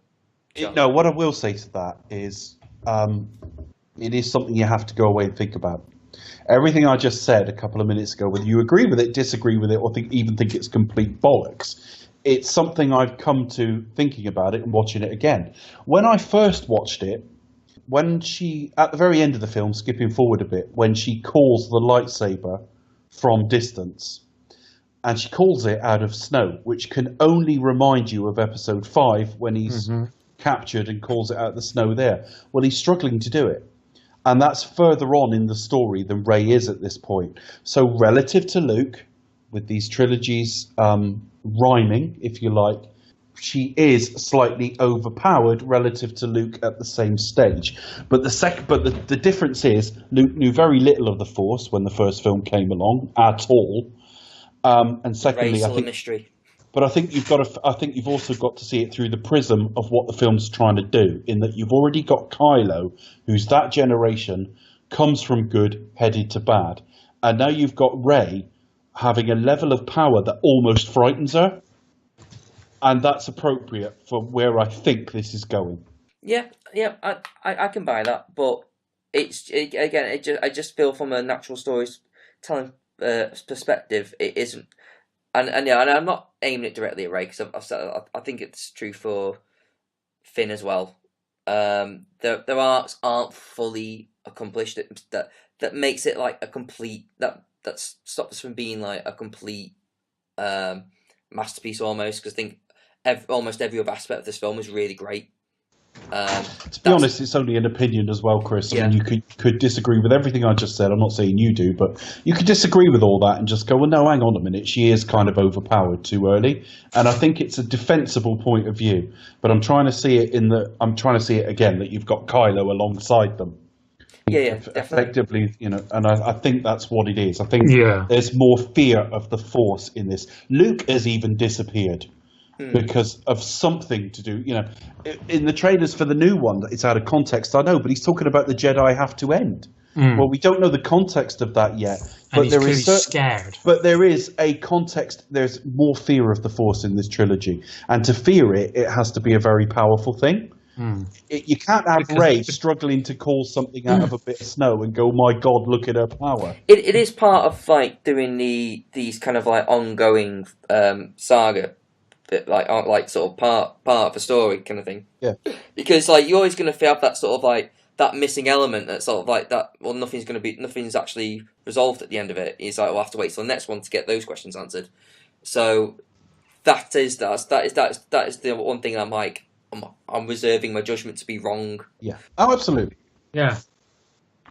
No, what I will say to that is, it is something you have to go away and think about. Everything I just said a couple of minutes ago, whether you agree with it, disagree with it, or even think it's complete bollocks, it's something I've come to thinking about it and watching it again. When I first watched it, when she, at the very end of the film, skipping forward a bit, when she calls the lightsaber from distance, and she calls it out of snow, which can only remind you of episode 5 when he's captured and calls it out of the snow there. Well, he's struggling to do it. And that's further on in the story than Rey is at this point. So relative to Luke, with these trilogies rhyming, if you like, she is slightly overpowered relative to Luke at the same stage. But the difference is Luke knew very little of the Force when the first film came along at all. And secondly, I think mystery. But I think you've also got to see it through the prism of what the film's trying to do, in that you've already got Kylo, who's that generation, comes from good, headed to bad. And now you've got Rey having a level of power that almost frightens her. And that's appropriate for where I think this is going. Yeah, I can buy that, but I just feel from a natural storytelling perspective, it isn't. And I'm not aiming it directly at Rey, because I've said I think it's true for Finn as well. Their arcs aren't fully accomplished. That makes it like a complete that stops from being like a complete masterpiece almost. Because I think almost every other aspect of this film is really great. To be honest, it's only an opinion as well, Chris. I mean, you could disagree with everything I just said. I'm not saying you do, but you could disagree with all that and just go, well, no, hang on a minute. She is kind of overpowered too early. And I think it's a defensible point of view. But I'm trying to see it again, that you've got Kylo alongside them. Yeah, effectively, and I think that's what it is. I think there's more fear of the Force in this. Luke has even disappeared. Because of something to do, in the trailers for the new one, it's out of context, I know, but he's talking about the Jedi have to end. Well, we don't know the context of that yet, but and he's scared. But there is a context. There's more fear of the Force in this trilogy, and to fear it, it has to be a very powerful thing. You can't have Rey struggling to call something out of a bit of snow and go, "My God, look at her power." It is part of like doing these kind of like ongoing saga. Like sort of part of a story kind of thing. Yeah. Because like you're always going to have that sort of like that missing element that's sort of like that. Well, nothing's actually resolved at the end of it. It's like we'll have to wait till the next one to get those questions answered. So that is the one thing I'm like I'm reserving my judgment to be wrong. Yeah. Oh, absolutely. Yeah.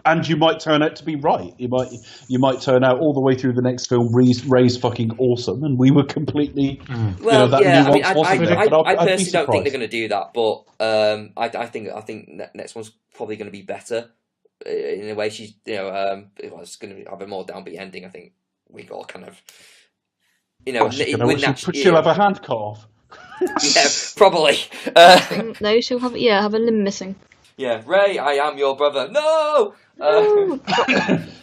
And you might turn out to be right. You might turn out all the way through the next film, Rey's fucking awesome, and we were completely. Well, that nuance I wasn't there. personally don't think they're going to do that, but I think next one's probably going to be better in a way. She's it's going to have a more downbeat ending. I think we all kind of she'll have a hand cut off. Yeah, probably. No, she'll have a limb missing. Yeah, Rey, I am your brother. No!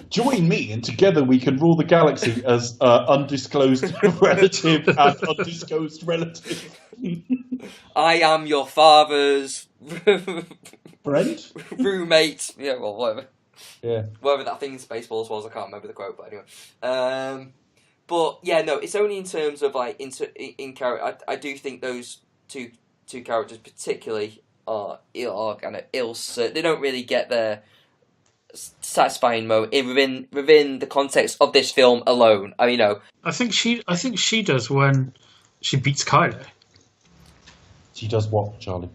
Join me, and together we can rule the galaxy as undisclosed relative and undisclosed relative. I am your father's friend, roommate. Yeah, well, whatever. Yeah, whatever that thing in Spaceballs was, I can't remember the quote, but anyway. But yeah, no, it's only in terms of like in character. I do think those two characters particularly are kind of ill-served. They don't really get their satisfying moment within the context of this film alone. I mean, I think she does when she beats Kylo. She does what, Charlie?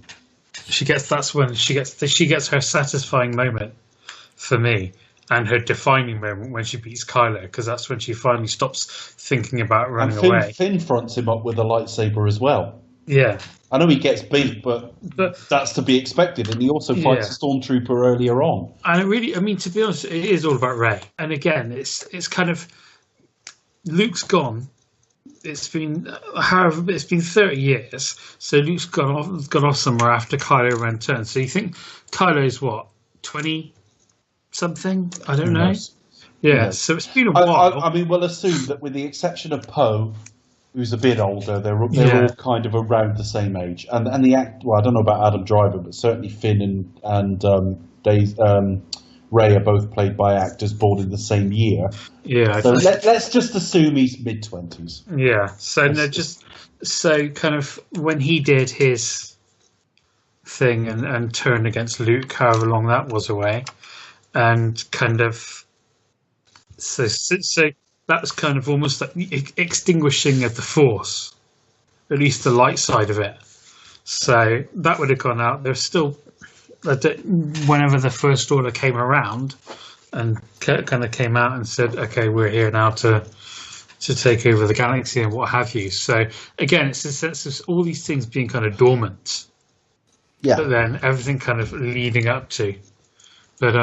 That's when she gets her satisfying moment for me, and her defining moment when she beats Kylo, because that's when she finally stops thinking about running away. Finn fronts him up with a lightsaber as well. Yeah. I know he gets beat, but that's to be expected. And he also fights a stormtrooper earlier on. And to be honest, it is all about Rey. And again, it's kind of Luke's gone. It's been 30 years. So Luke's gone off somewhere after Kylo Ren turned. So you think Kylo's what, 20 something? I don't know. Yeah, so it's been a while. I mean, we'll assume that with the exception of Poe, who's a bit older, they're all kind of around the same age. And the act, well, I don't know about Adam Driver, but certainly Finn and Ray are both played by actors born in the same year. Yeah. So let's just assume he's mid-20s. Yeah. So kind of when he did his thing and turned against Luke, however long that was away, and kind of so that was kind of almost like the extinguishing of the Force, at least the light side of it. So that would have gone out. There's still, whenever the First Order came around and kind of came out and said, okay, we're here now to take over the galaxy and what have you. So again, it's a sense of all these things being kind of dormant. Yeah. But then everything kind of leading up to. But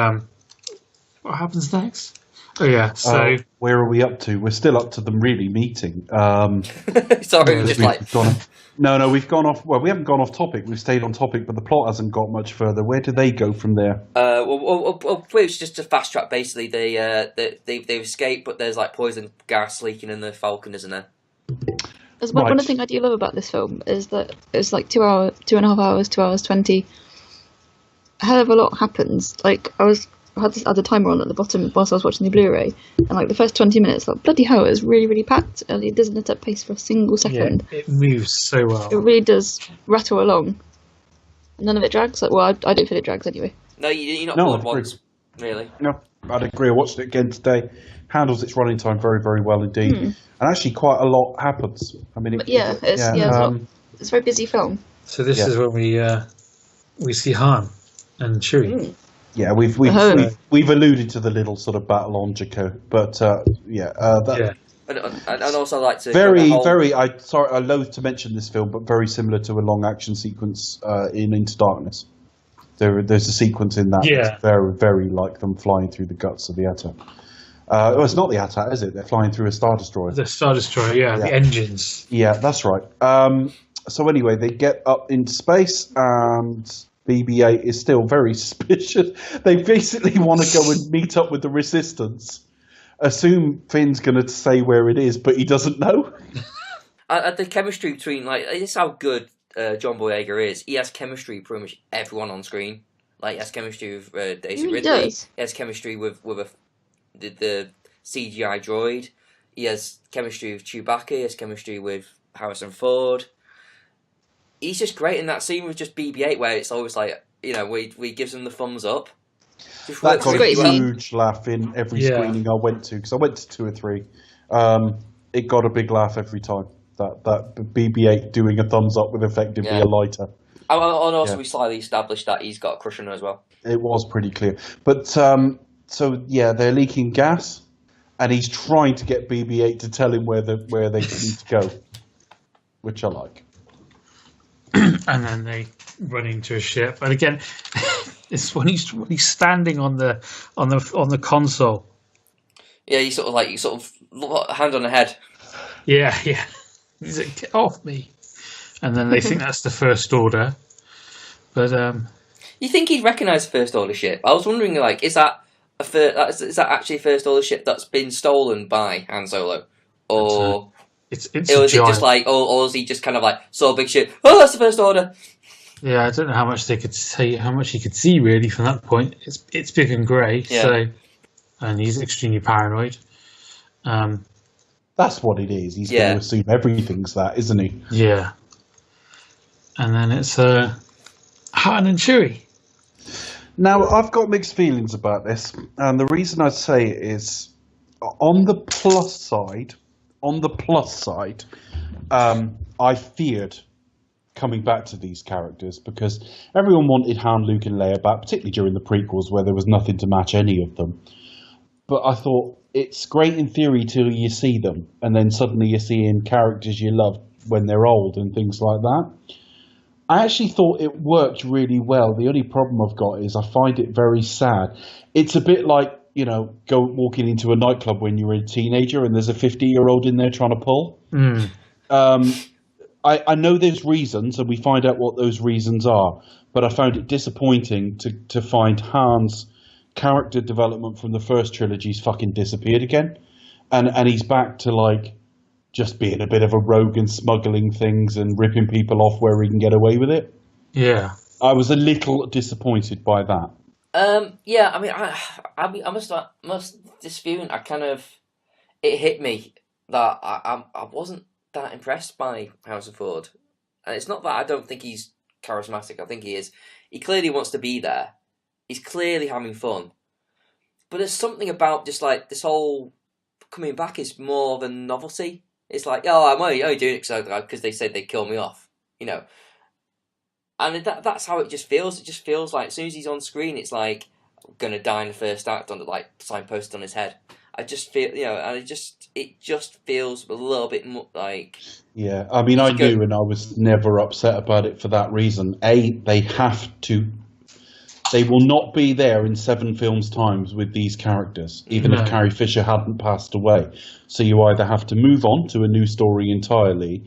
what happens next? Oh yeah. So where are we up to? We're still up to them really meeting. Sorry, just like No, we've gone off. Well, we haven't gone off topic. We've stayed on topic, but the plot hasn't got much further. Where do they go from there? Well, it's just a fast track. Basically, they've escaped, but there's like poison gas leaking in the Falcon, isn't there? One of the things I do love about this film is that it's like 2.5 hours, 2 hours 20. A hell of a lot happens. Like I had the timer on at the bottom whilst I was watching the Blu-ray, and like the first 20 minutes, like bloody hell, it was really, really packed, and it doesn't let up pace for a single second. Yeah, it moves so well. It really does rattle along. None of it drags. Like, well, I don't feel it drags anyway. No, you're not bored once, really. No, I'd agree. I watched it again today. Handles its running time very, very well indeed, and actually quite a lot happens. I mean, it's a very busy film. So this is when we see Han and Chewie. Yeah, we've alluded to the little sort of battle on Jakku, but And also I like to very. I loathe to mention this film, but very similar to a long action sequence in Into Darkness. There's a sequence in that that's very, very like them flying through the guts of the Atta. Well, it's not the Atta, is it? They're flying through a Star Destroyer. The Star Destroyer, the engines. Yeah, that's right. So anyway, they get up into space, and BB-8 is still very suspicious. They basically want to go and meet up with the Resistance. Assume Finn's going to say where it is, but he doesn't know. The chemistry between, this is how good John Boyega is. He has chemistry with pretty much everyone on screen. Like, he has chemistry with Daisy Ridley. Does. He has chemistry with the CGI droid. He has chemistry with Chewbacca. He has chemistry with Harrison Ford. He's just great in that scene with just BB-8, where it's always like, we gives him the thumbs up. That got a huge laugh in every screening I went to, because I went to 2 or 3. It got a big laugh every time. That BB-8 doing a thumbs up with effectively a lighter. And also we slightly established that he's got a crush on her as well. It was pretty clear. But, they're leaking gas, and he's trying to get BB-8 to tell him where they need to go, which I like. And then they run into a ship, and again, it's when he's standing on the console. Yeah, you sort of hand on the head. Yeah. He's like, get off me! And then they think that's the First Order, but you think he'd recognise the First Order ship? I was wondering, is that is that actually a First Order ship that's been stolen by Han Solo, or? It's or is it just or is he just kind of saw a big ship? Oh, that's the First Order. Yeah, I don't know how much he could see really from that point. It's big and grey, and he's extremely paranoid. That's what it is. He's going to assume everything's that, isn't he? Yeah. And then it's Han and Chewie. Now, I've got mixed feelings about this, and the reason I say it is, on the plus side, I feared coming back to these characters because everyone wanted Han, Luke, and Leia back, particularly during the prequels where there was nothing to match any of them. But I thought it's great in theory till you see them, and then suddenly you're seeing characters you love when they're old and things like that. I actually thought it worked really well. The only problem I've got is I find it very sad. It's a bit like, go walking into a nightclub when you're a teenager and there's a 50-year-old in there trying to pull. I know there's reasons, and we find out what those reasons are, but I found it disappointing to find Han's character development from the first trilogy's fucking disappeared again. And he's back to, like, just being a bit of a rogue and smuggling things and ripping people off where he can get away with it. Yeah. I was a little disappointed by that. Yeah, I mean, I must dispute. It hit me that I wasn't that impressed by Harrison Ford, and it's not that I don't think he's charismatic. I think he is. He clearly wants to be there. He's clearly having fun, but there's something about just like this whole coming back is more than novelty. It's like, oh, I'm only doing it because they said they'd kill me off, And that's how it just feels. It just feels like as soon as he's on screen, it's like I'm gonna die in the first act on the signpost on his head. I just feel, and it just feels a little bit more like. Yeah, I mean, I knew, and I was never upset about it for that reason. They will not be there in 7 films' times with these characters, even if Carrie Fisher hadn't passed away. So you either have to move on to a new story entirely,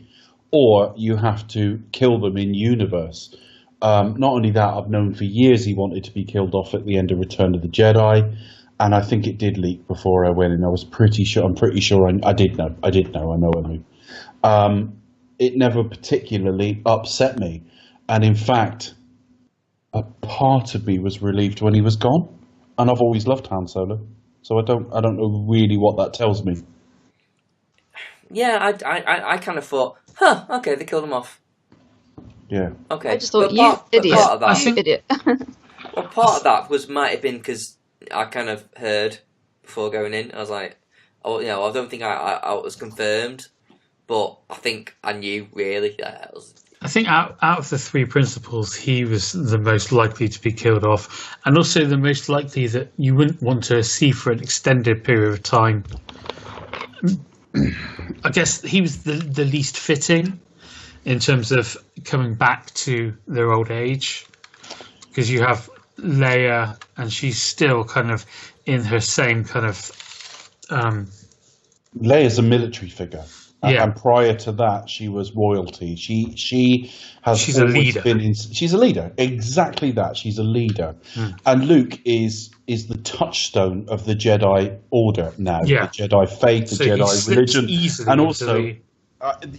or you have to kill them in universe. Not only that, I've known for years he wanted to be killed off at the end of Return of the Jedi, and I think it did leak before I went in. I'm pretty sure I did know. I know I knew. It never particularly upset me, and in fact, a part of me was relieved when he was gone. And I've always loved Han Solo, so I don't know really what that tells me. Yeah, I kind of thought, okay, they killed him off. Yeah. Okay. I just thought, you idiot. Well, part of that might have been because I kind of heard before going in. I was like, I don't think I was confirmed, but I think I knew really. I think out of the 3 principals, he was the most likely to be killed off, and also the most likely that you wouldn't want to see for an extended period of time. I guess he was the least fitting in terms of coming back to their old age, because you have Leia, and she's still kind of in her same kind of. Leia's a military figure. Yeah. And prior to that, she was royalty. She's a leader. She's a leader. Exactly that. She's a leader. And Luke is the touchstone of the Jedi Order now. Yeah. The Jedi faith, the Jedi religion, and also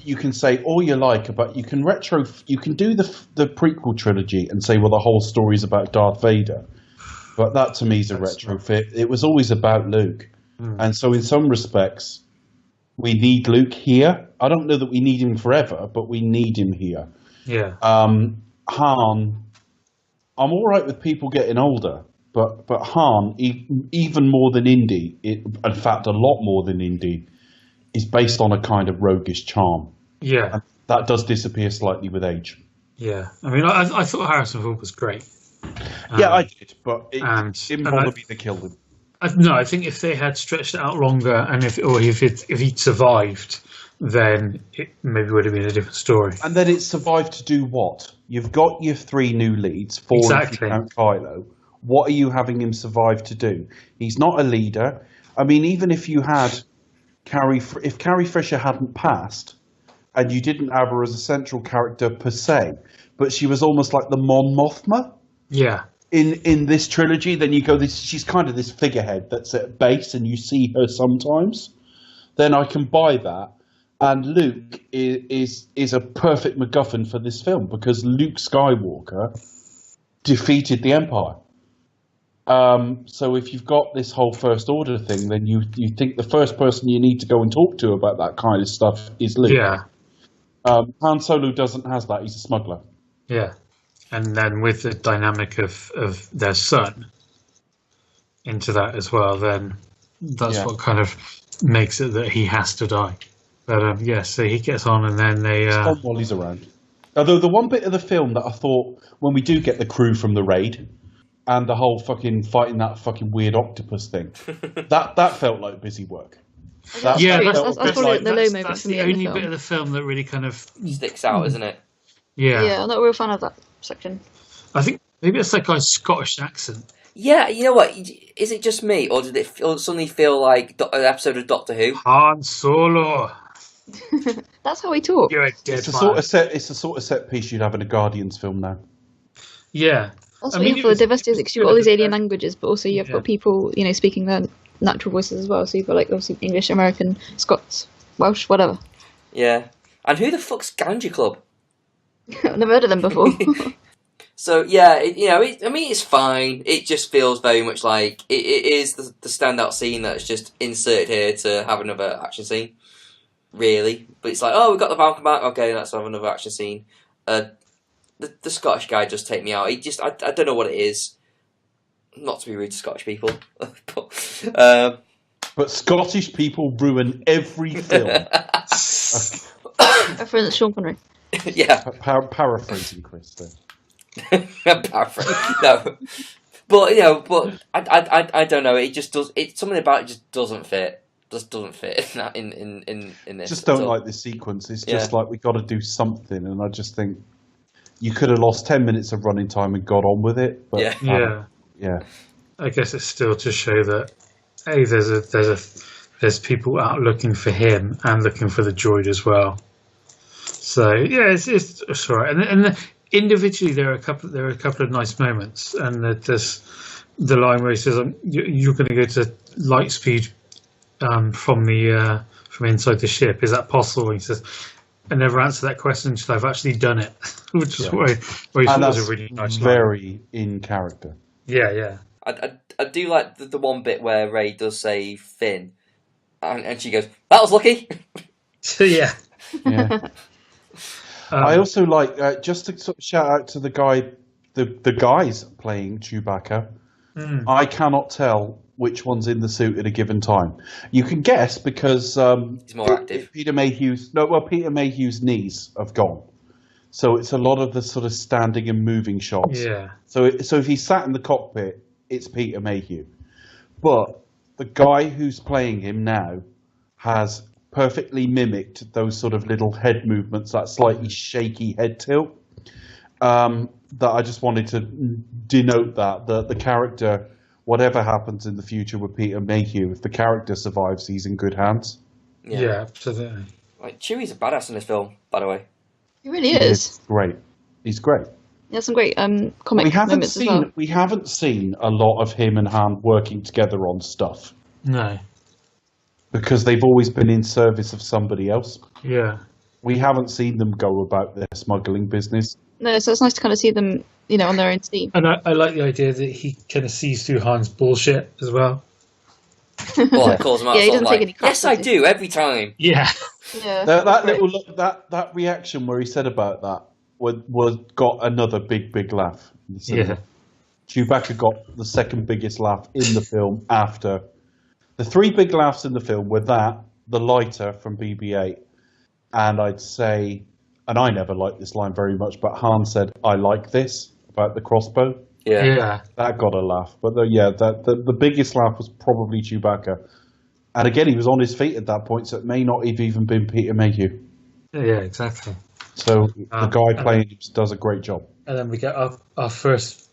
you can say all you like about you can do the prequel trilogy and say, well, the whole story's about Darth Vader, but that to me is a retrofit. It was always about Luke, and so in some respects. We need Luke here. I don't know that we need him forever, but we need him here. Yeah. Han, I'm all right with people getting older, but Han, even more than Indy, in fact, a lot more than Indy, is based on a kind of roguish charm. Yeah. And that does disappear slightly with age. Yeah. I mean, I thought Harrison Ford was great. Yeah, I did, but it didn't bother me to kill him. No, I think if they had stretched it out longer, and if he'd survived, then it maybe would have been a different story. And then it survived to do what? You've got your 3 new leads, 4 if you count Kylo. What are you having him survive to do? He's not a leader. I mean, even if you had if Carrie Fisher hadn't passed, and you didn't have her as a central character per se, but she was almost like the Mon Mothma. Yeah. In this trilogy, then you go, she's kind of this figurehead that's at base and you see her sometimes, then I can buy that. And Luke is a perfect MacGuffin for this film because Luke Skywalker defeated the Empire. So if you've got this whole First Order thing, then you think the first person you need to go and talk to about that kind of stuff is Luke. Yeah. Han Solo doesn't have that. He's a smuggler. Yeah. And then with the dynamic of their son into that as well, then that's what kind of makes it that he has to die. But so he gets on, and then they. While he's around. Although the one bit of the film that I thought, when we do get the crew from the raid, and the whole fucking fighting that fucking weird octopus thing, that felt like busy work. That's probably the low moment that's for me. The only bit of the film that really kind of sticks out, isn't it? Yeah. Yeah, I'm not a real fan of that section. I think maybe it's that guy's Scottish accent. Yeah, you know what? Is it just me, or did it suddenly feel like an episode of Doctor Who? Han Solo, That's how he talks. you're a dead It's the man. sort of set. It's the sort of set piece you'd have in a Guardians film now. Yeah. Also, I mean, for the diversity, because you've got all these alien language. languages, but also you've got people, speaking their natural voices as well. So you've got like obviously English, American, Scots, Welsh, whatever. Yeah. And who the fuck's Scavenger Club? I've never heard of them before. So yeah, I mean, it's fine. It just feels very much like it is the standout scene that's just inserted here to have another action scene. Really, but it's like, oh, we got the Falcon back. Okay, let's have another action scene. The Scottish guy just take me out. He just I don't know what it is. Not to be rude to Scottish people, But Scottish people ruin every film. Reference Sean Connery. yeah. Paraphrasing Chris. There. Paraphrase. No, but I don't know. It just does. It's something about it just doesn't fit. Just doesn't fit in this. Just don't like this sequence. It's just Yeah. like we got to do something, and I just think you could have lost 10 minutes of running time and got on with it. But, Yeah. yeah. I guess it's still to show that hey, there's people out looking for him and looking for the droid as well. So yeah, it's all right. And individually, there are a couple of nice moments, and there's the line where he says, "You're going to go to light speed from inside the ship. Is that possible?" And he says, "I never answered that question until I've actually done it," which is where he thought And was that's a really nice line. very in character. Yeah. I do like the one bit where Ray does say Finn, and she goes, "That was lucky." So yeah. Yeah. I also like just to sort of shout out to the guys playing Chewbacca. I cannot tell which one's in the suit at a given time. You can guess because He's more active. Peter Mayhew's knees have gone, so it's a lot of the sort of standing and moving shots. Yeah. So if he sat in the cockpit, it's Peter Mayhew, but the guy who's playing him now has perfectly mimicked those sort of little head movements, that slightly shaky head tilt. That I just wanted to denote that the character, whatever happens in the future with Peter Mayhew, if the character survives, he's in good hands. Yeah, absolutely. Like Chewie's a badass in this film, by the way. He really is. Great. He's great. He has some great comic moments as well. We haven't seen a lot of him and Han working together on stuff No. because they've always been in service of somebody else. Yeah. We haven't seen them go about their smuggling business. No, so it's nice to kind of see them, on their own team. And I like the idea that he kind of sees through Han's bullshit as well. Well, it calls him out. Yeah, he sort of doesn't take like, any crap, yes, I does he? do every time. Yeah. Yeah. That little look, that reaction where he said about that was got another big laugh. In the cinema. Yeah. Chewbacca got the second biggest laugh in the film after the three big laughs in the film were that, the lighter from BB-8, and I'd say, and I never liked this line very much, but Han said, "I like this," about the crossbow. Yeah. That got a laugh. But the biggest laugh was probably Chewbacca. And again, he was on his feet at that point, so it may not have even been Peter Mayhew. Yeah, exactly. So the guy playing him does a great job. And then we get our first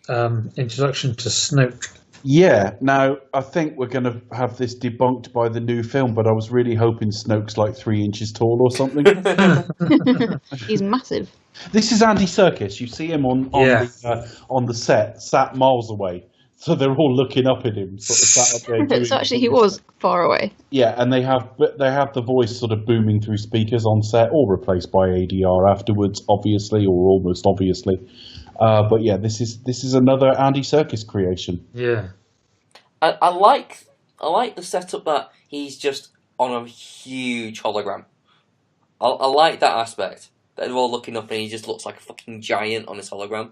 introduction to Snoke. Yeah, now I think we're going to have this debunked by the new film, but I was really hoping Snoke's like 3 inches tall or something. He's massive. This is Andy Serkis. You see him on the set, sat miles away. So they're all looking up at him, sort of sat up there. Doing So actually, he was far away. Yeah, and they have the voice sort of booming through speakers on set, all replaced by ADR afterwards, obviously, or almost obviously. But yeah, this is another Andy Serkis creation. Yeah. I like the setup that he's just on a huge hologram. I like that aspect. That they're all looking up and he just looks like a fucking giant on his hologram.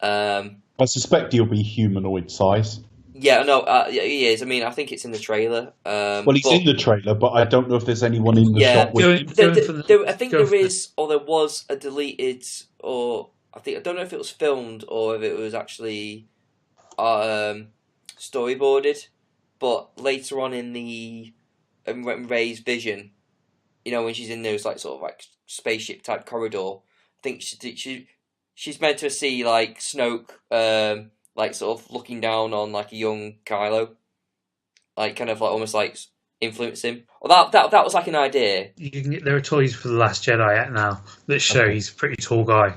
I suspect he'll be humanoid size. Yeah, no, yeah, he is. I mean, I think it's in the trailer. Well, he's in the trailer, but I don't know if there's anyone in the shot with him. I think there is, or there was a deleted, or I don't know if it was filmed or if it was actually storyboarded. But later on in Rey's vision, when she's in those like sort of like spaceship type corridor, I think she's meant to see like Snoke like sort of looking down on like a young Kylo, like kind of like almost like influence him. Well, that was like an idea. There are toys for the Last Jedi out now that show he's a pretty tall guy.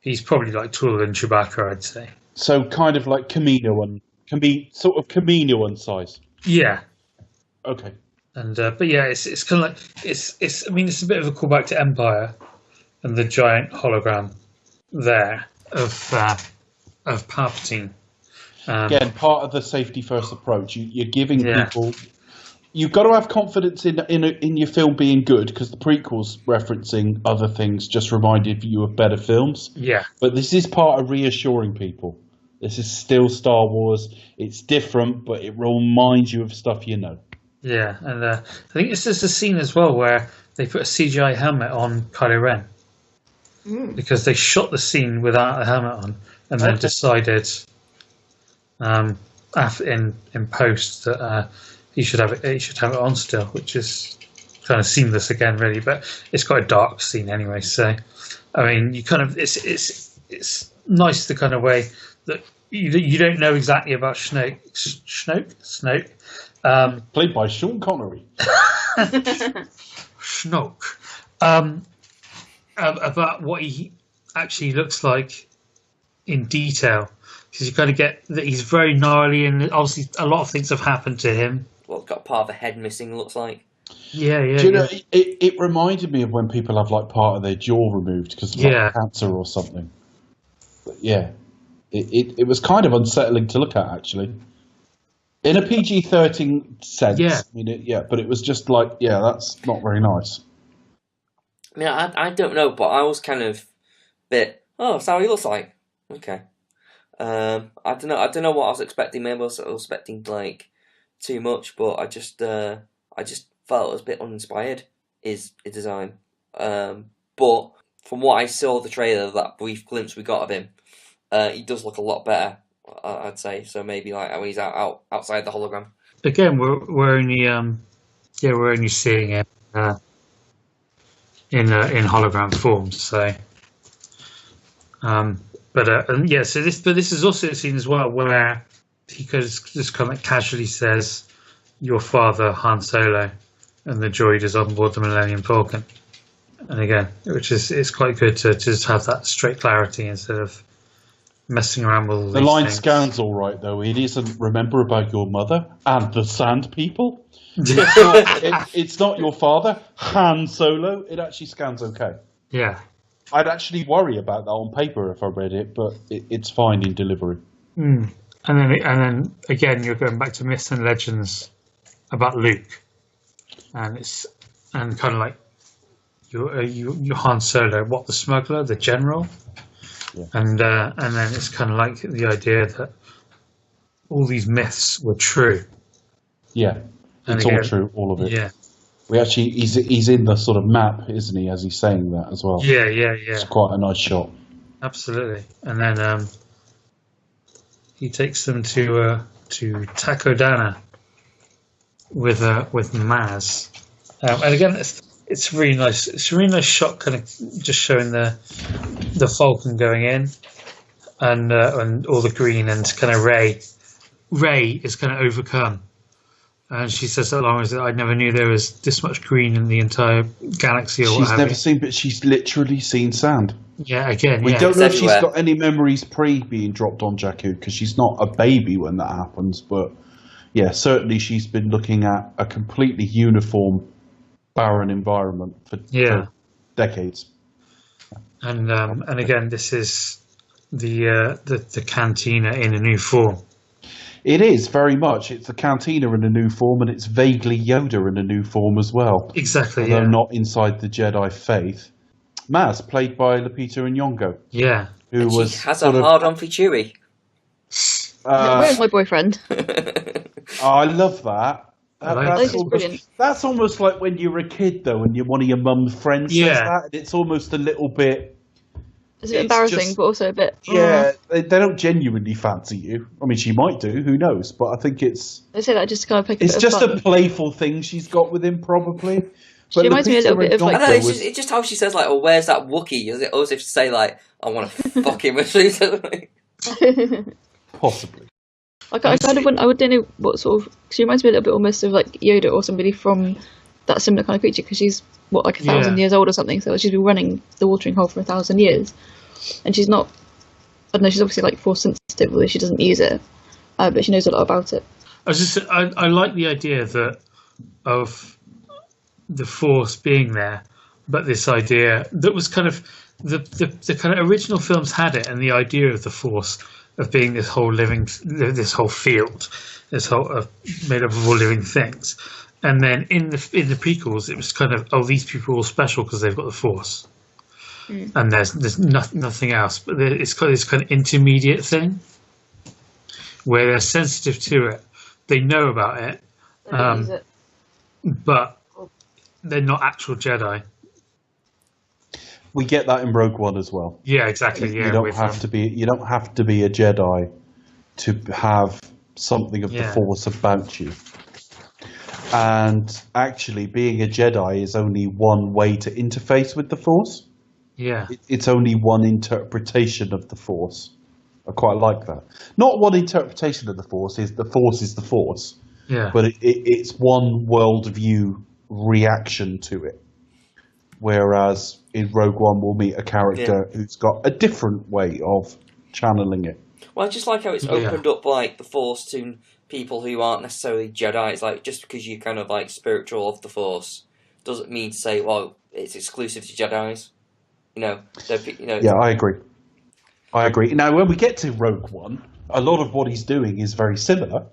He's probably like taller than Chewbacca, I'd say. So kind of like sort of Camino size. Yeah. Okay. And but yeah, it's kind of like it's. I mean, it's a bit of a callback to Empire and the giant hologram there of Palpatine. Again, part of the safety first approach. You're giving people. You've got to have confidence in your film being good, because the prequels referencing other things just reminded you of better films. Yeah. But this is part of reassuring people. This is still Star Wars. It's different, but it reminds you of stuff you know. Yeah, and I think it's just a scene as well where they put a CGI helmet on Kylo Ren. Because they shot the scene without a helmet on, and then decided in post that he should have it on still, which is kind of seamless again, really. But it's quite a dark scene anyway. So, I mean, you kind of it's nice the kind of way that you don't know exactly about Snoke. Played by Sean Connery. Snoke. About what he actually looks like in detail, because you kind of get that he's very gnarly, and obviously a lot of things have happened to him. Well, got part of a head missing, looks like. Yeah. Do you know, it reminded me of when people have like part of their jaw removed because of like cancer or something. But yeah, it was kind of unsettling to look at, actually. In a PG-13 sense, I mean, but it was just like, that's not very nice. I mean, I don't know, but I was kind of a bit, that's how he looks like. Okay. I don't know what I was expecting. Maybe I was expecting like too much, but I just felt it was a bit uninspired, his design. But from what I saw the trailer, that brief glimpse we got of him, he does look a lot better, I'd say. So maybe like when he's outside the hologram. Again, we're only seeing it in hologram form. So, so this is also a scene as well where he just kind of casually says, "Your father, Han Solo," and the droid is on board the Millennium Falcon. And again, it's quite good to just have that straight clarity instead of messing around with all these things. The line things. scans all right, though. It isn't "remember about your mother" and the Sand People. It's not "your father, Han Solo." It actually scans okay. Yeah. I'd actually worry about that on paper if I read it, but it's fine in delivery. And then again, you're going back to myths and legends about Luke, and kind of like you're Han Solo, what, the smuggler, the general, and then it's kind of like the idea that all these myths were true. Yeah, it's all true, all of it. Yeah. We actually, he's in the sort of map, isn't he, as he's saying that as well. Yeah. It's quite a nice shot. Absolutely. And then he takes them to Takodana with Maz. And again, it's really nice. It's a really nice shot, kind of just showing the Falcon going in, and all the green, and kind of Rey. Rey is kind of overcome. And she says that long as I never knew there was this much green in the entire galaxy. Or she's never seen, but she's literally seen sand. Yeah, again, we don't know if she's got any memories pre being dropped on Jakku, because she's not a baby when that happens. But yeah, certainly she's been looking at a completely uniform, barren environment for decades. And again, this is the cantina in a new form. It is, very much. It's a cantina in a new form, and it's vaguely Yoda in a new form as well. Exactly, although not inside the Jedi faith. Maz, played by Lupita Nyong'o. Yeah. Who has a hard-on for Chewie. Where's my boyfriend? I love that. That's almost like when you were a kid, though, and one of your mum's friends says that. It's almost a little bit... It's a bit embarrassing, but also a bit... Yeah, they don't genuinely fancy you. I mean, she might do, who knows? But I think it's... They say that just kind of pick It's just a playful thing she's got with him, probably. She reminds me a little bit of like... I know, it's just how she says, like, oh, where's that Wookiee? As if to say, like, I want to fuck him or something. Possibly. Like, I kind of wouldn't, I don't know what sort of. She reminds me a little bit almost of like Yoda or somebody from that similar kind of creature, because she's like 1,000 years old or something. So she's been running the watering hole for 1,000 years, and she's not. I don't know. She's obviously like force sensitive, although she doesn't use it, but she knows a lot about it. I like the idea of the force being there, but this idea that was kind of the kind of original films had it, and the idea of the force of being this whole field, this whole made up of all living things, and then in the prequels it was kind of, these people are all special because they've got the force, and there's nothing else, but it's got this kind of intermediate thing where they're sensitive to it, they know about it, but they're not actual Jedi. We get that in Rogue One as well. Yeah, exactly. Yeah, you don't have to be a Jedi to have something of the Force about you. And actually, being a Jedi is only one way to interface with the Force. Yeah, it's only one interpretation of the Force. I quite like that. Not one interpretation of the Force is the Force. Yeah, but it's one worldview reaction to it. Whereas in Rogue One, we'll meet a character who's got a different way of channeling it. Well, I just like how it's opened up like the Force to people who aren't necessarily Jedi. It's like, just because you're kind of like spiritual of the Force doesn't mean to say, well, it's exclusive to Jedis. Yeah, I agree. Now, when we get to Rogue One, a lot of what he's doing is very similar.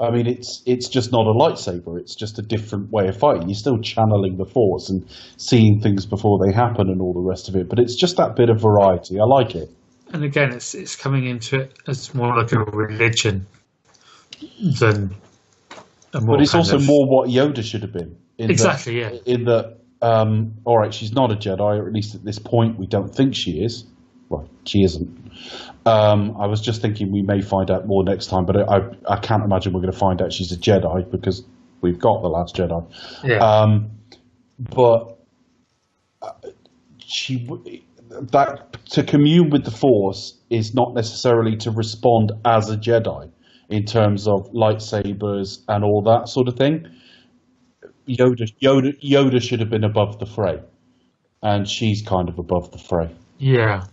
I mean, it's just not a lightsaber. It's just a different way of fighting. You're still channeling the Force and seeing things before they happen and all the rest of it. But it's just that bit of variety. I like it. And again, it's coming into it as more like a religion than a more. But it's also more what Yoda should have been. Exactly. In that, all right, she's not a Jedi, or at least at this point, we don't think she is. Well, she isn't. I was just thinking we may find out more next time, but I can't imagine we're going to find out she's a Jedi because we've got The Last Jedi. Yeah. But to commune with the Force is not necessarily to respond as a Jedi in terms of lightsabers and all that sort of thing. Yoda should have been above the fray, and she's kind of above the fray. Yeah.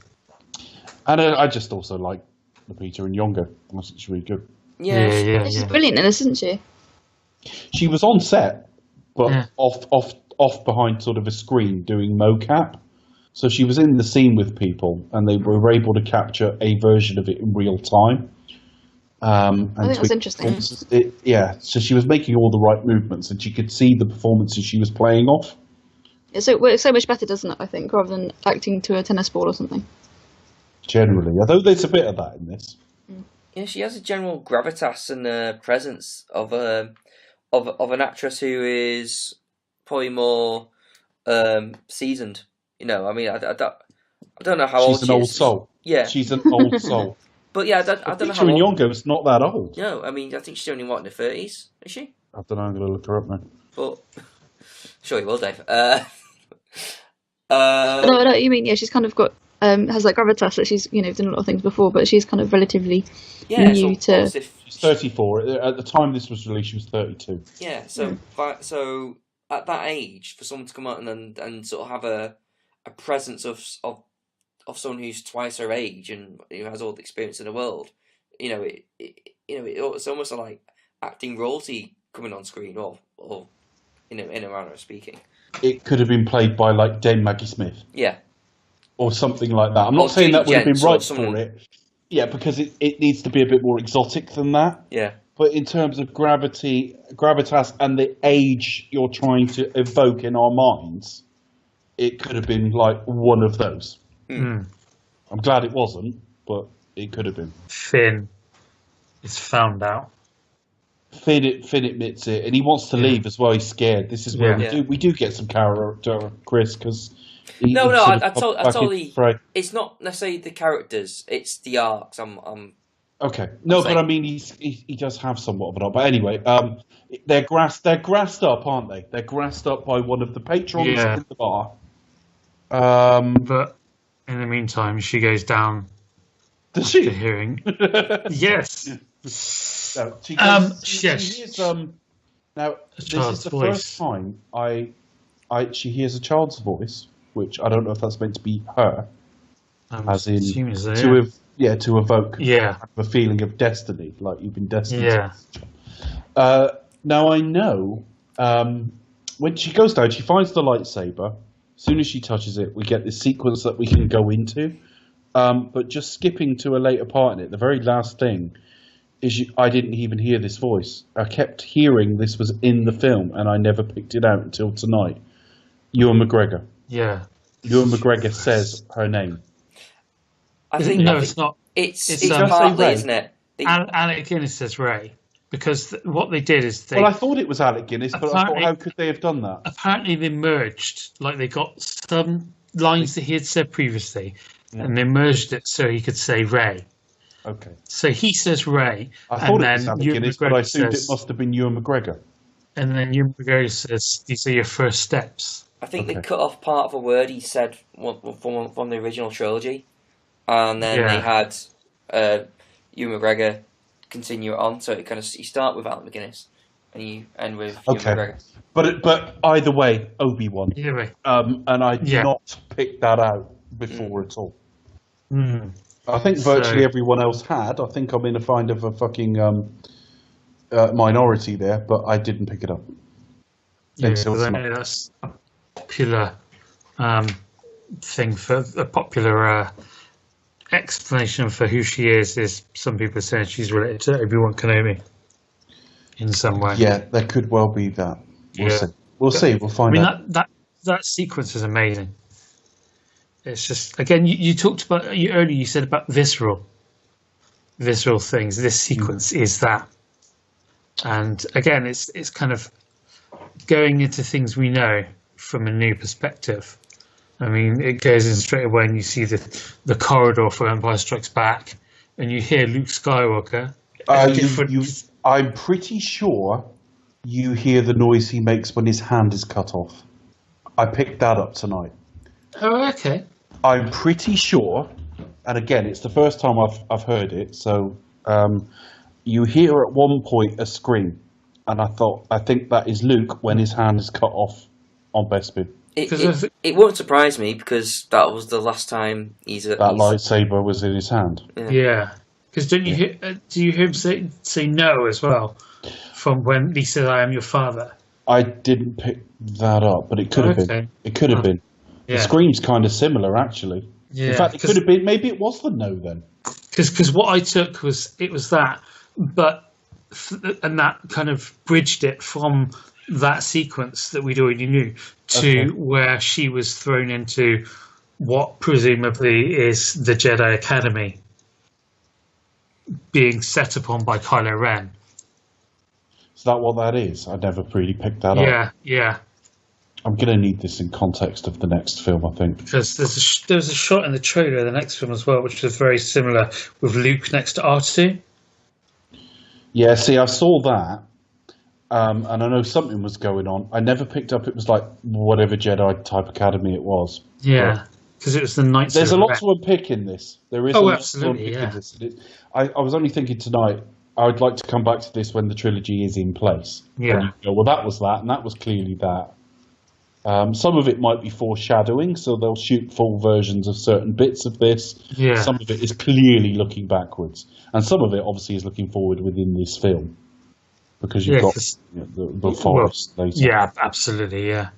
And I just also like Lupita Nyong'o. I think she's really good. Yeah, she's brilliant in this, isn't she? She was on set, but off behind sort of a screen doing mocap. So she was in the scene with people, and they were able to capture a version of it in real time. I think that's interesting. So she was making all the right movements, and she could see the performances she was playing off. So it works so much better, doesn't it, I think, rather than acting to a tennis ball or something. Generally, although there's a bit of that in this. Yeah, she has a general gravitas and presence of an actress who is probably more seasoned. I mean, I don't know how old she is. She's an old soul. Yeah, she's an old soul. But yeah, I don't know how old. Nyong'o's not that old. No, I mean, I think she's only in her 30s. Is she? I don't know. I'm going to look her up now. But sure you will, Dave. No, you mean she's kind of got. Has like gravitas that she's done a lot of things before, but she's kind of relatively new to. She's 34 at the time this was released. She was 32. Yeah, so at that age, for someone to come out and sort of have a presence of someone who's twice her age and who has all the experience in the world, it's almost like acting royalty coming on screen, or in a manner of speaking. It could have been played by like Dame Maggie Smith. Yeah. Or something like that. I'm not saying that would have been right for it. Yeah, because it needs to be a bit more exotic than that. Yeah. But in terms of gravitas and the age you're trying to evoke in our minds, it could have been like one of those. Mm. I'm glad it wasn't, but it could have been. Finn is found out. Finn admits it, and he wants to leave as well. He's scared. This is where we do get some character, Chris, because. I totally. It's not necessarily the characters; it's the arcs. Okay. No, but I mean, he does have somewhat of an arc. But anyway, they're grassed up, aren't they? They're grassed up by one of the patrons in the bar. But in the meantime, she goes down Does she? Hearing. Yes. No, she goes, yes. she hears, now, this child's is the voice. first time she hears a child's voice, which I don't know if that's meant to be her, as in to evoke a feeling of destiny, like you've been destined. Yeah. Now I know when she goes down, she finds the lightsaber. As soon as she touches it, we get this sequence that we can go into. But just skipping to a later part in it, the very last thing is I didn't even hear this voice. I kept hearing this was in the film, and I never picked it out until tonight. Ewan McGregor. Yeah. Ewan McGregor says her name. It's not. It's partly, isn't it? Alec Guinness says Ray, because what they did is Well, I thought it was Alec Guinness, but I thought, how could they have done that? Apparently they merged, like they got some lines that he had said previously, and they merged it so he could say Ray. Okay. So he says Ray. I thought it was Alec Guinness, but I assumed it must have been Ewan McGregor. And then Ewan McGregor says, "These are your first steps." I think they cut off part of a word he said from the original trilogy, and then they had Ewan McGregor continue it on. So it kind of you start with Alec Guinness and you end with Ewan McGregor. But either way, Obi-Wan. Yeah, right. And I did not pick that out before at all. I think virtually everyone else had. I think I'm in a kind of a fucking minority there, but I didn't pick it up. Yeah, I know that's a popular thing for a popular explanation for who she is some people saying she's related to Obi-Wan Kenobi in some way. Yeah, there could well be that. We'll see. We'll find out. That sequence is amazing. It's just, again, you talked about earlier. You said about visceral things. This sequence is that, and again, it's kind of going into things we know from a new perspective. I mean, it goes in straight away, and you see the corridor for Empire Strikes Back, and you hear Luke Skywalker. I'm pretty sure you hear the noise he makes when his hand is cut off. I picked that up tonight. Oh, okay. I'm pretty sure, and again, it's the first time I've heard it. So you hear at one point a scream, and I think that is Luke when his hand is cut off on Bespin. It won't surprise me because that was the last time that lightsaber was in his hand. Yeah, because do you hear him say no as well from when he said, "I am your father"? I didn't pick that up, but it could have been. It could have been. Yeah. The scream's kind of similar, actually. Yeah, in fact, it could have been. Maybe it was the no then. Because what I took was that, and that kind of bridged it from that sequence that we'd already knew to where she was thrown into what presumably is the Jedi Academy being set upon by Kylo Ren. Is that what that is? I never really picked that up. Yeah. I'm going to need this in context of the next film, I think. Because there's a shot in the trailer of the next film as well, which was very similar with Luke next to R2. Yeah, see, I saw that, and I know something was going on. I never picked up it was like whatever Jedi type academy it was. Yeah, because it was the Knights There's a lot to unpick in this. There is a lot absolutely, to unpick in this. I was only thinking tonight, I would like to come back to this when the trilogy is in place. Yeah. And you go, well, that was that, and that was clearly that. Some of it might be foreshadowing, so they'll shoot full versions of certain bits of this. Yeah. Some of it is clearly looking backwards. And some of it obviously is looking forward within this film. Because you've got the forest later. Yeah, absolutely, yeah.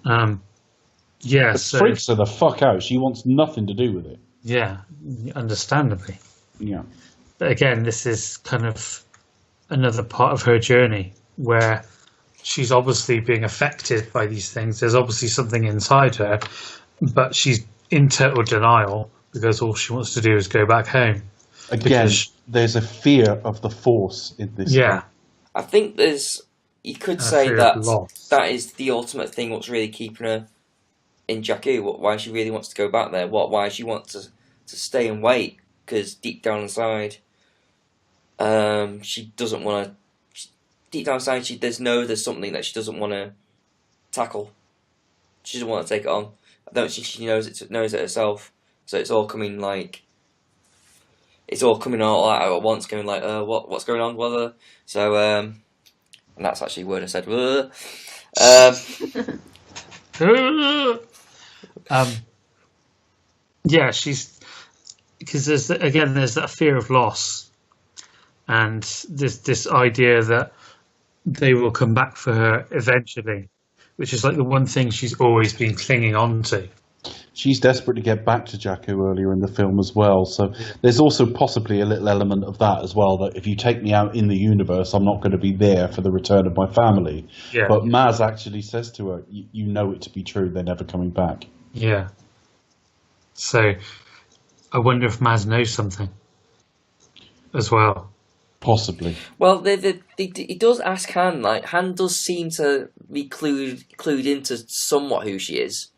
It freaks her the fuck out. She wants nothing to do with it. Yeah, understandably. Yeah. But again, this is kind of another part of her journey where she's obviously being affected by these things. There's obviously something inside her, but she's in total denial because all she wants to do is go back home. Again, there's a fear of the Force in this. Yeah. Film. I think you could say that is the ultimate thing, what's really keeping her in Jakku, why she really wants to go back there, why she wants to stay and wait, because deep down inside, she doesn't want to. Deep down inside, there's something that she doesn't want to tackle. She doesn't want to take it on. I don't think she knows it herself. So it's all coming like it's all coming all out at once, going like, what's going on, whether so and that's actually a word I said. Yeah, she's because there's that fear of loss, and this idea that they will come back for her eventually, which is like the one thing she's always been clinging on to. She's desperate to get back to Jakku earlier in the film as well, so there's also possibly a little element of that as well, that if you take me out in the universe, I'm not going to be there for the return of my family. Yeah. But Maz actually says to her, you know it to be true, they're never coming back. Yeah. So, I wonder if Maz knows something as well. Possibly. Well, he does ask Han. Like Han does seem to be clued into somewhat who she is,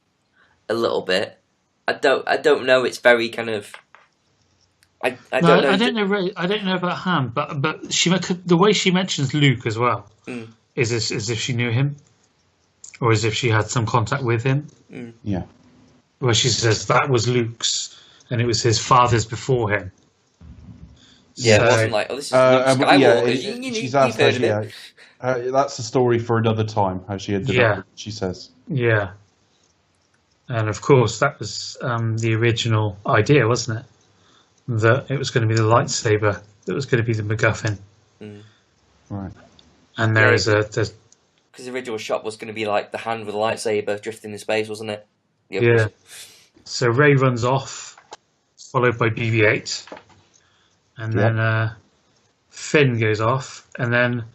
a little bit. I don't know. It's very kind of. I don't know. I don't know. Really, I don't know about Han, but the way she mentions Luke as well is as if she knew him, or as if she had some contact with him. Yeah. Where she says that was Luke's, and it was his father's before him. Yeah, So, it wasn't like, this is Luke Skywalker. She's asked her, that's the story for another time, how she ended up, she says. Yeah. And of course, that was the original idea, wasn't it? That it was going to be the lightsaber that was going to be the MacGuffin. Right. And because the original shot was going to be like the hand with the lightsaber drifting in space, wasn't it? Yeah. So Rey runs off, followed by BB-8. And then Finn goes off, and then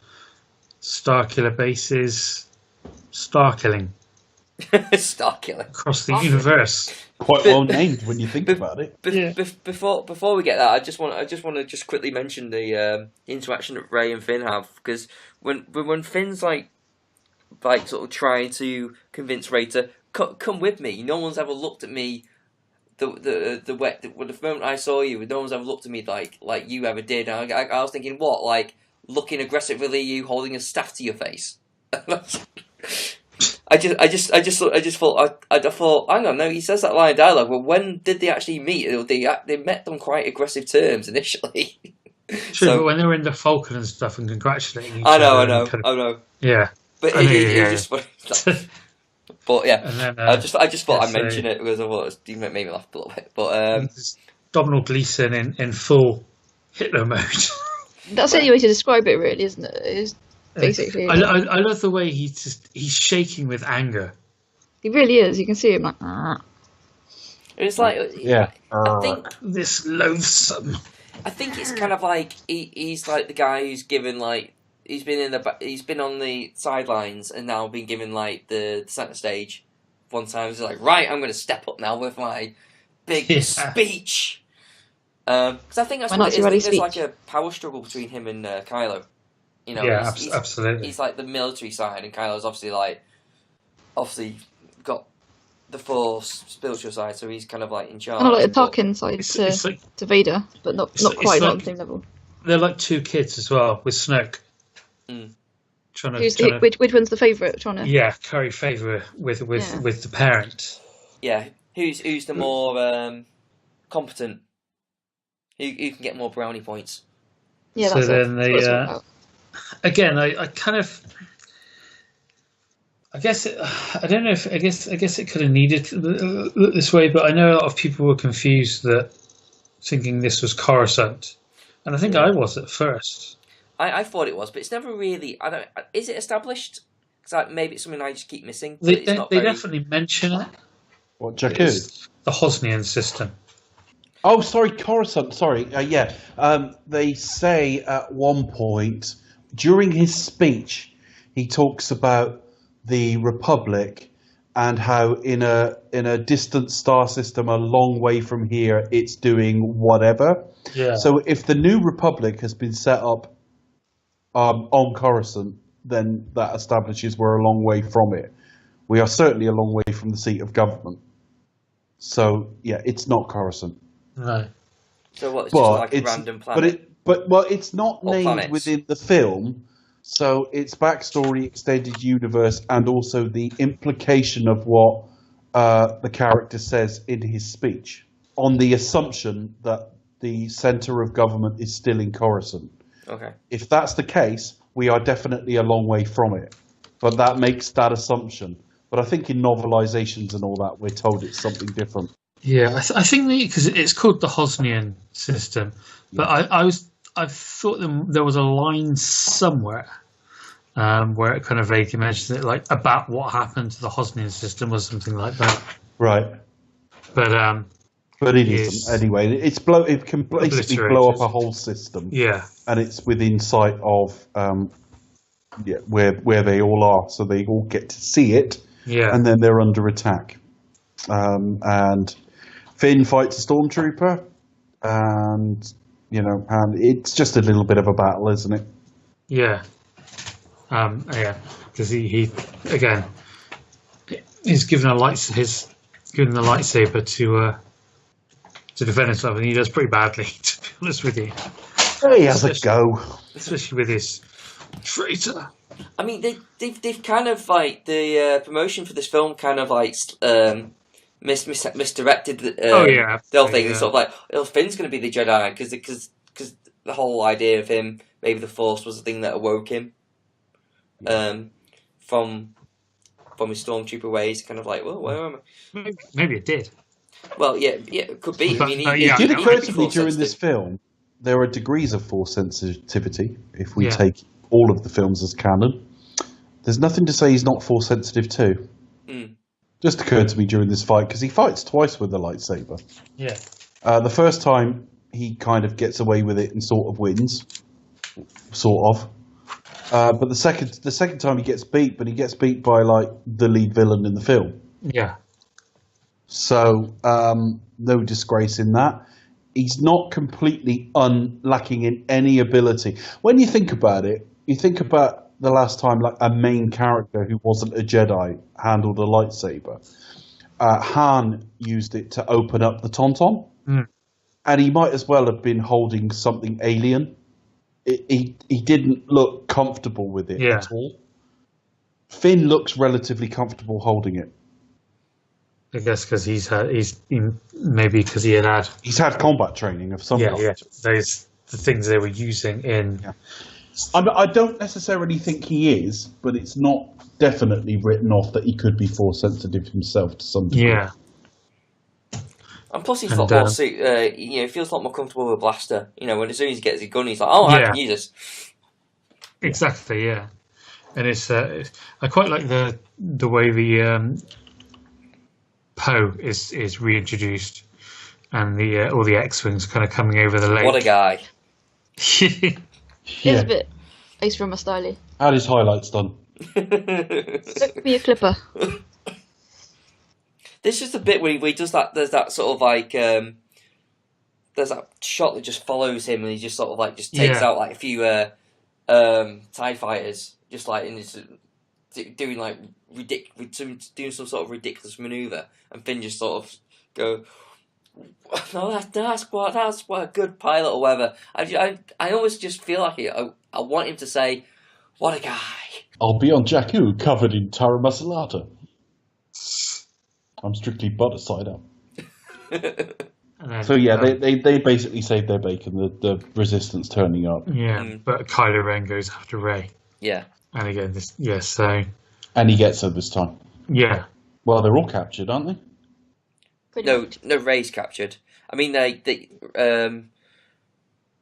Starkiller Base's Starkilling. Starkiller Across the universe. Quite well named when you think about it. Before we get that, I just want to quickly mention the interaction that Rey and Finn have, because when Finn's like sort of trying to convince Rey to come with me, no one's ever looked at me. The moment I saw you, no one's ever looked at me like you ever did. And I was thinking, what, like looking aggressively at you, holding a staff to your face. I just thought, hang on, no, he says that line of dialogue. Well, when did they actually meet? They met on quite aggressive terms initially. True, but when they were in the Falcon and stuff and congratulating each other. I know. Yeah. But it just funny. But yeah, then, I just thought I'd mention it because I thought it made me laugh a little bit. But Domhnall Gleeson in full Hitler mode. That's the only way to describe it, really, isn't it? It's basically. I love the way he's shaking with anger. He really is. You can see him like. It's like I think this loathsome. I think it's kind of like he's like the guy who's given like. He's been on the sidelines and now been given like the centre stage. One time he's like, right, I'm going to step up now with my big speech. Because I think that's what it is. I think there's like a power struggle between him and Kylo. You know, absolutely. He's like the military side, and Kylo's obviously got the Force spiritual side, so he's kind of like in charge. Kind of like the Tarkin side to Vader, but not quite on the same level. They're like two kids as well with Snoke. Which one's the favourite? Curry favour with the parent. Yeah, who's the more competent? Who can get more brownie points? Yeah, so that's then it. Again, I kind of. I guess I don't know if I guess it could have needed to look this way, but I know a lot of people were confused thinking this was Coruscant, and I think I was at first. I thought it was, but it's never really. Is it established? Because maybe it's something I just keep missing. They definitely mention it. What, Jakku? The Hosnian system. Oh, sorry, Coruscant. Sorry, they say at one point during his speech, he talks about the Republic and how in a distant star system a long way from here, it's doing whatever. Yeah. So if the new Republic has been set up on Coruscant, then that establishes we're a long way from it. We are certainly a long way from the seat of government. So yeah, it's not Coruscant. No. So what? It's just like a random planet. But it's not named planets within the film. So its backstory, extended universe, and also the implication of what the character says in his speech, on the assumption that the center of government is still in Coruscant. Okay. If that's the case, we are definitely a long way from it. But that makes that assumption. But I think in novelizations and all that, we're told it's something different. Yeah, I think because it's called the Hosnian system, but I thought there was a line somewhere where it kind of vaguely mentions it, like about what happened to the Hosnian system or something like that. Right. But it isn't anyway. It can basically blow up a whole system. Yeah, and it's within sight of where they all are, so they all get to see it. Yeah, and then they're under attack. And Finn fights a stormtrooper, and it's just a little bit of a battle, isn't it? Yeah. Because he again, he's given the lightsaber to defend himself, and he does pretty badly, to be honest with you. He has a go, especially with his traitor. I mean, they've kind of like the promotion for this film kind of like misdirected the whole thing. It's sort of like, Finn's going to be the Jedi because the whole idea of him, maybe the Force was the thing that awoke him from his stormtrooper ways. Kind of like, well, where am I? Maybe it did. Well, yeah, it could be. But, I mean, it did occur to me during this film, there are degrees of Force sensitivity, if we take all of the films as canon. There's nothing to say he's not Force sensitive too. Mm. Just occurred to me during this fight, because he fights twice with the lightsaber. Yeah. The first time, he kind of gets away with it and sort of wins. Sort of. But the second time he gets beat, but he gets beat by, like, the lead villain in the film. Yeah. So, no disgrace in that. He's not completely lacking in any ability. When you think about it, you think about the last time like a main character who wasn't a Jedi handled a lightsaber. Han used it to open up the Tauntaun. Mm. And he might as well have been holding something alien. He didn't look comfortable with it at all. Finn looks relatively comfortable holding it. I guess because he's had combat training of some kind. Yeah, those the things they were using in. Yeah. I don't necessarily think he is, but it's not definitely written off that he could be Force sensitive himself to some degree. Yeah. And plus, he's a lot more he feels a lot more comfortable with a blaster. When as soon as he gets his gun, he's like, "Oh, I can use this." Exactly. Yeah. And it's I quite like the way the Poe is reintroduced, and all the X-wings kind of coming over the lake. What a guy! It's a bit Ace from a styly. Had his highlights done. Took me a clipper. This is the bit where he does that. There's that sort of like there's that shot that just follows him, and he just sort of like just takes out like a few TIE fighters, just like in this, doing like doing some sort of ridiculous maneuver, and Finn just sort of go, "No, that's what a good pilot or whatever." I always just feel like I want him to say, "What a guy." I'll be on Jakku covered in Tara Masalata. I'm strictly butter side up. So they basically saved their bacon, the resistance turning up. Yeah, but Kylo Ren goes after Rey. Yeah. And again, so... And he gets her this time. Yeah. Well, they're all captured, aren't they? No, Rey's captured. I mean,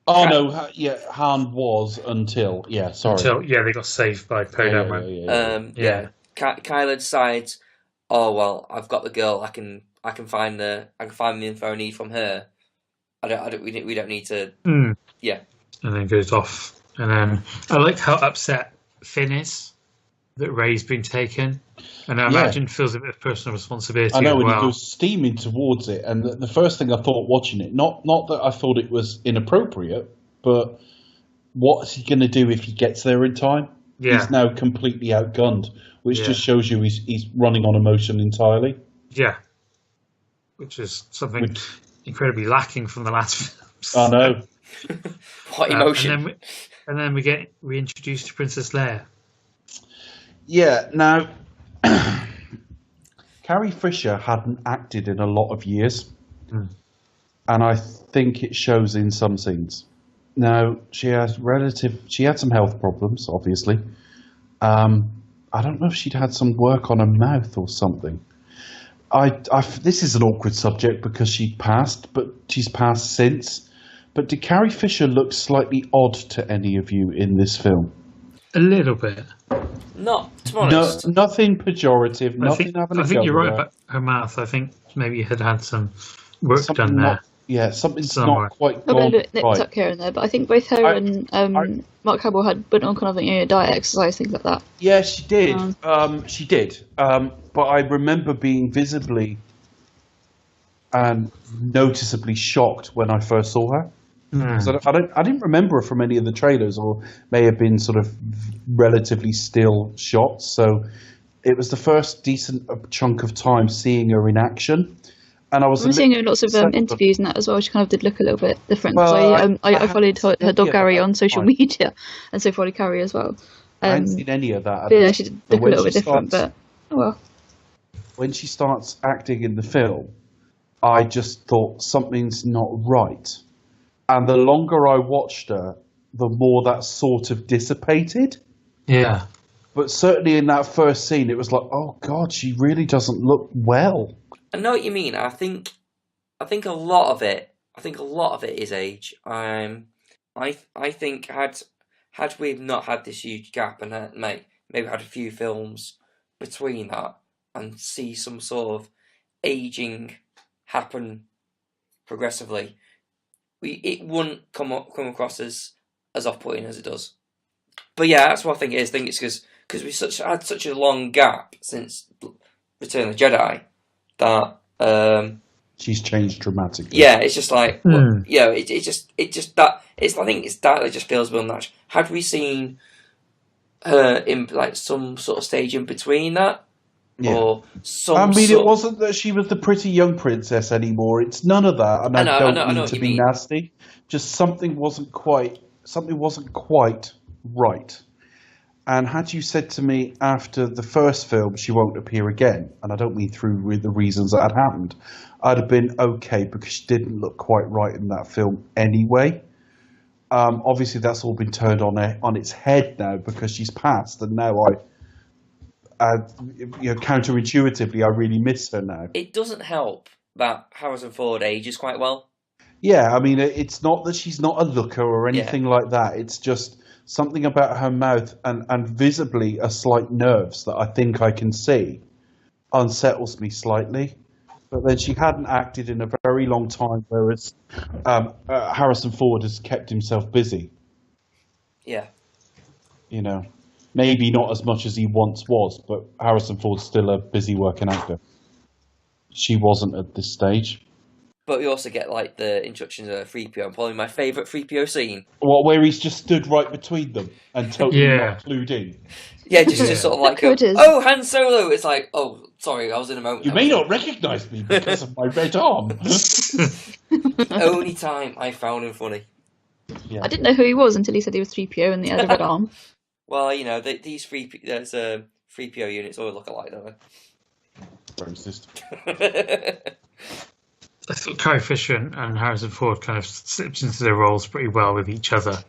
Han was until... Yeah, sorry. They got saved by Poe Dameron. Kylo decides, oh, well, I've got the girl, I can find the info I need from her. We don't need to... Mm. Yeah. And then goes off. And then I like how upset Finn is that Rey's been taken. And I imagine feels a bit of personal responsibility. I know, when he goes steaming towards it, and the first thing I thought watching it, not that I thought it was inappropriate, but what's he going to do if he gets there in time? Yeah. He's now completely outgunned, which just shows you he's running on emotion entirely. Yeah. Which is something incredibly lacking from the last films. I know. What emotion? And then we get reintroduced to Princess Leia. Yeah, now, Carrie Fisher hadn't acted in a lot of years. Mm. and I think it shows in some scenes. Now, she had some health problems, obviously. I don't know if she'd had some work on her mouth or something. This is an awkward subject because she's passed since. But did Carrie Fisher look slightly odd to any of you in this film? A little bit. Not, to be honest. Nothing pejorative. I think you're right about about her mouth. I think maybe had some work done there. Something's somewhere. not quite A gone bit right. tuck here and there, but I think both her and Mark Hamill went on kind of diet, exercise, things like that. Yeah, she did. She did. But I remember being visibly and noticeably shocked when I first saw her. So I didn't remember her from any of the trailers, or may have been sort of relatively still shots. So it was the first decent chunk of time seeing her in action. And I was seeing her in lots of interviews and that as well. She kind of did look a little bit different. Well, I followed her dog Gary on social media, and so followed Carrie as well. I hadn't seen any of that. But yeah, she did look a little bit different, but oh well. When she starts acting in the film, I just thought something's not right. And the longer I watched her, the more that sort of dissipated. Yeah. But certainly in that first scene, it was like, oh God, she really doesn't look well. I know what you mean. I think a lot of it is age. I think had we not had this huge gap and maybe had a few films between that and see some sort of aging happen progressively, it wouldn't come across as off-putting as it does. But yeah, that's what I think it is. I think it's because we had such a long gap since Return of the Jedi that she's changed dramatically. Yeah, it's just like I think it just feels a bit unnatural. Had we seen her in like some sort of stage in between that, or some? It wasn't that she was the pretty young princess anymore. It's none of that, and I don't mean to be nasty. Just something wasn't quite right. And had you said to me after the first film she won't appear again, and I don't mean through the reasons that had happened, I'd have been okay because she didn't look quite right in that film anyway. Obviously, that's all been turned on its head now because she's passed, and now counterintuitively, I really miss her now. It doesn't help that Harrison Ford ages quite well. Yeah, I mean, it's not that she's not a looker or anything like that. It's just something about her mouth and visibly a slight nerves that I think I can see unsettles me slightly. But then she hadn't acted in a very long time, whereas Harrison Ford has kept himself busy. Yeah. You know, maybe not as much as he once was, but Harrison Ford's still a busy working actor. She wasn't at this stage. But we also get like the introductions of 3PO, and probably my favourite 3PO scene. What, where he's just stood right between them and totally not clued in? Yeah, just sort of like, oh, Han Solo! It's like, oh, sorry, I was in a moment. You may not recognise me because of my red arm. Only time I found him funny. Yeah. I didn't know who he was until he said he was 3PO and he had a red arm. Well, you know, these 3PO units always look alike, don't they? Racist. I thought Carrie Fisher and Harrison Ford kind of slipped into their roles pretty well with each other,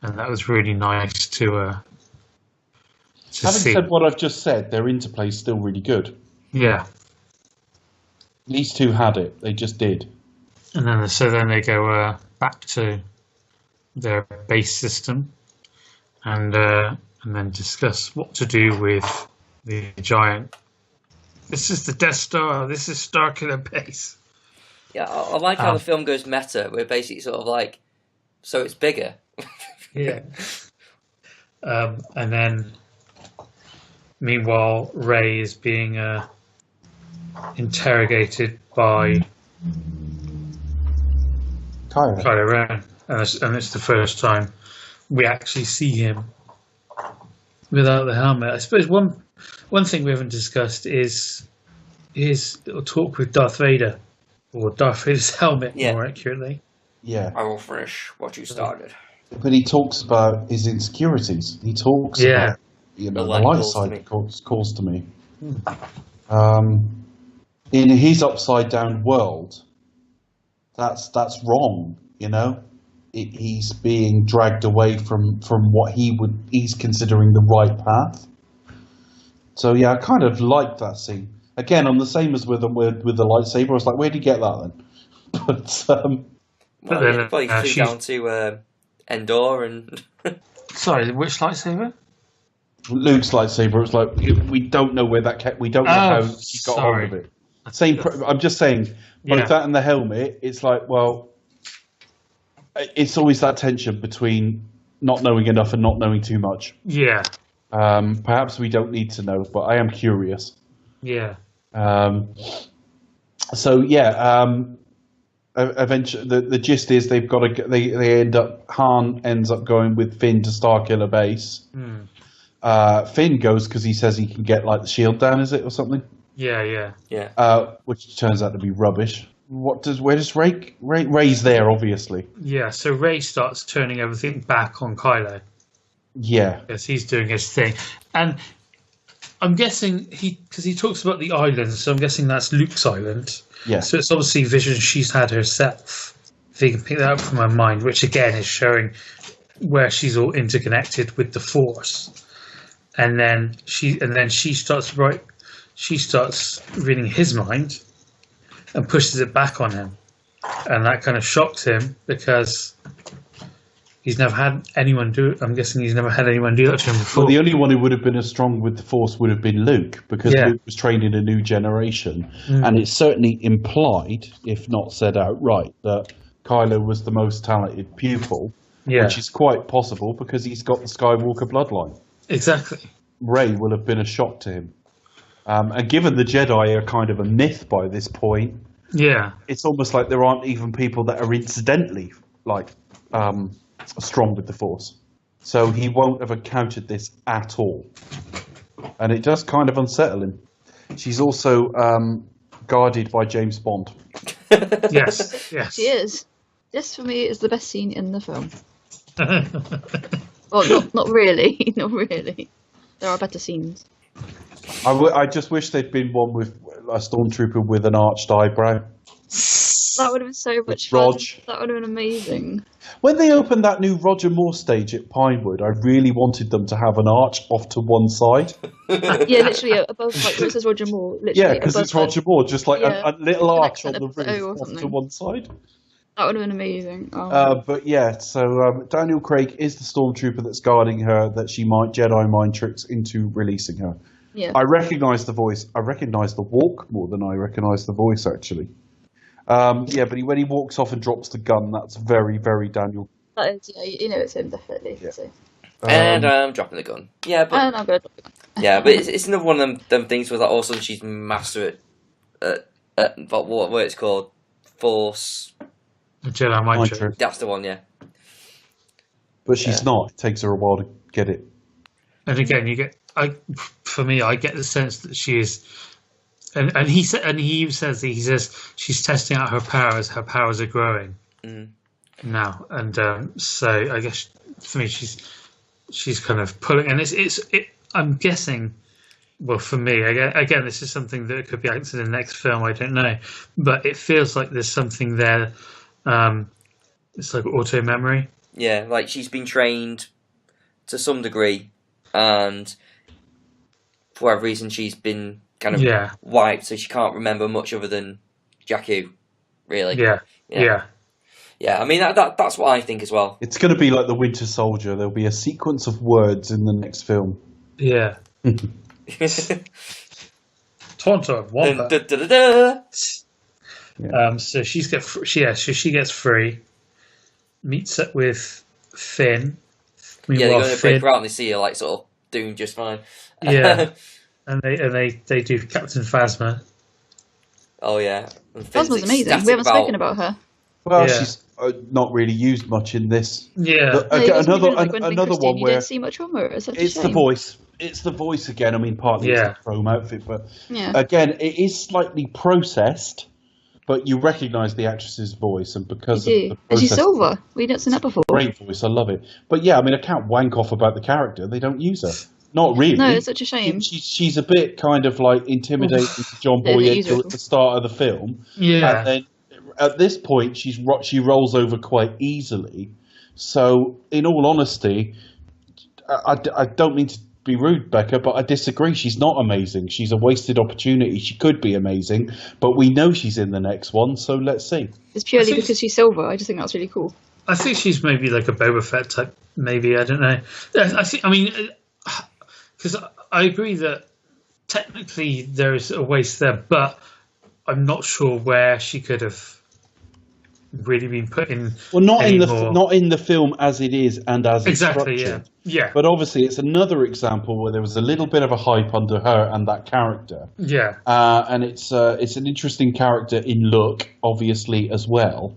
and that was really nice to Having see. said what I've just said, their interplay is still really good. Yeah. These two had it. They just did. And then they go back to their base system and then discuss what to do with the giant. This is the Death Star. This is Starkiller Base. Yeah, I like how the film goes meta. We're basically sort of like, so it's bigger. Yeah. And then, meanwhile, Rey is being interrogated by Kylo Ren, and it's the first time we actually see him without the helmet. I suppose one thing we haven't discussed is his little talk with Darth Vader, or Darth Vader's helmet, more accurately. Yeah. I will finish what you started. But he talks about his insecurities. He talks about, the light side calls to me. In his upside down world, that's wrong. You know, he's being dragged away from what he's considering the right path. So yeah, I kind of liked that scene. Again, I'm the same as with the lightsaber. I was like, where'd you get that then? Well, he flew down to Endor and. Sorry, which lightsaber? Luke's lightsaber. It's like we don't know where that we don't know how he got hold of it. I'm just saying, both that and the helmet. It's like, well, it's always that tension between not knowing enough and not knowing too much. Yeah. Perhaps we don't need to know, but I am curious. Yeah. So yeah. Eventually, the gist is they've got to. Han ends up going with Finn to Starkiller Base. Finn goes because he says he can get like the shield down, is it, or something? Yeah. Which turns out to be rubbish. Where does Rey's there, obviously. Yeah, so Rey starts turning everything back on Kylo. Yeah. Yes, he's doing his thing. And I'm guessing because he talks about the island, so I'm guessing that's Luke's island. Yeah. So it's obviously visions she's had herself. If you can pick that up from her mind, which again is showing where she's all interconnected with the Force. And then she starts reading his mind and pushes it back on him. And that kind of shocks him because he's never had anyone do it. I'm guessing he's never had anyone do that to him before. Well, the only one who would have been as strong with the Force would have been Luke, because Luke was trained in a new generation. And it's certainly implied, if not said outright, that Kylo was the most talented pupil, which is quite possible because he's got the Skywalker bloodline. Exactly. Rey will have been a shock to him. And given the Jedi are kind of a myth by this point, it's almost like there aren't even people that are incidentally strong with the Force. So he won't have encountered this at all. And it does kind of unsettle him. She's also guarded by James Bond. Yes. She is. This, for me, is the best scene in the film. Well, not really. Not really. There are better scenes. I just wish there'd been one with a stormtrooper with an arched eyebrow. That would have been so much fun. That would have been amazing. When they opened that new Roger Moore stage at Pinewood, I really wanted them to have an arch off to one side. Yeah, literally above, like, where it says Roger Moore. Yeah, because it's Roger Moore, just like a little arch on the roof off to one side. That would have been amazing. But yeah, so Daniel Craig is the stormtrooper that's guarding her, that she might Jedi mind tricks into releasing her. Yeah. I recognise the voice. I recognise the walk more than I recognise the voice, actually. But when he walks off and drops the gun, that's very, very Daniel. That is, you know, it's him, definitely. Yeah. So. And I'm dropping the gun. Yeah, but and I'm going to drop the gun. Yeah, but it's another one of them things where, like, all of a sudden she's master at what it's called, Force. Jedi mind trick. That's the one, yeah. But she's not. It takes her a while to get it. And again, I get the sense that she is, and he says she's testing out her powers. Her powers are growing now, and so I guess for me, she's kind of pulling, and I'm guessing. Well, for me, again, this is something that could be answered in the next film. I don't know, but it feels like there's something there. It's like auto memory. Yeah, like she's been trained to some degree, and for whatever reason, she's been kind of wiped, so she can't remember much other than Jakku, really. Yeah. I mean, that's what I think as well. It's going to be like the Winter Soldier. There'll be a sequence of words in the next film. Yeah. Tauntaun, Wampa. So she gets free. Meets up with Finn. They're going to break her out and they see her like sort of doing just fine. Yeah, and they do Captain Phasma. Oh yeah, Phasma's amazing. We haven't spoken about her. Well, she's not really used much in this. Yeah, another one you where don't see much from her. It's the voice. It's the voice again. I mean, partly it's the chrome outfit, but again, it is slightly processed. But you recognise the actress's voice, and because of the process, she's Silver. We didn't see that before. Great voice, I love it. But yeah, I mean, I can't wank off about the character. They don't use her. Not really. No, it's such a shame. She's a bit kind of like intimidating to John Boyega at the start of the film. Yeah. at this point, she rolls over quite easily. So, in all honesty, I don't mean to be rude, Becca, but I disagree. She's not amazing. She's a wasted opportunity. She could be amazing, but we know she's in the next one, so let's see. It's purely because she's silver. I just think that's really cool. I think she's maybe like a Boba Fett type. Maybe, I don't know. I mean, because I agree that technically there is a waste there, but I'm not sure where she could have really been put in. Well, not anymore. in the film as it is and as it's Exactly. structured. Yeah. But obviously, it's another example where there was a little bit of a hype under her and that character. Yeah. And it's an interesting character in look, obviously, as well.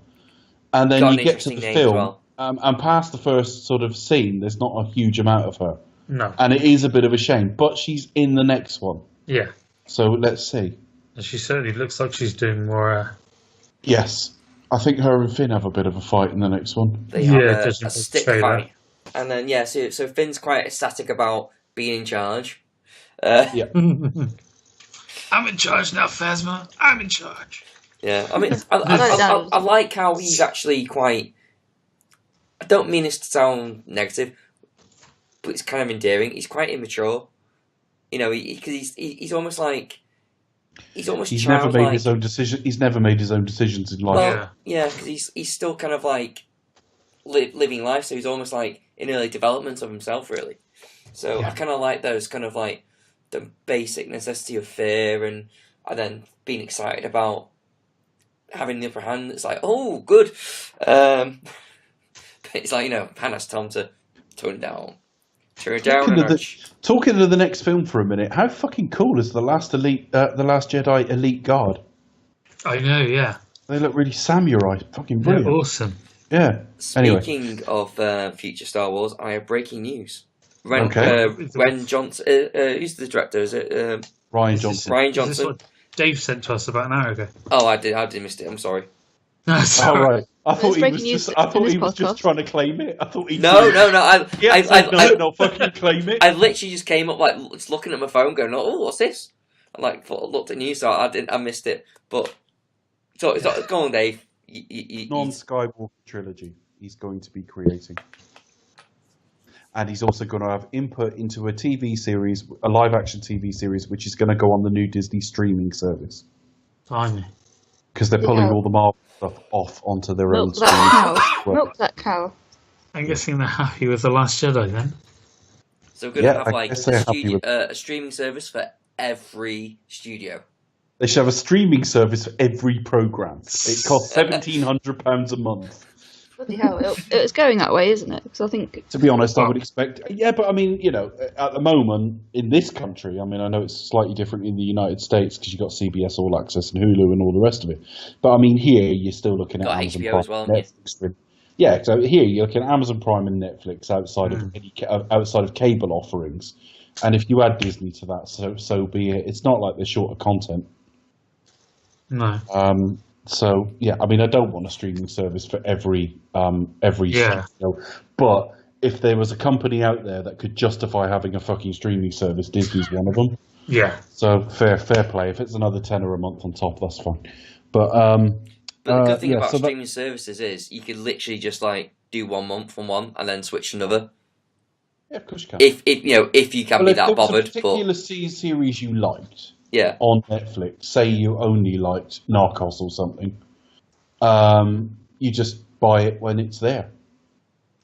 And then you get to the film, and past the first sort of scene, there's not a huge amount of her. No. And it is a bit of a shame, but she's in the next one. Yeah. So let's see. And she certainly looks like she's doing more. Yes. I think her and Finn have a bit of a fight in the next one. They have a stick fight. And then, so Finn's quite ecstatic about being in charge. Yeah. I'm in charge now, Phasma. I'm in charge. Yeah, I mean, I like how he's actually quite... I don't mean this to sound negative, but it's kind of endearing. He's quite immature. You know, because he's almost like... He's never made his own decision. He's never made his own decisions in life. Well, yeah, because he's still kind of like living life, so he's almost like in early development of himself, really. So I kind of like those kind of like the basic necessity of fear and then being excited about having the upper hand. It's like, oh, good. But it's like, Hannah's time to tone it down. Talking to the next film for a minute, how fucking cool is the Last Jedi Elite Guard? I know, yeah. They look really samurai. Fucking brilliant. They're awesome. Yeah. Speaking of future Star Wars, I have breaking news. Ren Johnson. Who's the director? Is it Rian Johnson? Rian Is Johnson. this what Dave sent to us about an hour ago? Oh, I did miss it. I'm sorry. No, oh, right. I thought he was just trying to claim it. I thought he No. not fucking claim it. I literally just came up just looking at my phone, going, "Oh, what's this?" I looked at news, so I missed it. But so go on, Dave. Non-Skywalker trilogy. He's going to be creating, and he's also going to have input into a TV series, a live-action TV series, which is going to go on the new Disney streaming service. Finally, because they're pulling all the Marvel stuff off onto their own streaming. Milk that cow. I'm guessing they're happy with The Last Jedi then. So we're going to have a streaming service for every studio. They should have a streaming service for every program. It costs £1,700 a month. Bloody hell, it's going that way, isn't it? Because I think, to be honest, I would expect. Yeah, but I mean, at the moment in this country, I mean, I know it's slightly different in the United States because you've got CBS All Access and Hulu and all the rest of it. But I mean, here you're still looking at Amazon HBO Prime, as well, Netflix. Yeah, so here you're looking at Amazon Prime and Netflix outside of cable offerings, and if you add Disney to that, so be it. It's not like they're short of content. No. So yeah, I mean, I don't want a streaming service for every studio, but if there was a company out there that could justify having a fucking streaming service, Disney's one of them. Yeah. So fair play. If it's another £10 a month on top, that's fine. But the good thing about streaming services is you could literally just do 1 month on one and then switch to another. Yeah, of course you can. If you can be that bothered. If there was a particular series you liked. Yeah. On Netflix, say you only liked Narcos or something, you just buy it when it's there,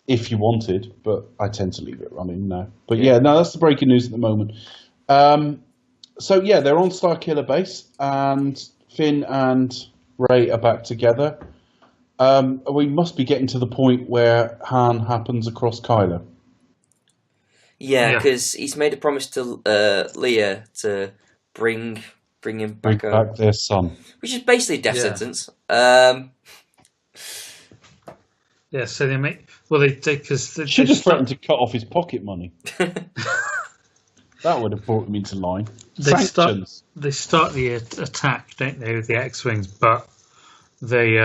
if you wanted. But I tend to leave it running now. But that's the breaking news at the moment. So yeah, they're on Starkiller Base, and Finn and Rey are back together. We must be getting to the point where Han happens across Kylo. Yeah, because he's made a promise to Leia to bring him back their son, which is basically a death sentence. Yeah, so they make because they should have threatened to cut off his pocket money. That would have brought him into line. They start the attack, don't they, with the X-wings? But they,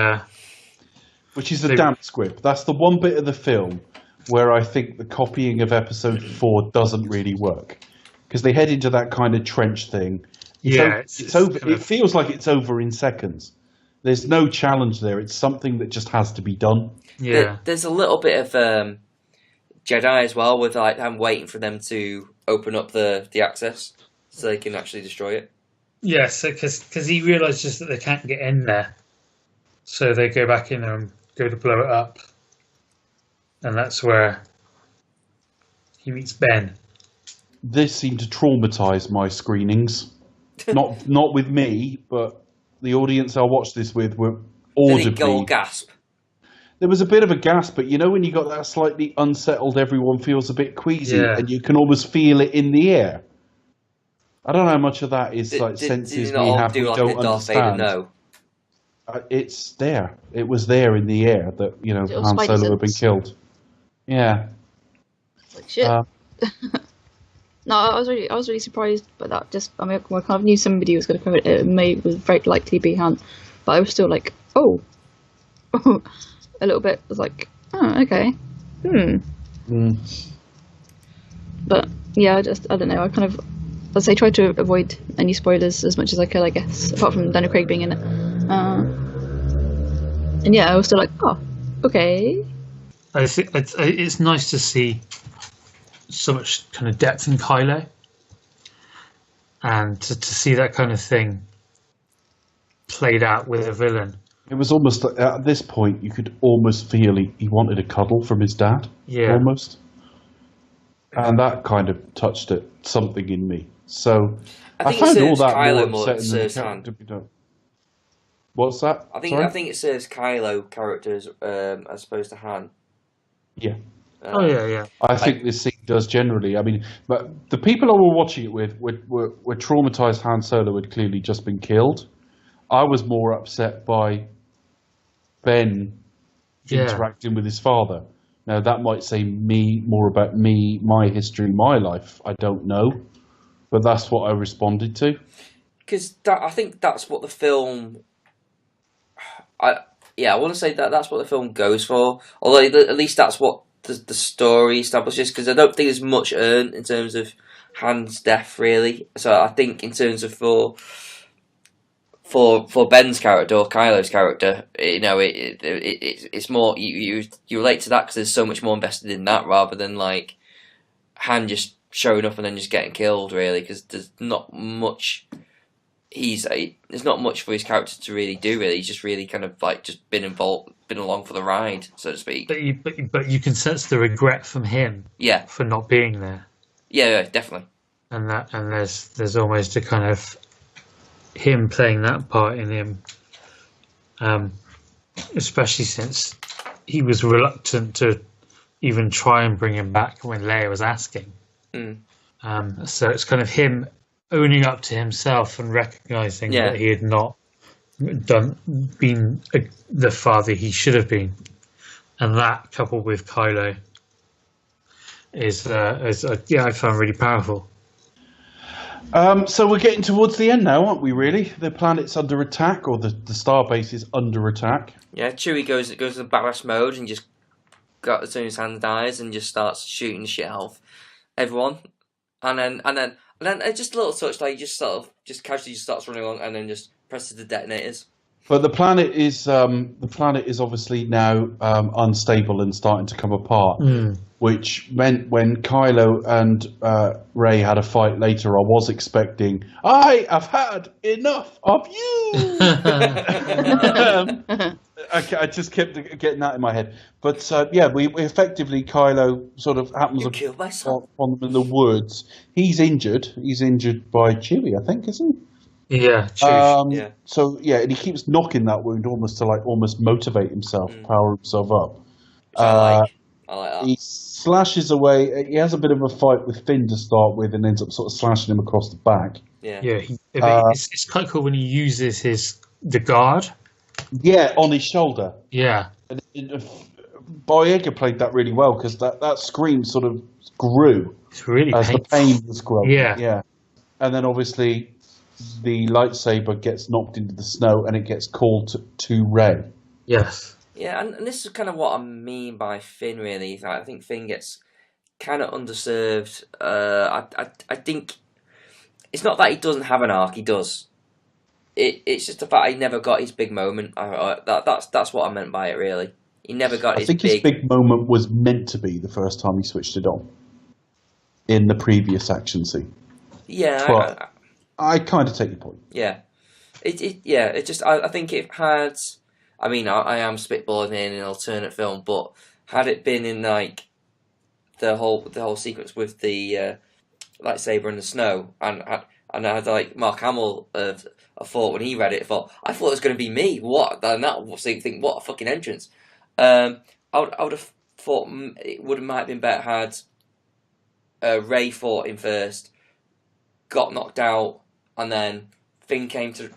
which is a damp squib. That's the one bit of the film where I think the copying of Episode 4 doesn't really work. Because they head into that kind of trench thing. It's over. It feels like it's over in seconds. There's no challenge there. It's something that just has to be done. Yeah. There's a little bit of Jedi as well, with like I'm waiting for them to open up the access so they can actually destroy it. Yeah, so because he realises that they can't get in there, so they go back in there and go to blow it up, and that's where he meets Ben. This seemed to traumatise my screenings. Not with me, but the audience I watched this with were Did it go audibly. gasp? There was a bit of a gasp, but you know when you got that slightly unsettled, everyone feels a bit queasy, Yeah. and you can almost feel it in the air. I don't know how much of that is like Did senses you not we all have do we like don't a Darth Vader understand. no? It's there. It was there in the air that Little Han spidey Solo had been sense. killed. Yeah. It's like shit. No, I was really surprised by that. I kind of knew somebody was going to come in. It was very likely be Han, but I was still like, oh, a little bit. I was like, oh, okay, But yeah, I don't know. As I tried to avoid any spoilers as much as I could, I guess, apart from Daniel Craig being in it. And yeah, I was still like, oh, okay. I think it's nice to see so much kind of depth in Kylo, and to see that kind of thing played out with a villain. It was almost at this point you could almost feel he wanted a cuddle from his dad. Yeah. Almost. And that kind of touched something in me. So I think it found all serves that Kylo more more than upsetting than the serves Han. character we don't. What's that? I Sorry? think it serves Kylo characters as opposed to Han. Yeah. Oh yeah. I think this scene does generally. I mean, but the people I were watching it with were traumatized. Han Solo had clearly just been killed. I was more upset by Ben interacting with his father. Now that might say more about me, my history, my life. I don't know, but that's what I responded to. Because I think that's what the film. I want to say that's what the film goes for. Although at least that's what the story establishes. Because I don't think there's much earned in terms of Han's death, really. So I think in terms of for Ben's character or Kylo's character, it's more you relate to that because there's so much more invested in that rather than like Han just showing up and then just getting killed, really, because there's not much. There's not much for his character to really do. Really, he's just really kind of like just been along for the ride, so to speak. But you can sense the regret from him. Yeah. For not being there. Yeah, definitely. And there's almost a kind of him playing that part in him, especially since he was reluctant to even try and bring him back when Leia was asking. So it's kind of him owning up to himself and recognizing that he had not been the father he should have been, and that coupled with Kylo is I found really powerful. So we're getting towards the end now, aren't we? Really, the planet's under attack, or the starbase is under attack. Yeah, Chewie goes into badass mode and just got as soon as his hand dies and just starts shooting the shit out of everyone, and then just a little touch, like just sort of just casually just starts running along and then just presses the detonators. But the planet is obviously now unstable and starting to come apart, which meant when Kylo and Rey had a fight later, I was expecting, I have had enough of you. I just kept getting that in my head. But we effectively, Kylo sort of happens killed my son. on them in the woods. He's injured. He's injured by Chewie, I think, isn't he? Yeah, So and he keeps knocking that wound almost to almost motivate himself, power himself up. I like that. He slashes away. He has a bit of a fight with Finn to start with, and ends up sort of slashing him across the back. It's quite cool when he uses the guard. Yeah, on his shoulder. Yeah, and Boyega played that really well because that scream sort of grew. It's really as painful. The pain was growing. Yeah, and then obviously the lightsaber gets knocked into the snow and it gets called to Rey. Yes. Yeah, and this is kind of what I mean by Finn, really. I think Finn gets kind of underserved. I think it's not that he doesn't have an arc, he does. it's just the fact he never got his big moment. That's what I meant by it, really. He never got I think his big moment was meant to be the first time he switched it on in the previous action scene. Yeah, but I kind of take your point. Yeah, it just I think it had. I mean, I am spitballing in an alternate film, but had it been in like the whole sequence with the lightsaber in the snow, and I had like Mark Hamill I thought when he read it, I thought it was going to be me. What? And that was think what a fucking entrance. I would have thought it might have been better had Rey fought him first, got knocked out, and then Finn came to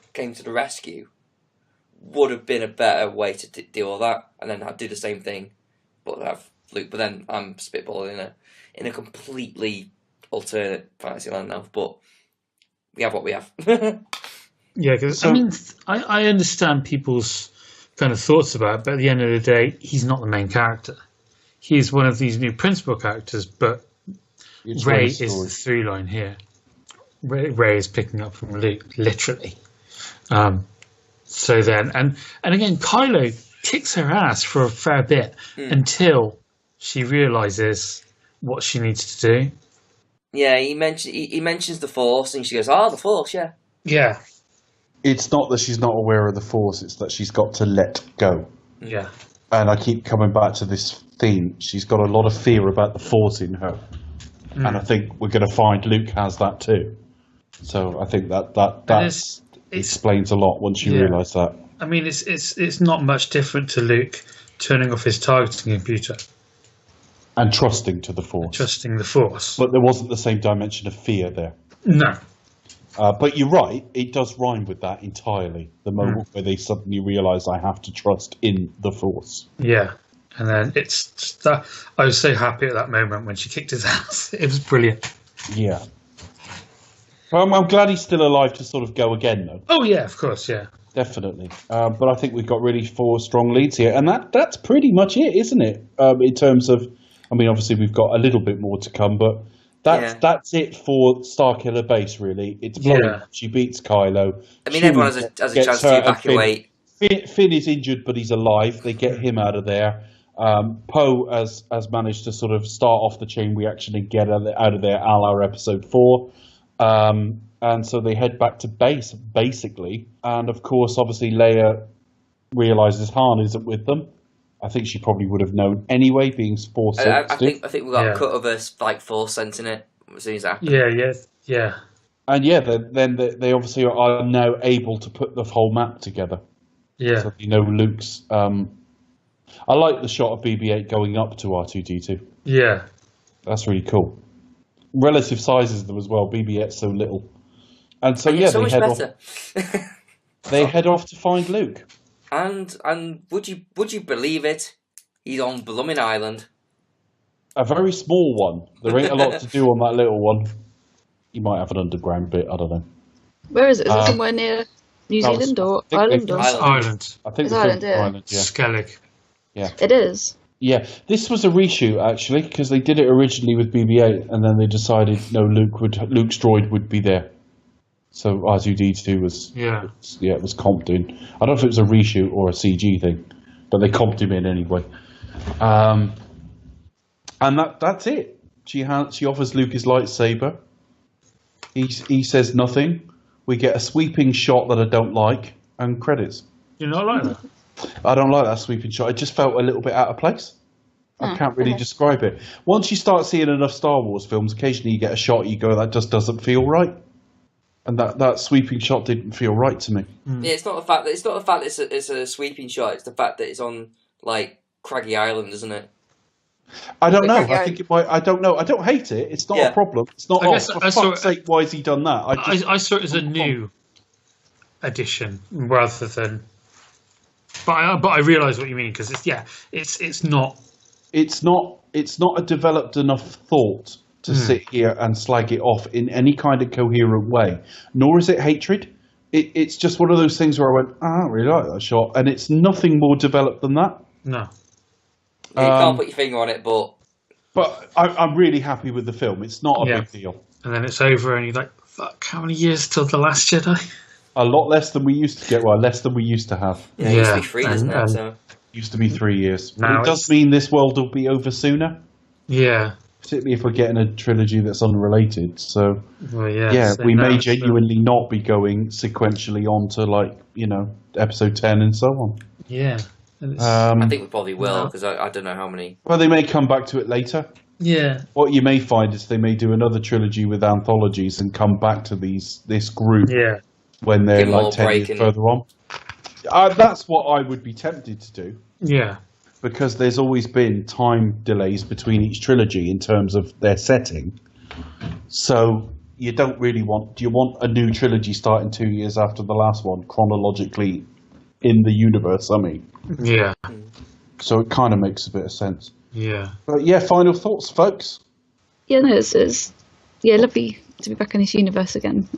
the rescue. Would have been a better way to deal with that, and then I'd do the same thing, but have Luke. But then I'm spitballing in a completely alternate fantasy land now. But we have what we have. Yeah, because I mean, I understand people's kind of thoughts about it, but at the end of the day, he's not the main character. He's one of these new principal characters, but Rey is the through line here. Rey is picking up from Luke, literally. So then, and again, Kylo kicks her ass for a fair bit until she realizes what she needs to do. Yeah, he mentions the Force, and she goes, "Oh, the Force, yeah." Yeah. It's not that she's not aware of the Force, it's that she's got to let go. Yeah. And I keep coming back to this theme. She's got a lot of fear about the Force in her. And I think we're going to find Luke has that too. So I think that explains a lot once you realise that. I mean, it's not much different to Luke turning off his targeting computer. And trusting to the Force. Trusting the Force. But there wasn't the same dimension of fear there. No. But you're right, it does rhyme with that entirely. The moment where they suddenly realise I have to trust in the Force. Yeah. And then it's just that I was so happy at that moment when she kicked his ass. It was brilliant. Yeah. Well, I'm glad he's still alive to sort of go again, though. Oh, yeah, of course, yeah. Definitely. But I think we've got really 4 strong leads here. And that's pretty much it, isn't it? In terms of, I mean, obviously we've got a little bit more to come, but that's it for Starkiller Base, really. It's blowing up. She beats Kylo. I mean, everyone has a chance to evacuate. Finn is injured, but he's alive. They get him out of there. Poe has managed to sort of start off the chain reaction and get out of there, a la episode 4. And so they head back to base, basically. And of course, obviously, Leia realizes Han isn't with them. I think she probably would have known anyway, being Force sensitive. I think we got a cut of us like Force sensing it as soon as that happened. Yeah. And then they obviously are now able to put the whole map together. Yeah. So you know Luke's. I like the shot of BB-8 going up to R2-D2. Yeah. That's really cool. Relative sizes of them as well. BB-8's so little. And so they head off. They head off to find Luke. And would you believe it? He's on Blooming Island. A very small one. There ain't a lot to do on that little one. You might have an underground bit. I don't know. Where is it? Is it somewhere near New Zealand or Ireland? Ireland. I think it's Ireland. Yeah. Ireland. Yeah. Skellig. Yeah. It is. Yeah, this was a reshoot actually because they did it originally with BB-8, and then they decided no, Luke's droid would be there. So R2-D2 was it was comped in. I don't know if it was a reshoot or a CG thing, but they comped him in anyway. And that's it. She offers Luke his lightsaber. He says nothing. We get a sweeping shot that I don't like, and credits. You not like that? I don't like that sweeping shot. It just felt a little bit out of place. I can't really describe it. Once you start seeing enough Star Wars films, occasionally you get a shot, you go, that just doesn't feel right. And that sweeping shot didn't feel right to me. Yeah, it's not the fact that it's a sweeping shot. It's the fact that it's on like Craggy Island, isn't it? I don't know. I think it might. I don't know. I don't hate it. It's not a problem. It's not. For fuck's sake, why has he done that? I saw it as a new addition rather than. But I realise what you mean because it's not. It's not a developed enough thought to sit here and slag it off in any kind of coherent way. Nor is it hatred. It's just one of those things where I went, I don't really like that shot, and it's nothing more developed than that. No. You can't put your finger on it, but I'm really happy with the film. It's not a big deal. And then it's over, and you're like, "Fuck! How many years till the Last Jedi?" A lot less than we used to get. Well, less than we used to have. Yeah, it used to be 3, doesn't it? So Used to be 3 years. But Now it does mean this world will be over sooner. Yeah. Particularly if we're getting a trilogy that's unrelated. So, Well, yeah, so we now may it's, genuinely not be going sequentially on to, like, episode 10 and so on. Yeah. And it's, I think we probably will, No. because I don't know how many. Well, they may come back to it later. yeah. What you may find is they may do another trilogy with anthologies and come back to this group Yeah. when they're Give 'em all like a 10 break years and- further on. That's what I would be tempted to do, Yeah. because there's always been time delays between each trilogy in terms of their setting. So you don't really do you want a new trilogy starting 2 years after the last one, chronologically in the universe, I mean. Yeah. So it kind of makes a bit of sense. Yeah. But yeah, final thoughts, folks? Yeah, no, it's lovely to be back in this universe again.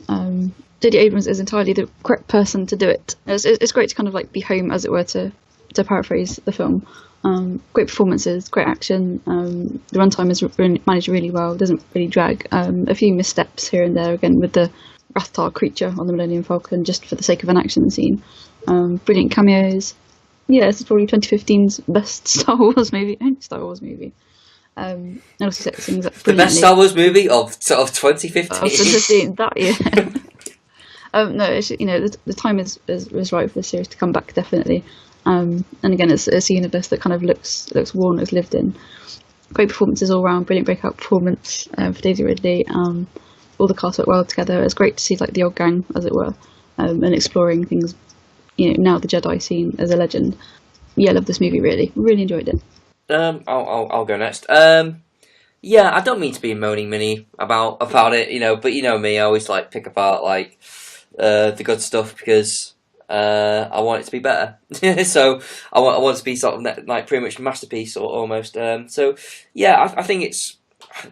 J.J. Abrams is entirely the correct person to do it. It's great to kind of like be home, as it were, to paraphrase the film. Great performances, great action. The runtime is managed really well. It doesn't really drag. A few missteps here and there, again with the Rathtar creature on the Millennium Falcon, just for the sake of an action scene. Brilliant cameos. Yeah, this is probably 2015's best Star Wars movie. Star Wars movie. And also set things up The brilliantly. best Star Wars movie of 2015. Of 2015, that year. No, it's, the time is right for the series to come back, definitely. And again, it's a universe that kind of looks worn, it's lived in. Great performances all around, brilliant breakout performance for Daisy Ridley. All the cast work well together. It's great to see like the old gang, as it were, and exploring things. Now the Jedi scene as a legend. Yeah, I love this movie. Really enjoyed it. I'll go next. Yeah, I don't mean to be a moaning mini about it, but you know me, I always like pick apart like the good stuff because I want it to be better. So I want it to be sort of like pretty much masterpiece or almost. So yeah, I think it's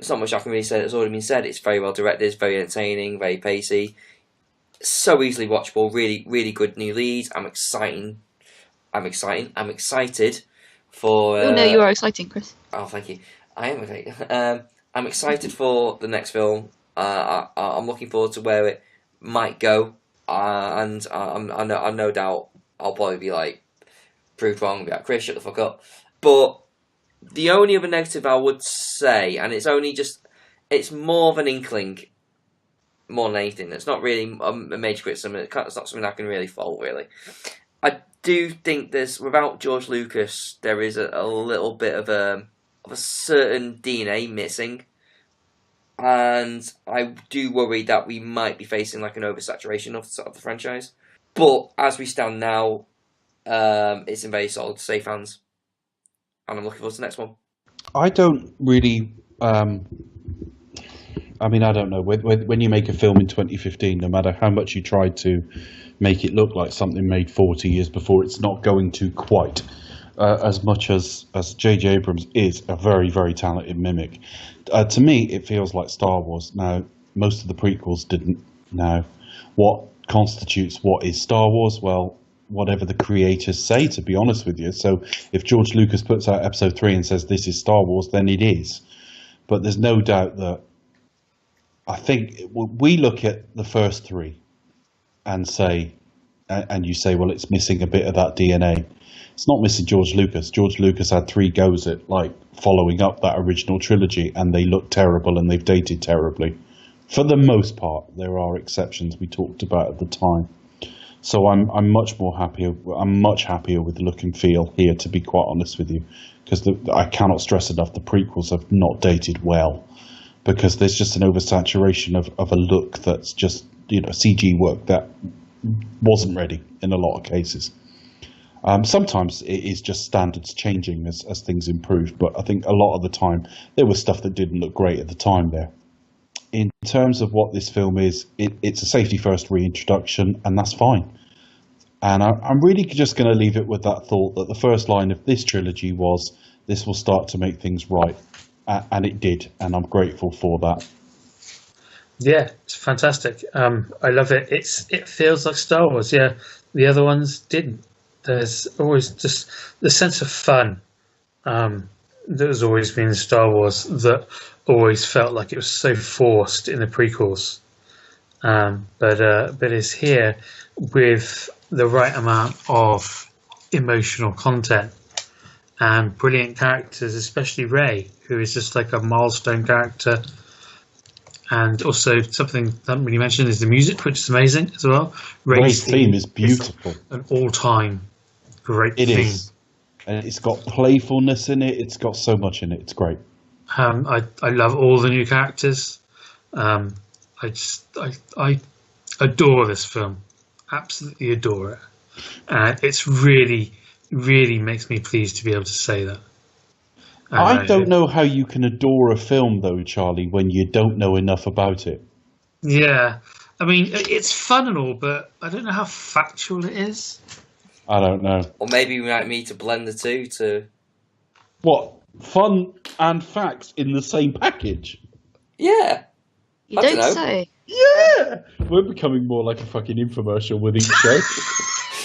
not much I can really say that's already been said. It's very well directed, it's very entertaining, very pacey, so easily watchable. Really good new leads. I'm excited for. Oh no, you are exciting, Chris. Oh, thank you. I am excited. I'm excited for the next film. I'm looking forward to where it might go, and I'm no doubt I'll probably be like proved wrong. Be like, Chris, shut the fuck up. But the only other negative I would say, and it's more of an inkling, more than anything. It's not really a major criticism. It's not something I can really fault. Really, I do think without George Lucas, there is a little bit of a certain DNA missing, and I do worry that we might be facing like an oversaturation of the franchise. But as we stand now, it's in very solid, safe hands, and I'm looking forward to the next one. I don't really. I don't know. When you make a film in 2015, no matter how much you try to make it look like something made 40 years before, it's not going to quite. As much as J.J. Abrams is a very, very talented mimic. To me, it feels like Star Wars. Now, most of the prequels didn't. Now, what constitutes what is Star Wars? Well, whatever the creators say, to be honest with you. So if George Lucas puts out Episode 3 and says this is Star Wars, then it is. But there's no doubt that I think we look at the first three and say, and you say, well, it's missing a bit of that DNA. It's not missing George Lucas. George Lucas had 3 goes at like following up that original trilogy, and they look terrible and they've dated terribly. For the most part, there are exceptions we talked about at the time. So I'm much happier with the look and feel here, to be quite honest with you, because I cannot stress enough the prequels have not dated well, because there's just an oversaturation of a look that's just CG work that wasn't ready in a lot of cases. Sometimes it is just standards changing as things improve, but I think a lot of the time there was stuff that didn't look great at the time there. In terms of what this film is, it's a safety first reintroduction, and that's fine. And I'm really just going to leave it with that thought that the first line of this trilogy was, this will start to make things right. And it did, and I'm grateful for that. Yeah, it's fantastic. I love it. It feels like Star Wars. Yeah, the other ones didn't. There's always just the sense of fun that has always been in Star Wars that always felt like it was so forced in the prequels. but is here with the right amount of emotional content and brilliant characters, especially Rey, who is just like a milestone character. And also something I haven't really mentioned is the music, which is amazing as well. Rey's theme is beautiful. An all-time great It theme. is. And it's got playfulness in it. It's got so much in it. It's great. I love all the new characters. I adore this film. Absolutely adore it. It's really, really makes me pleased to be able to say that. I don't know how you can adore a film, though, Charlie, when you don't know enough about it. Yeah. I mean, it's fun and all, but I don't know how factual it is. I don't know. Or maybe we might need to blend the two to... What? Fun and facts in the same package? Yeah. You I don't dunno. say. Yeah! We're becoming more like a fucking infomercial with each show.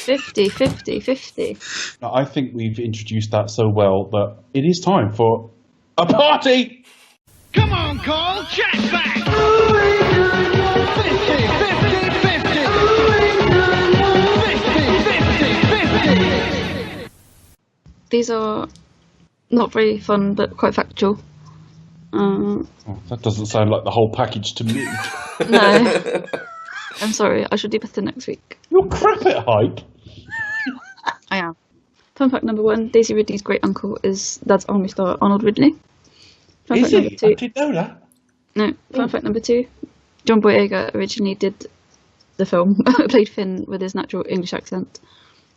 50, 50, 50. Now, I think we've introduced that so well that it is time for a party! Come on, Cole, check back! 50, 50, 50, 50! These are not very fun, but quite factual. Oh, that doesn't sound like the whole package to me. No. I'm sorry, I should do better next week. You're crap at hype. I am. Fun fact number 1, Daisy Ridley's great uncle is Dad's Army star Arnold Ridley. Fun Is fact number he? 2. I didn't know that. No, fun fact number 2. John Boyega originally did the film, played Finn with his natural English accent,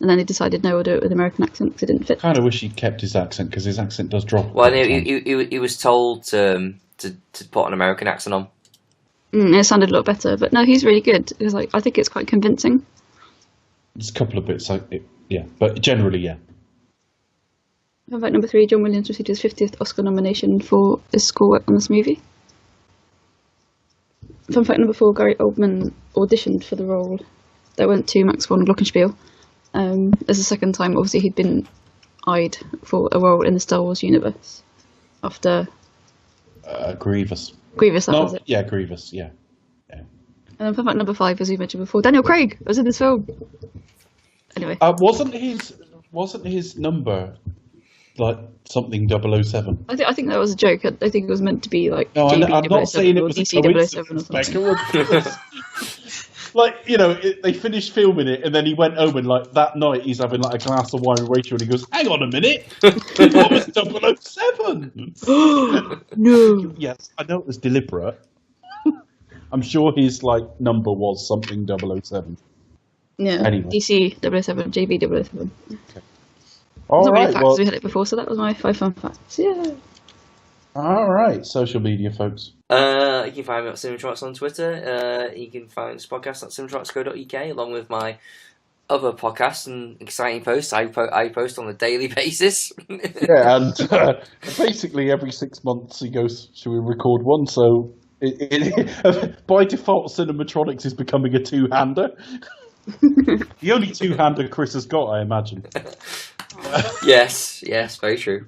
and then he decided no, we'll do it with American accent because it didn't fit. Kind of wish he'd kept his accent because his accent does drop. Well, he was told to put an American accent on. It sounded a lot better, but no, he's really good. Because I think it's quite convincing. There's a couple of bits, yeah, but generally, yeah. Fun fact number 3, John Williams received his 50th Oscar nomination for his score work on this movie. Fun fact number 4, Gary Oldman auditioned for the role that went to Max von Glockenspiel. As the second time, obviously, he'd been eyed for a role in the Star Wars universe after Grievous. Grievous, that was it. Yeah, Grievous, yeah. And then fun fact number 5, as we mentioned before, Daniel Craig was in this film. Anyway. Wasn't his number like something 007? I think that was a joke. I think it was meant to be like No, JB I'm not saying it or was a DC 007 or something. coincidence. Like, they finished filming it, and then he went home and, like, that night he's having, like, a glass of wine with Rachel, and he goes, hang on a minute, what was 007? No. Yes, I know it was deliberate. I'm sure his, like, number was something 007. Yeah. Anyway. DC 007, JB 007. All It's not really right, facts, well, we had it before, so that was my 5 fun facts. Yeah. all right, social media, folks. You can find me at Cinematronics on Twitter. You can find this podcast at cinematronics.co.uk, along with my other podcasts and exciting posts I post on a daily basis. Yeah, and basically every 6 months he goes, should we record one? So by default, Cinematronics is becoming a two-hander. The only two-hander Chris has got, I imagine. Yes, very true.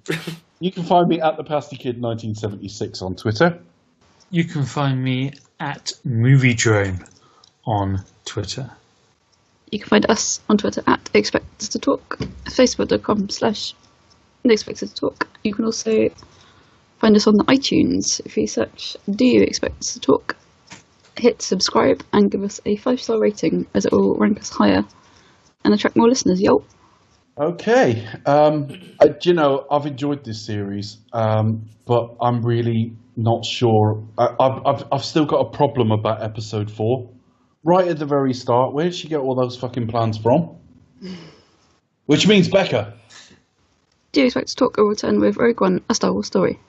You can find me at the Pasty Kid 1976 on Twitter. You can find me at Movie on Twitter. You can find us on Twitter at Expect Us to Talk, facebook.com/Expect Us to Talk. You can also find us on the iTunes if you search Do You Expect Us to Talk? Hit subscribe and give us a 5-star rating, as it will rank us higher and attract more listeners, yo. Okay. I've enjoyed this series, but I'm really not sure. I've still got a problem about episode 4. Right at the very start, where did she get all those fucking plans from? Which means Becca. Do You Expect Us to Talk will return with Rogue One, A Star Wars Story.